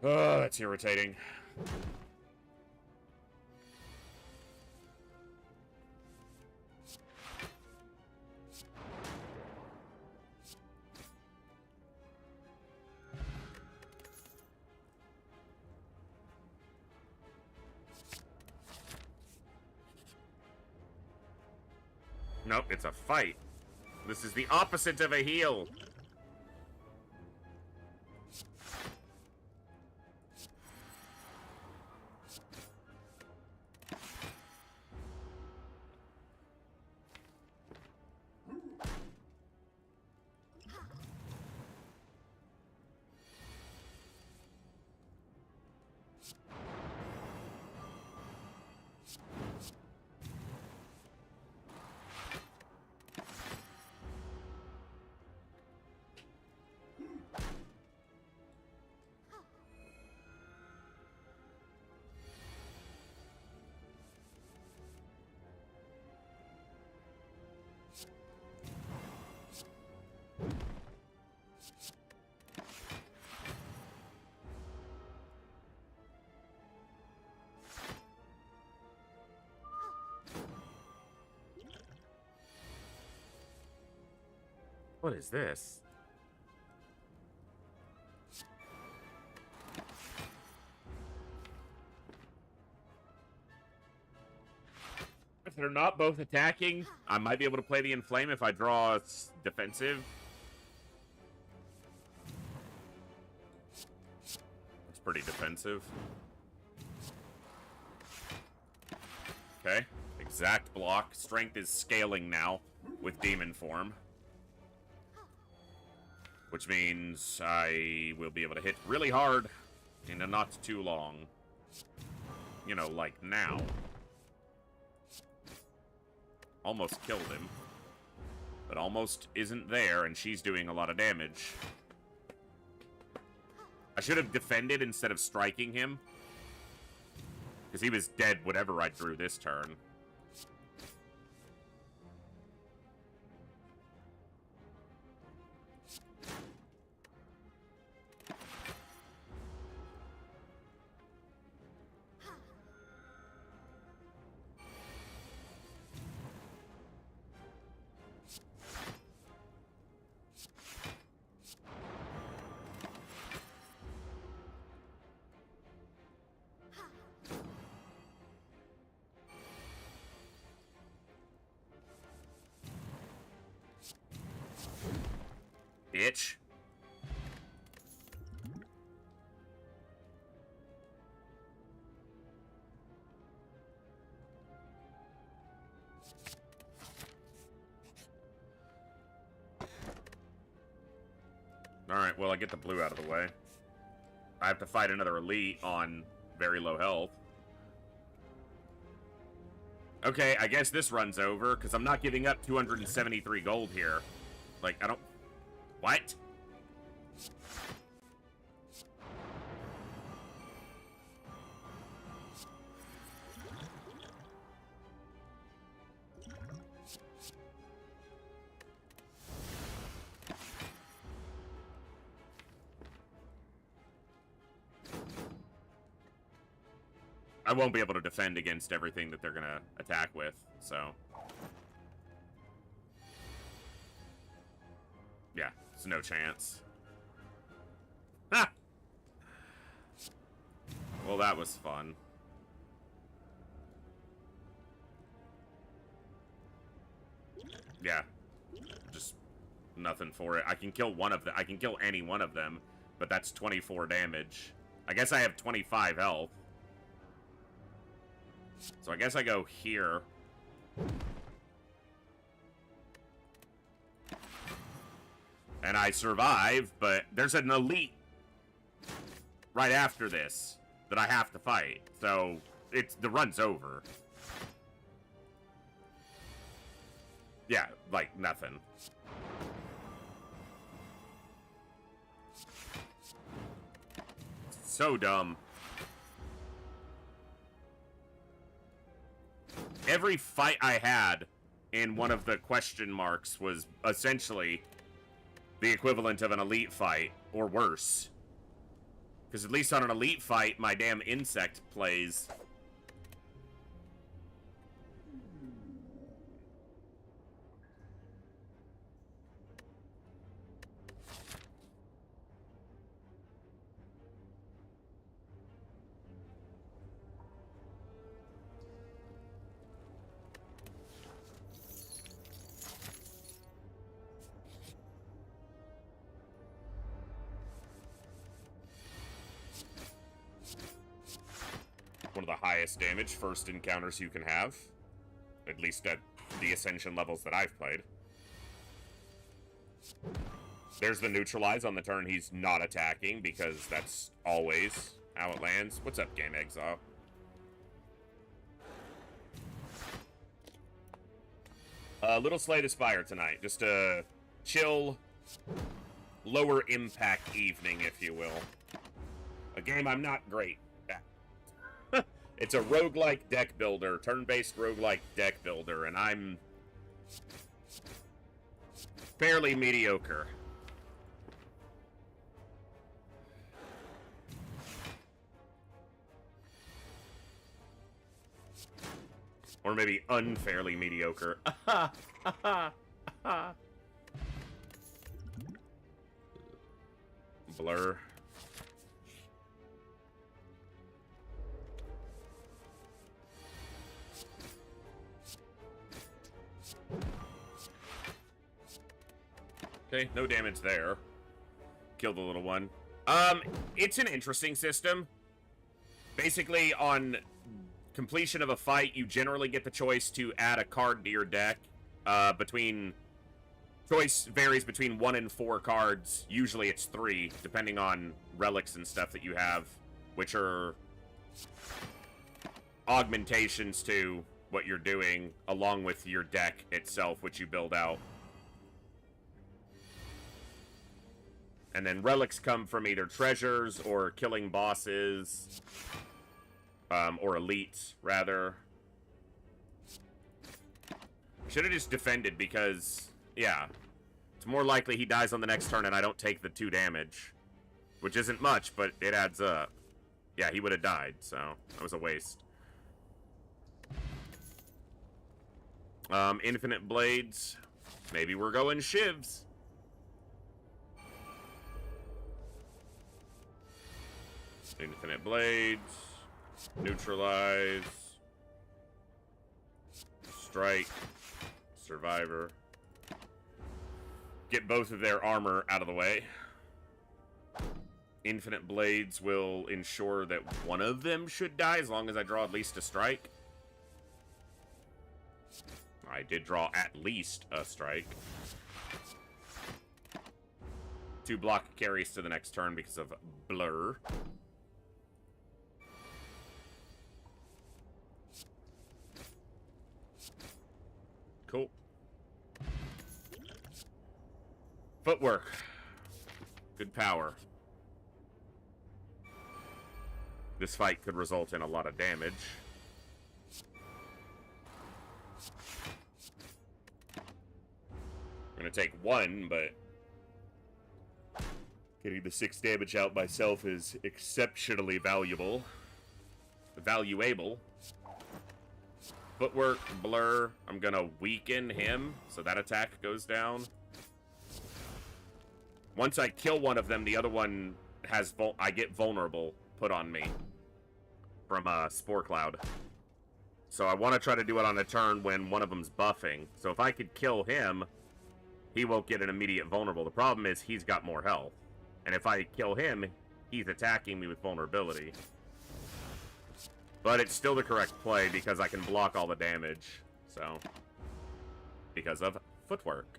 Oh, that's irritating. Nope, it's a fight. This is the opposite of a heal. What is this? If they're not both attacking, I might be able to play the Inflame if I draw defensive. It's pretty defensive. Okay. Exact block. Strength is scaling now with Demon Form. Which means I will be able to hit really hard in a not too long. You know, like now. Almost killed him. But almost isn't there, and she's doing a lot of damage. I should have defended instead of striking him. Because he was dead whatever I drew this turn. Bitch. Alright, well, I get the blue out of the way. I have to fight another elite on very low health. Okay, I guess this runs over, because I'm not giving up 273 gold here. Like, I don't... What? I won't be able to defend against everything that they're going to attack with, so... Yeah, there's no chance. Ha! Well, that was fun. Yeah. Just nothing for it. I can kill one of them. I can kill any one of them, but that's 24 damage. I guess I have 25 health. So I guess I go here. And I survive, but there's an elite right after this that I have to fight. So the run's over. Yeah, like nothing. So dumb. Every fight I had in one of the question marks was essentially the equivalent of an elite fight, or worse. Because at least on an elite fight, my damn insect plays. One of the highest damage first encounters you can have. At least at the Ascension levels that I've played. There's the neutralize on the turn he's not attacking, because that's always how it lands. What's up, Game Exile? Little Slay the Spire tonight. Just a chill, lower impact evening, if you will. A game I'm not great at. It's a roguelike deck builder, turn-based roguelike deck builder, and I'm fairly mediocre. Or maybe unfairly mediocre. Blur. Okay, no damage there. Kill the little one. It's an interesting system. Basically, on completion of a fight, you generally get the choice to add a card to your deck. Choice varies between 1 and 4 cards. Usually it's 3, depending on relics and stuff that you have, which are augmentations to what you're doing, along with your deck itself, which you build out. And then relics come from either treasures or killing bosses, or elites, rather. Should have just defended because, yeah, it's more likely he dies on the next turn and I don't take the 2 damage, which isn't much, but it adds up. Yeah, he would have died, so that was a waste. Infinite Blades. Maybe we're going shivs. Infinite Blades. Neutralize. Strike. Survivor. Get both of their armor out of the way. Infinite Blades will ensure that one of them should die as long as I draw at least a strike. I did draw at least a strike. 2 block carries to the next turn because of Blur. Cool. Footwork. Good power. This fight could result in a lot of damage. I'm gonna take 1, but getting the 6 damage out myself is exceptionally valuable. Valuable. Footwork, Blur. I'm gonna weaken him, so that attack goes down. Once I kill one of them, the other one has I get vulnerable put on me from Spore Cloud. So I want to try to do it on a turn when one of them's buffing. So if I could kill him, he won't get an immediate vulnerable. The problem is he's got more health. And if I kill him, he's attacking me with vulnerability. But it's still the correct play because I can block all the damage. So, because of footwork.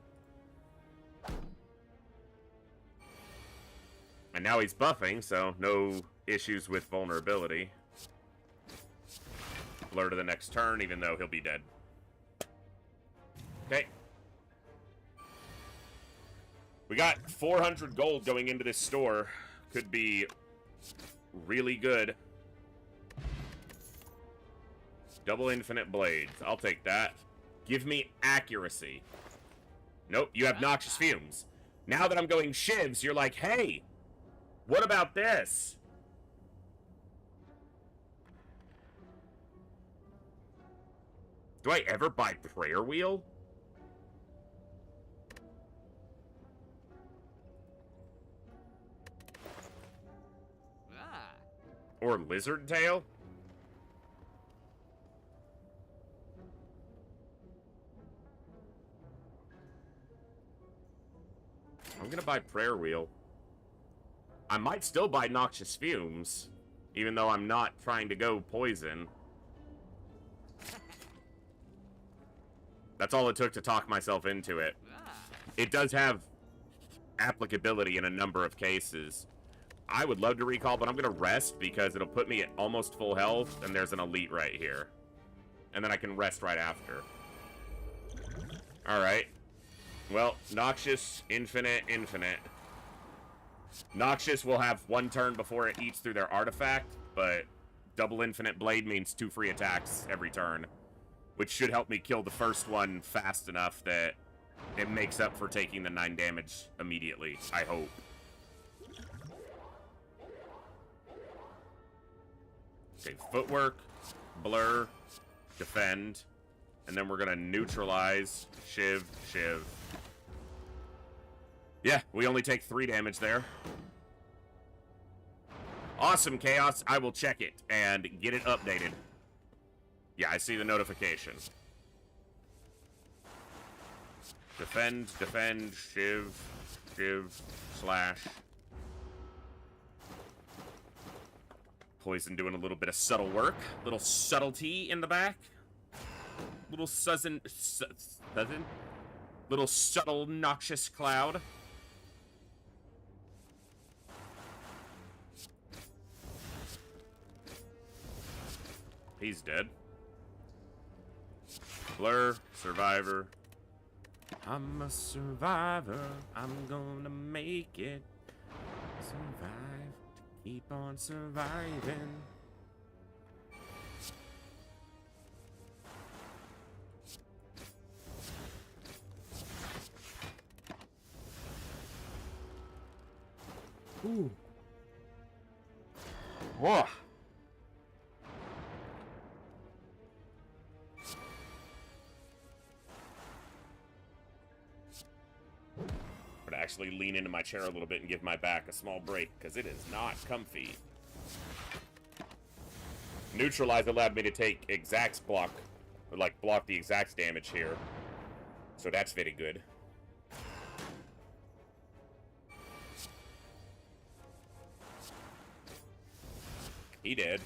And now he's buffing, so no issues with vulnerability. Blur to the next turn, even though he'll be dead. Okay. We got 400 gold going into this store. Could be really good. Double infinite blades. I'll take that. Give me accuracy. Nope, you have noxious fumes. Now that I'm going shivs, you're like, hey, what about this? Do I ever buy Prayer Wheel? Or Lizard Tail? I'm gonna buy Prayer Wheel. I might still buy Noxious Fumes, even though I'm not trying to go poison. That's all it took to talk myself into it. It does have applicability in a number of cases. I would love to recall, but I'm gonna rest because it'll put me at almost full health, and there's an elite right here. And then I can rest right after. Alright. Well, Noxious, Infinite, Infinite. Noxious will have 1 turn before it eats through their artifact, but double Infinite Blade means 2 free attacks every turn, which should help me kill the first one fast enough that it makes up for taking the 9 damage immediately, I hope. Okay, Footwork, Blur, Defend, and then we're gonna neutralize, Shiv, Shiv. Yeah, we only take 3 damage there. Awesome, Chaos. I will check it and get it updated. Yeah, I see the notification. Defend, defend, Shiv, Shiv, slash. Poison doing a little bit of subtle work. Little subtlety in the back. Little little subtle noxious cloud. He's dead. Blur, Survivor. I'm a survivor. I'm gonna make it. Survive. Keep on surviving. Ooh. Whoa. I'm gonna actually lean into my chair a little bit and give my back a small break, because it is not comfy. Neutralize allowed me to take exacts block, or like block the exacts damage here. So that's very good. He did.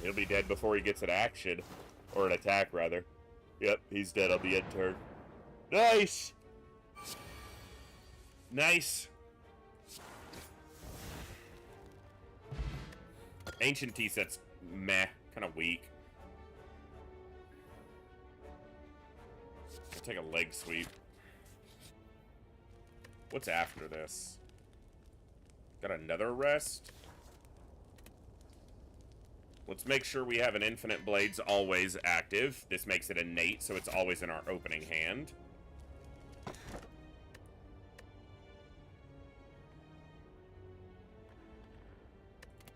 He'll be dead before he gets an action. Or an attack, rather. Yep, he's dead on the end turn. Nice! Nice! Ancient tea set's meh. Kind of weak. I'll take a leg sweep. What's after this? Got another rest? Let's make sure we have an infinite blades always active. This makes it innate, so it's always in our opening hand.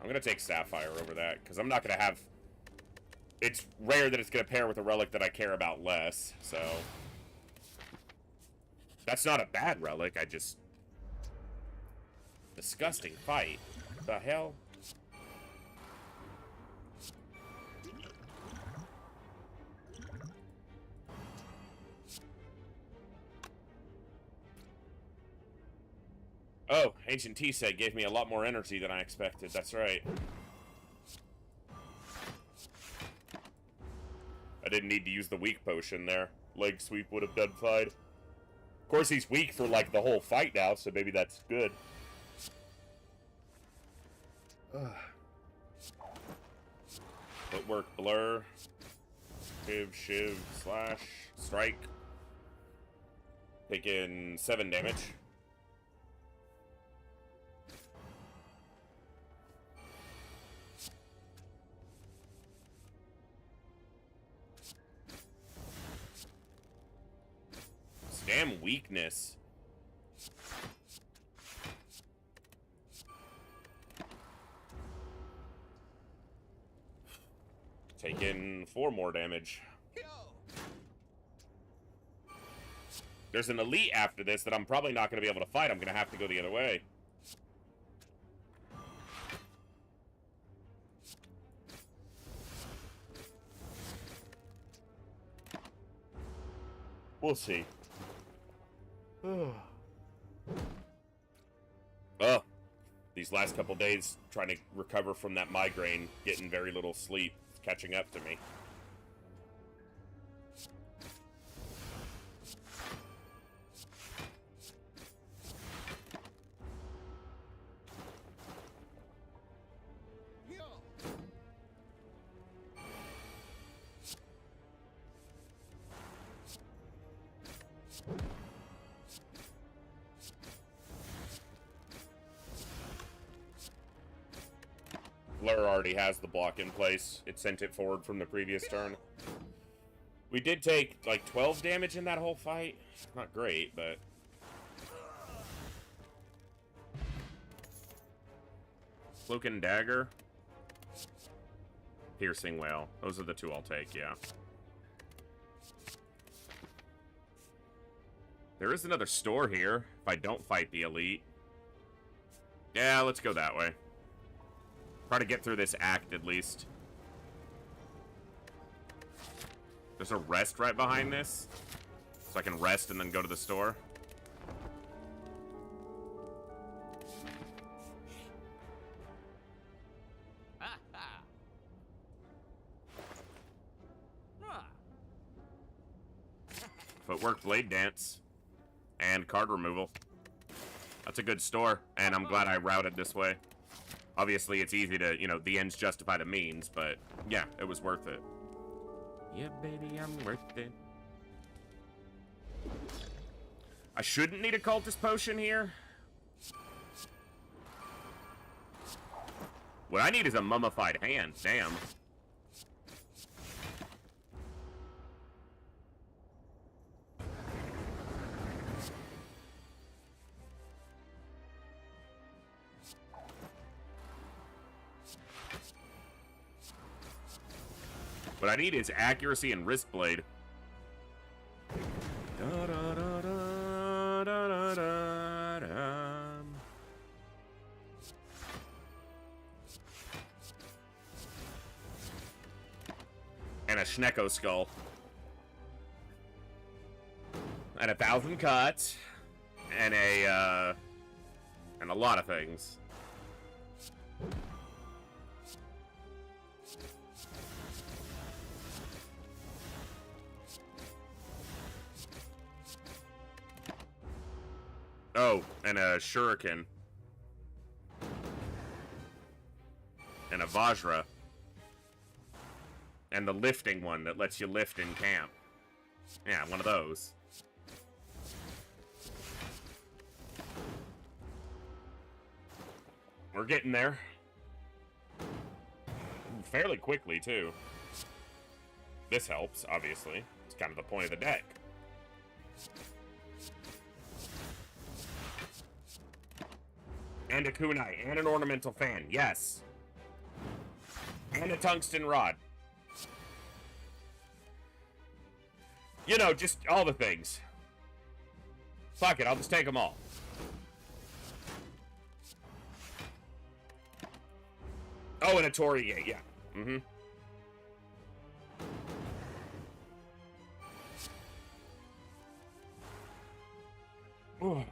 I'm gonna take Sapphire over that, because I'm not gonna have... It's rare that it's gonna pair with a relic that I care about less, so... That's not a bad relic, I just... Disgusting fight. What the hell? Oh, Ancient Tea set gave me a lot more energy than I expected. That's right. I didn't need to use the weak potion there. Leg sweep would have done fine. Of course, he's weak for, like, the whole fight now, so maybe that's good. Footwork, blur. Shiv, slash, strike. Taking 7 damage. Damn weakness. Taking 4 more damage. There's an elite after this that I'm probably not going to be able to fight. I'm going to have to go the other way. We'll see. Oh, these last couple days trying to recover from that migraine, getting very little sleep, it's catching up to me. Blur already has the block in place. It sent it forward from the previous turn. We did take, like, 12 damage in that whole fight. Not great, but... Cloak and Dagger. Piercing Wail. Those are the 2 I'll take, yeah. There is another store here, if I don't fight the elite. Yeah, let's go that way. Try to get through this act, at least. There's a rest right behind this. So I can rest and then go to the store. Footwork, Blade Dance, and card removal. That's a good store, and I'm glad I routed this way. Obviously, it's easy to, you know, the ends justify the means, but yeah, it was worth it. Yeah, baby, I'm worth it. I shouldn't need a cultist potion here. What I need is a mummified hand, damn. What I need is accuracy and wrist blade. And a Schnecko skull. And 1,000 cuts. And a lot of things. Oh, and a shuriken. And a Vajra. And the lifting one that lets you lift in camp. Yeah, one of those. We're getting there. Fairly quickly, too. This helps, obviously. It's kind of the point of the deck. And a kunai, and an ornamental fan, yes. And a tungsten rod. You know, just all the things. Fuck it, I'll just take them all. Oh, and a Torii Gate, yeah. Mm-hmm. Ooh.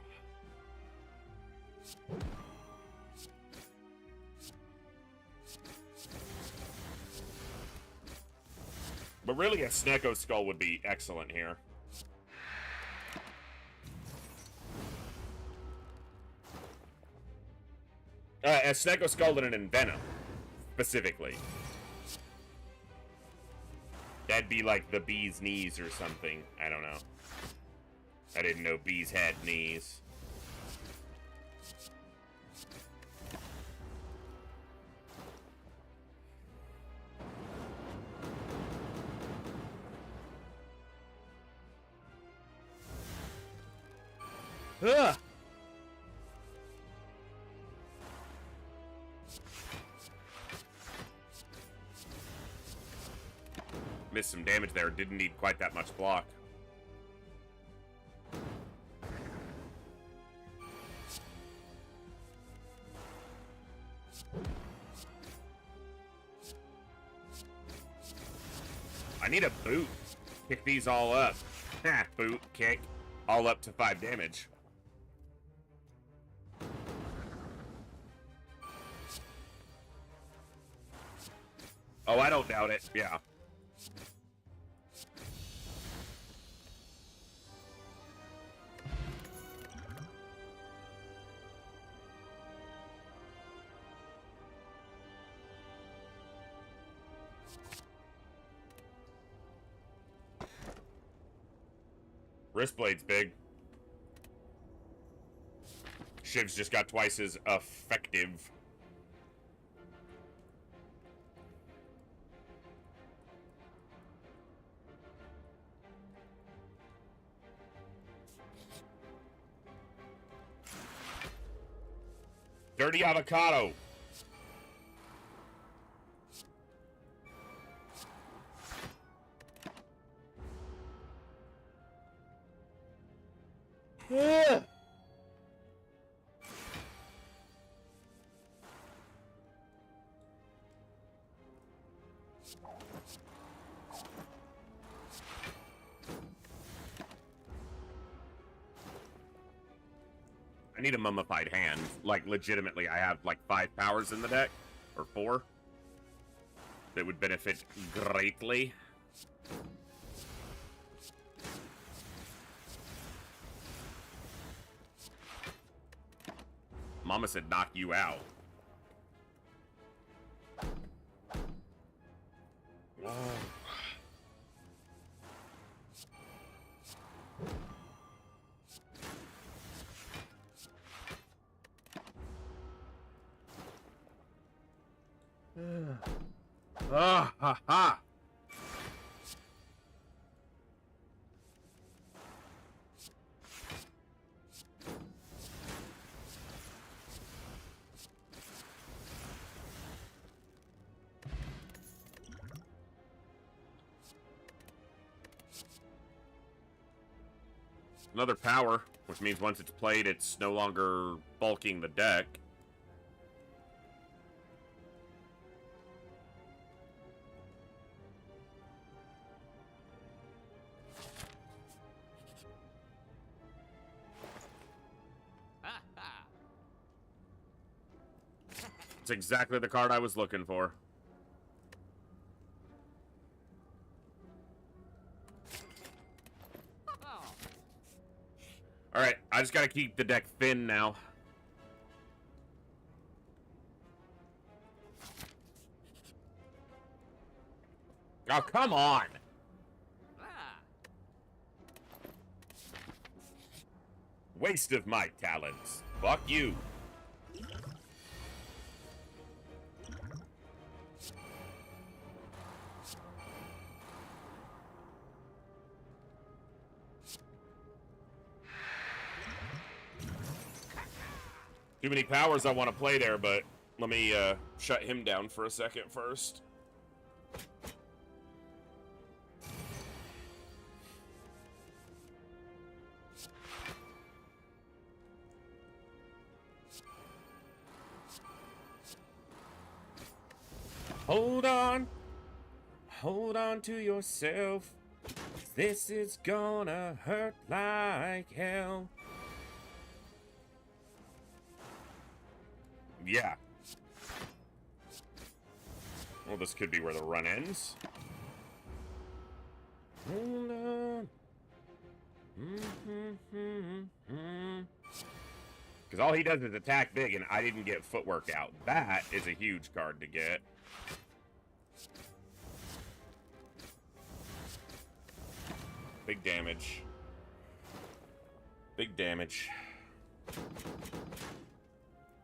But really, a Snecko Skull would be excellent here. A Snecko Skull and an Envenom, specifically. That'd be like the bee's knees or something. I don't know. I didn't know bees had knees. Ugh! Missed some damage there. Didn't need quite that much block. I need a boot. Kick these all up. Ha, boot, kick. All up to 5 damage. Oh, I don't doubt it. Yeah. Wristblade's big. Shiv's just got twice as effective. Dirty avocado. Yeah. I need a mummified hand. Like, legitimately, I have like 5 powers in the deck. Or 4. That would benefit greatly. Mama said knock you out. Whoa. Ah, ha, ha. Another power, which means once it's played, it's no longer bulking the deck. It's exactly the card I was looking for. Alright, I just gotta keep the deck thin now. Oh, come on! Ah. Waste of my talents. Fuck you. Too many powers I want to play there, but let me shut him down for a second first. Hold on to yourself. This is gonna hurt like hell. Yeah. Well, this could be where the run ends. Hold on. Because all he does is attack big, and I didn't get footwork out. That is a huge card to get. Big damage. Big damage.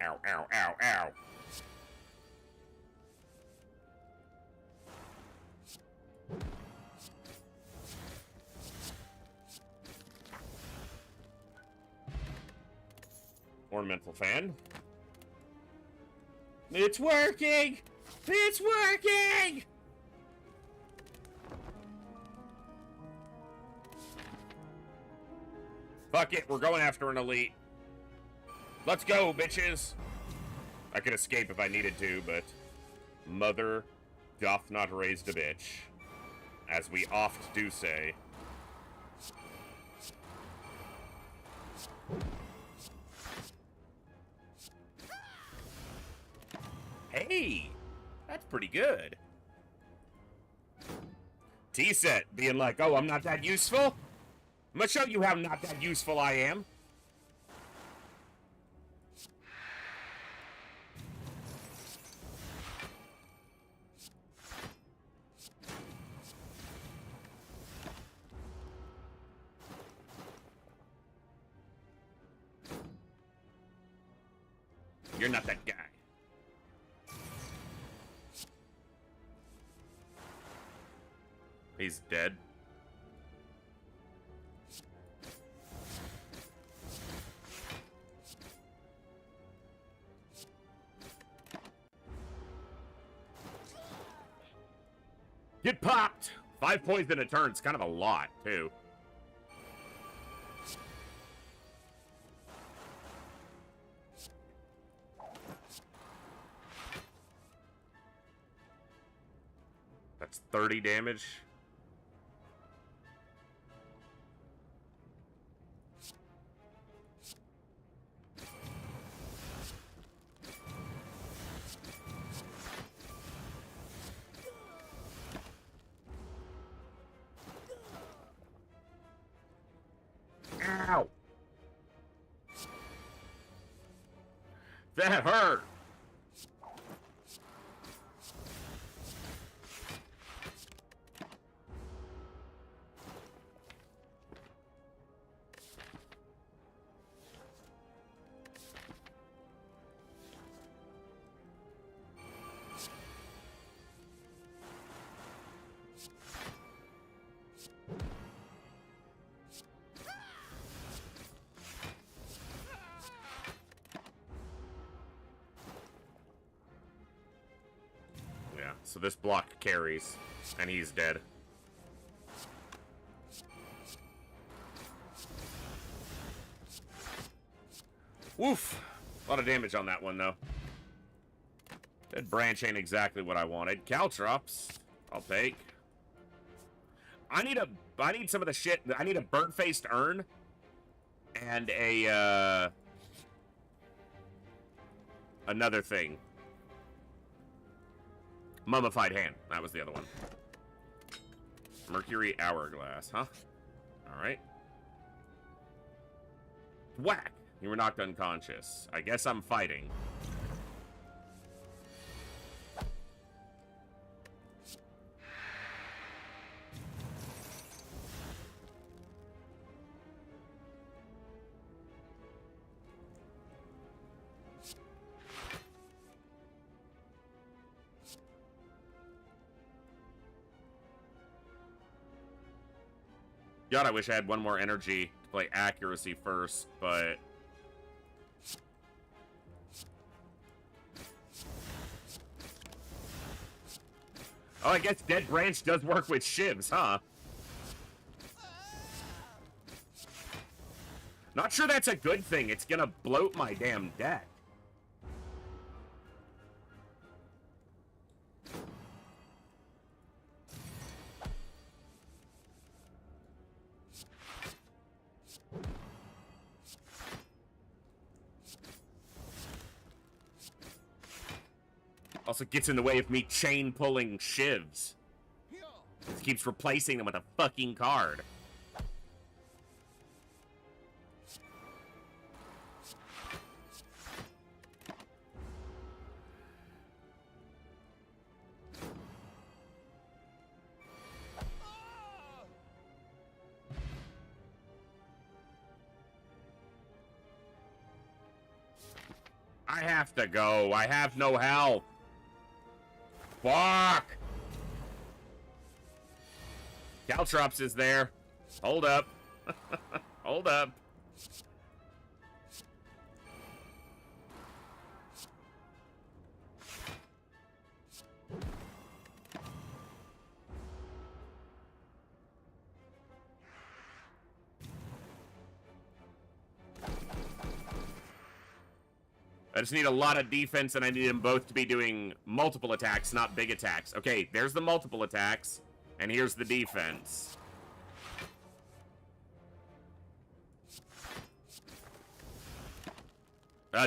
Ow, ow, ow, ow. Ornamental fan. It's working! It's working! Fuck it, we're going after an elite. Let's go, bitches! I could escape if I needed to, but mother doth not raise a bitch, as we oft do say. Hey, that's pretty good. T-Set being like, oh, I'm not that useful? I'm gonna show you how not that useful I am. You're not that guy. He's dead. Get popped! 5 poison a turn's kind of a lot, too. That's 30 damage. Ow! That hurt! So this block carries, and he's dead. Woof! A lot of damage on that one, though. That branch ain't exactly what I wanted. Caltrops, I'll take. I need some of the shit. I need a burnt-faced urn and a another thing. Mummified hand. That was the other one. Mercury hourglass, huh? All right. Whack! You were knocked unconscious. I guess I'm fighting. God, I wish I had one more energy to play accuracy first, but... Oh, I guess Dead Branch does work with shivs, huh? Not sure that's a good thing. It's gonna bloat my damn deck. Also gets in the way of me chain pulling shivs. It keeps replacing them with a fucking card. I have to go. I have no health. Fuck! Caltrops is there. Hold up. Hold up. I just need a lot of defense, and I need them both to be doing multiple attacks, not big attacks. Okay, there's the multiple attacks, and here's the defense.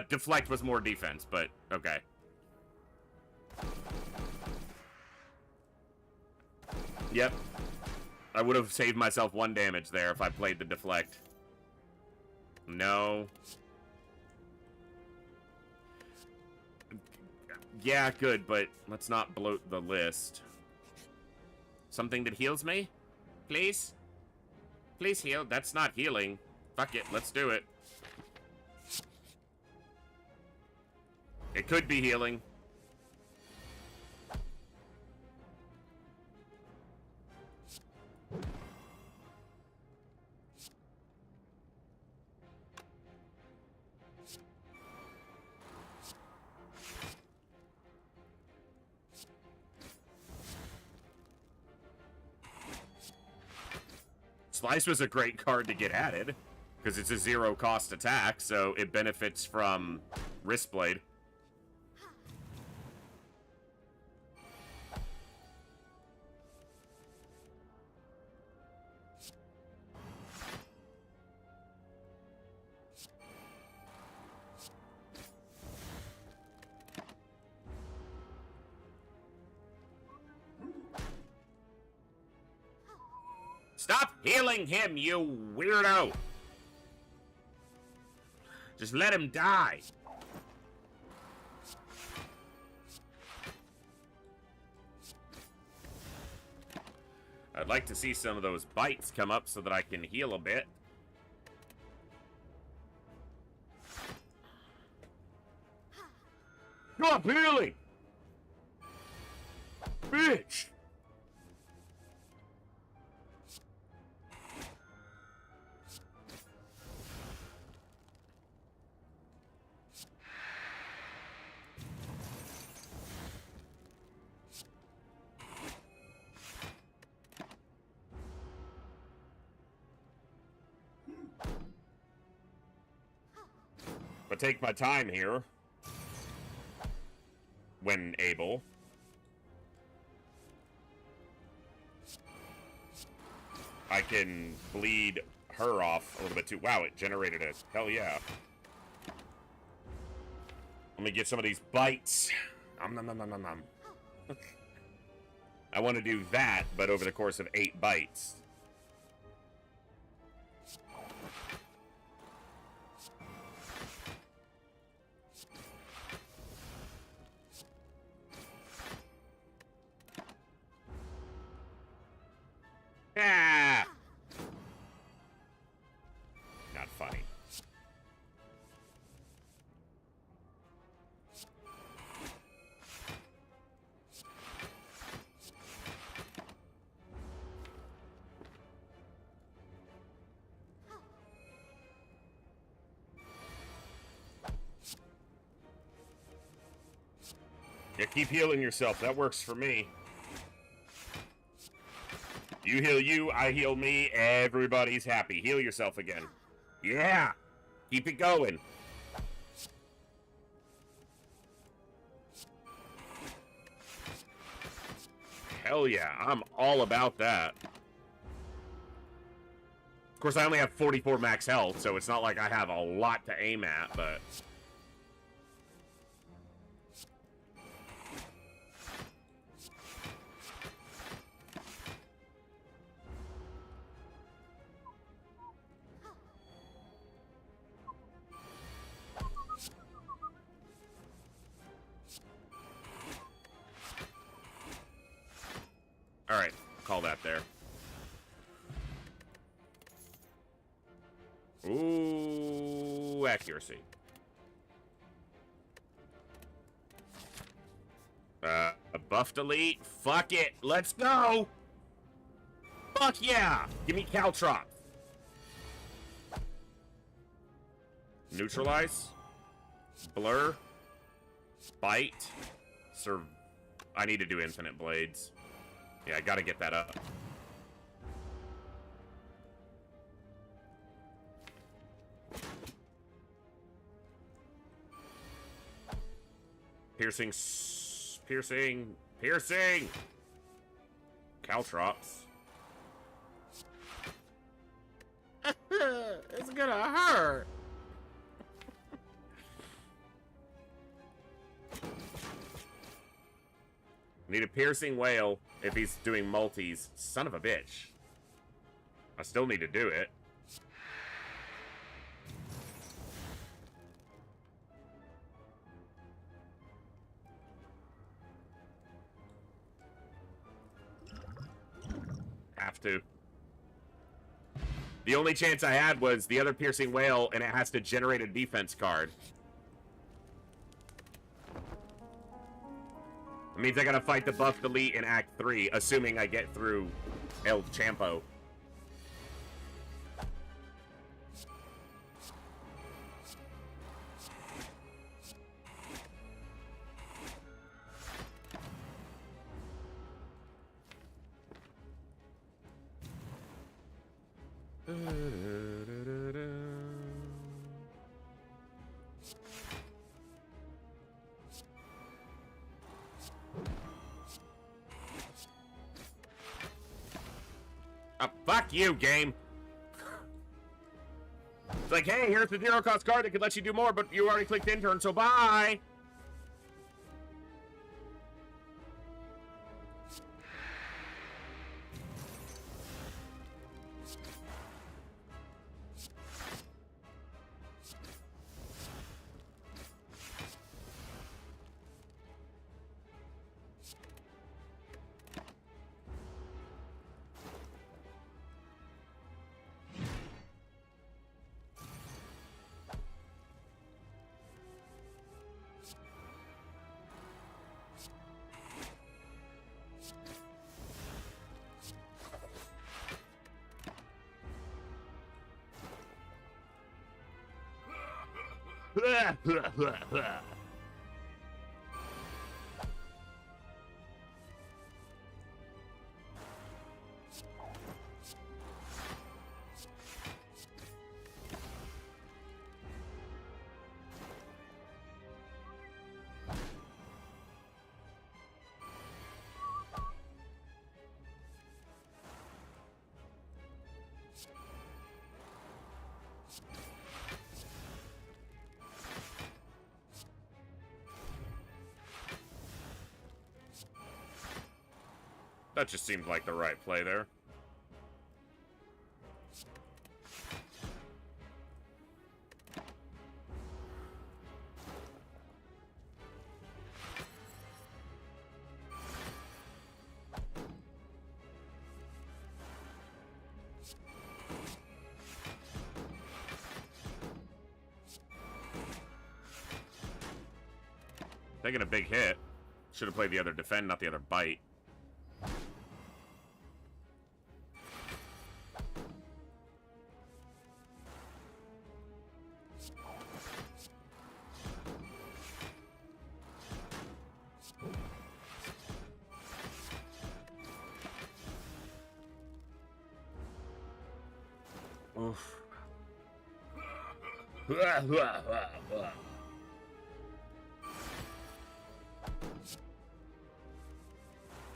Deflect was more defense, but okay. Yep. I would have saved myself 1 damage there if I played the deflect. No. Yeah, good, but let's not bloat the list. Something that heals me? Please? Please heal. That's not healing. Fuck it, let's do it. It could be healing. Slice was a great card to get added, because it's a 0-cost attack, so it benefits from Wristblade. Stop healing him, you weirdo! Just let him die. I'd like to see some of those bites come up so that I can heal a bit. Stop healing! Bitch! But take my time here. When able. I can bleed her off a little bit too. Wow, it generated a... Hell yeah. Let me get some of these bites. Nom, nom, nom, nom, nom, nom. I want to do that, but over the course of 8 bites. funny. Yeah, keep healing yourself. That works for me. You heal you, I heal me, everybody's happy. Heal yourself again. Yeah! Keep it going. Hell yeah, I'm all about that. Of course, I only have 44 max health, so it's not like I have a lot to aim at, but... Alright, call that there. Ooh, accuracy. Buffed elite? Fuck it, let's go! Fuck yeah! Give me Caltrops. Neutralize. Blur. Bite. I need to do infinite blades. Yeah, I gotta get that up. Piercing. Piercing! Caltrops. It's gonna hurt. Need a piercing whale if he's doing multis. Son of a bitch. I still need to do it. Have to. The only chance I had was the other piercing whale, and it has to generate a defense card. It means I gotta fight the buffed elite in Act 3, assuming I get through El Champo. Fuck you, game. It's like, hey, here's the zero cost card that could let you do more, but you already clicked intern, so bye. That just seemed like the right play there. Taking a big hit. Should have played the other defend, not the other bite. Oof.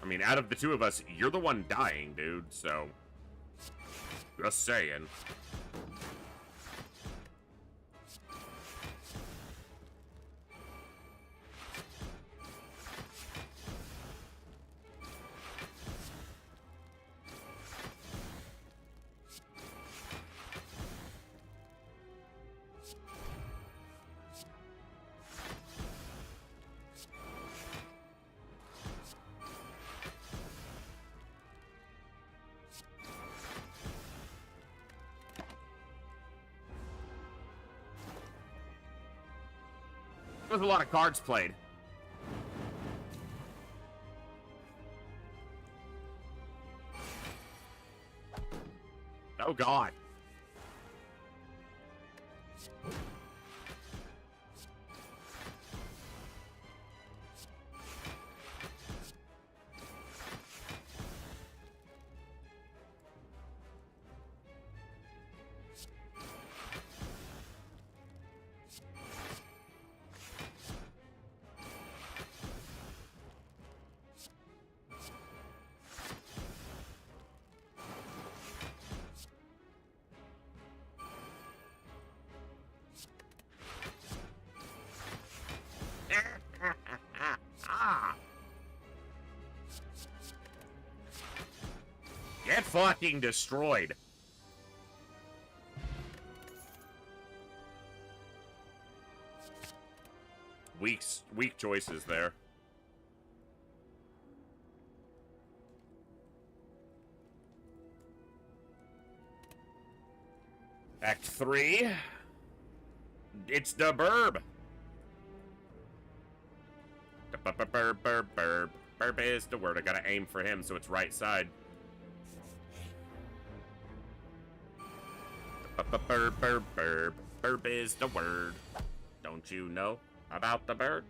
I mean, out of the two of us, you're the one dying, dude, so... Just saying. There's a lot of cards played. Oh, God. Get fucking destroyed. Weak choices there. Act 3. It's the burb. The burb. Burb is the word. I gotta aim for him so it's right side. Burb is the word. Don't you know about the bird?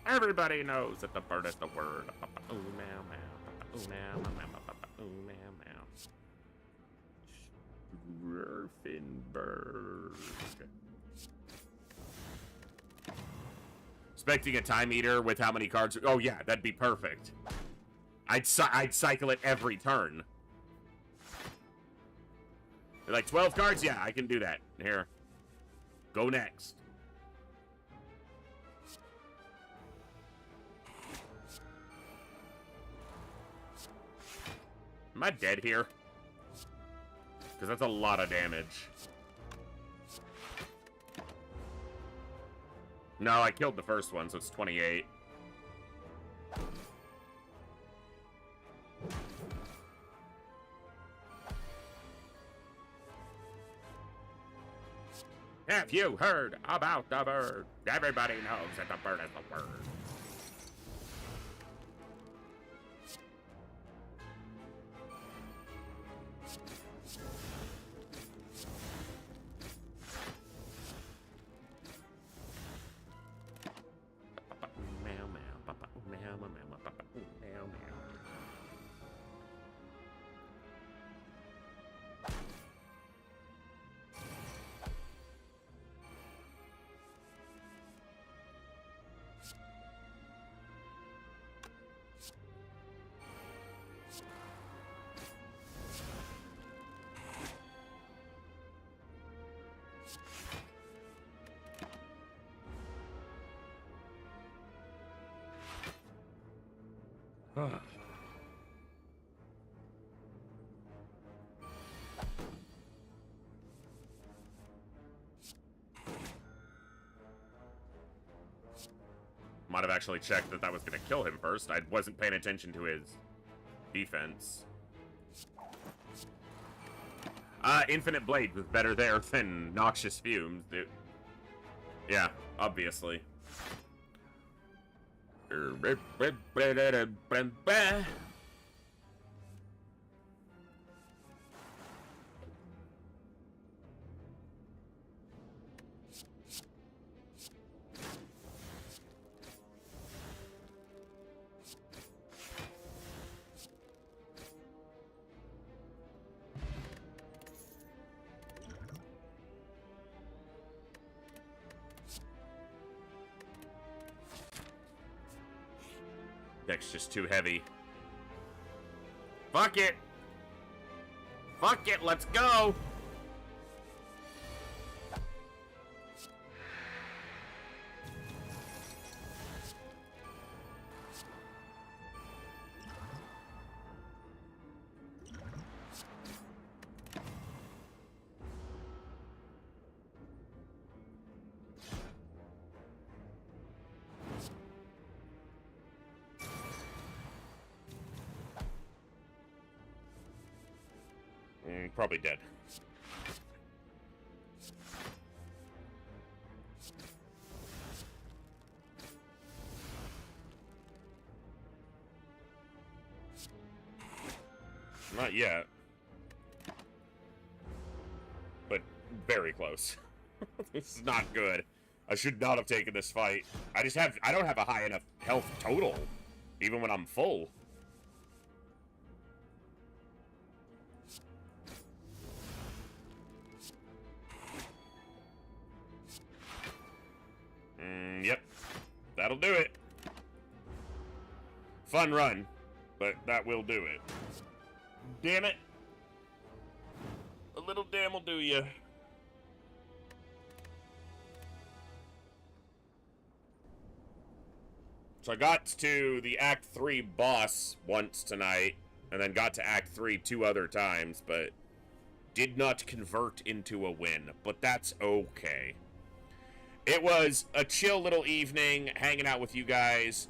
Everybody knows that the bird is the word. Ooh, meow, meow. Ooh, meow, meow, meow. Ooh, meow, meow. Rurfinberg. Expecting a time eater with how many cards? Oh yeah, that'd be perfect. I'd cycle it every turn. They're like 12 cards? Yeah, I can do that. Here. Go next. Am I dead here? Because that's a lot of damage. No, I killed the first one, so it's 28. Have you heard about the bird? Everybody knows that the bird is the word. Might have actually checked that was going to kill him first. I wasn't paying attention to his defense. Infinite Blade was better there than Noxious Fumes, dude. Yeah, obviously. Deck's just too heavy. Fuck it! Fuck it, let's go! Probably dead. Not yet. But very close. This is not good. I should not have taken this fight. I don't have a high enough health total, even when I'm full. Yep. That'll do it. Fun run, but that will do it. Damn it. A little damn will do ya. So I got to the Act 3 boss once tonight, and then got to Act 3 2 other times, but did not convert into a win. But that's okay. It was a chill little evening, hanging out with you guys,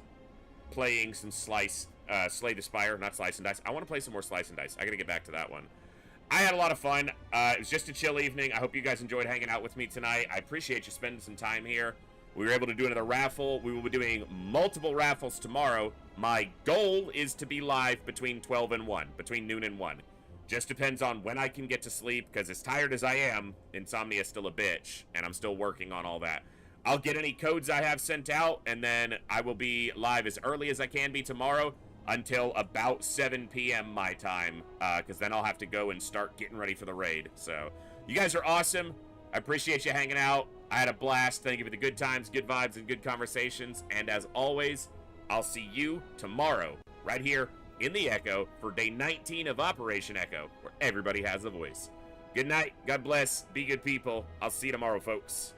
playing some Slay the Spire, not Slice and Dice. I want to play some more Slice and Dice. I gotta get back to that one. I had a lot of fun. It was just a chill evening. I hope you guys enjoyed hanging out with me tonight. I appreciate you spending some time here. We were able to do another raffle. We will be doing multiple raffles tomorrow. My goal is to be live between 12 and 1, between noon and 1. Just depends on when I can get to sleep, because as tired as I am, insomnia is still a bitch, and I'm still working on all that. I'll get any codes I have sent out, and then I will be live as early as I can be tomorrow until about 7 p.m. my time, because then I'll have to go and start getting ready for the raid. So, you guys are awesome. I appreciate you hanging out. I had a blast. Thank you for the good times, good vibes, and good conversations. And as always, I'll see you tomorrow, right here in the Echo for day 19 of Operation Echo, where everybody has a voice. Good night. God bless. Be good people. I'll see you tomorrow, folks.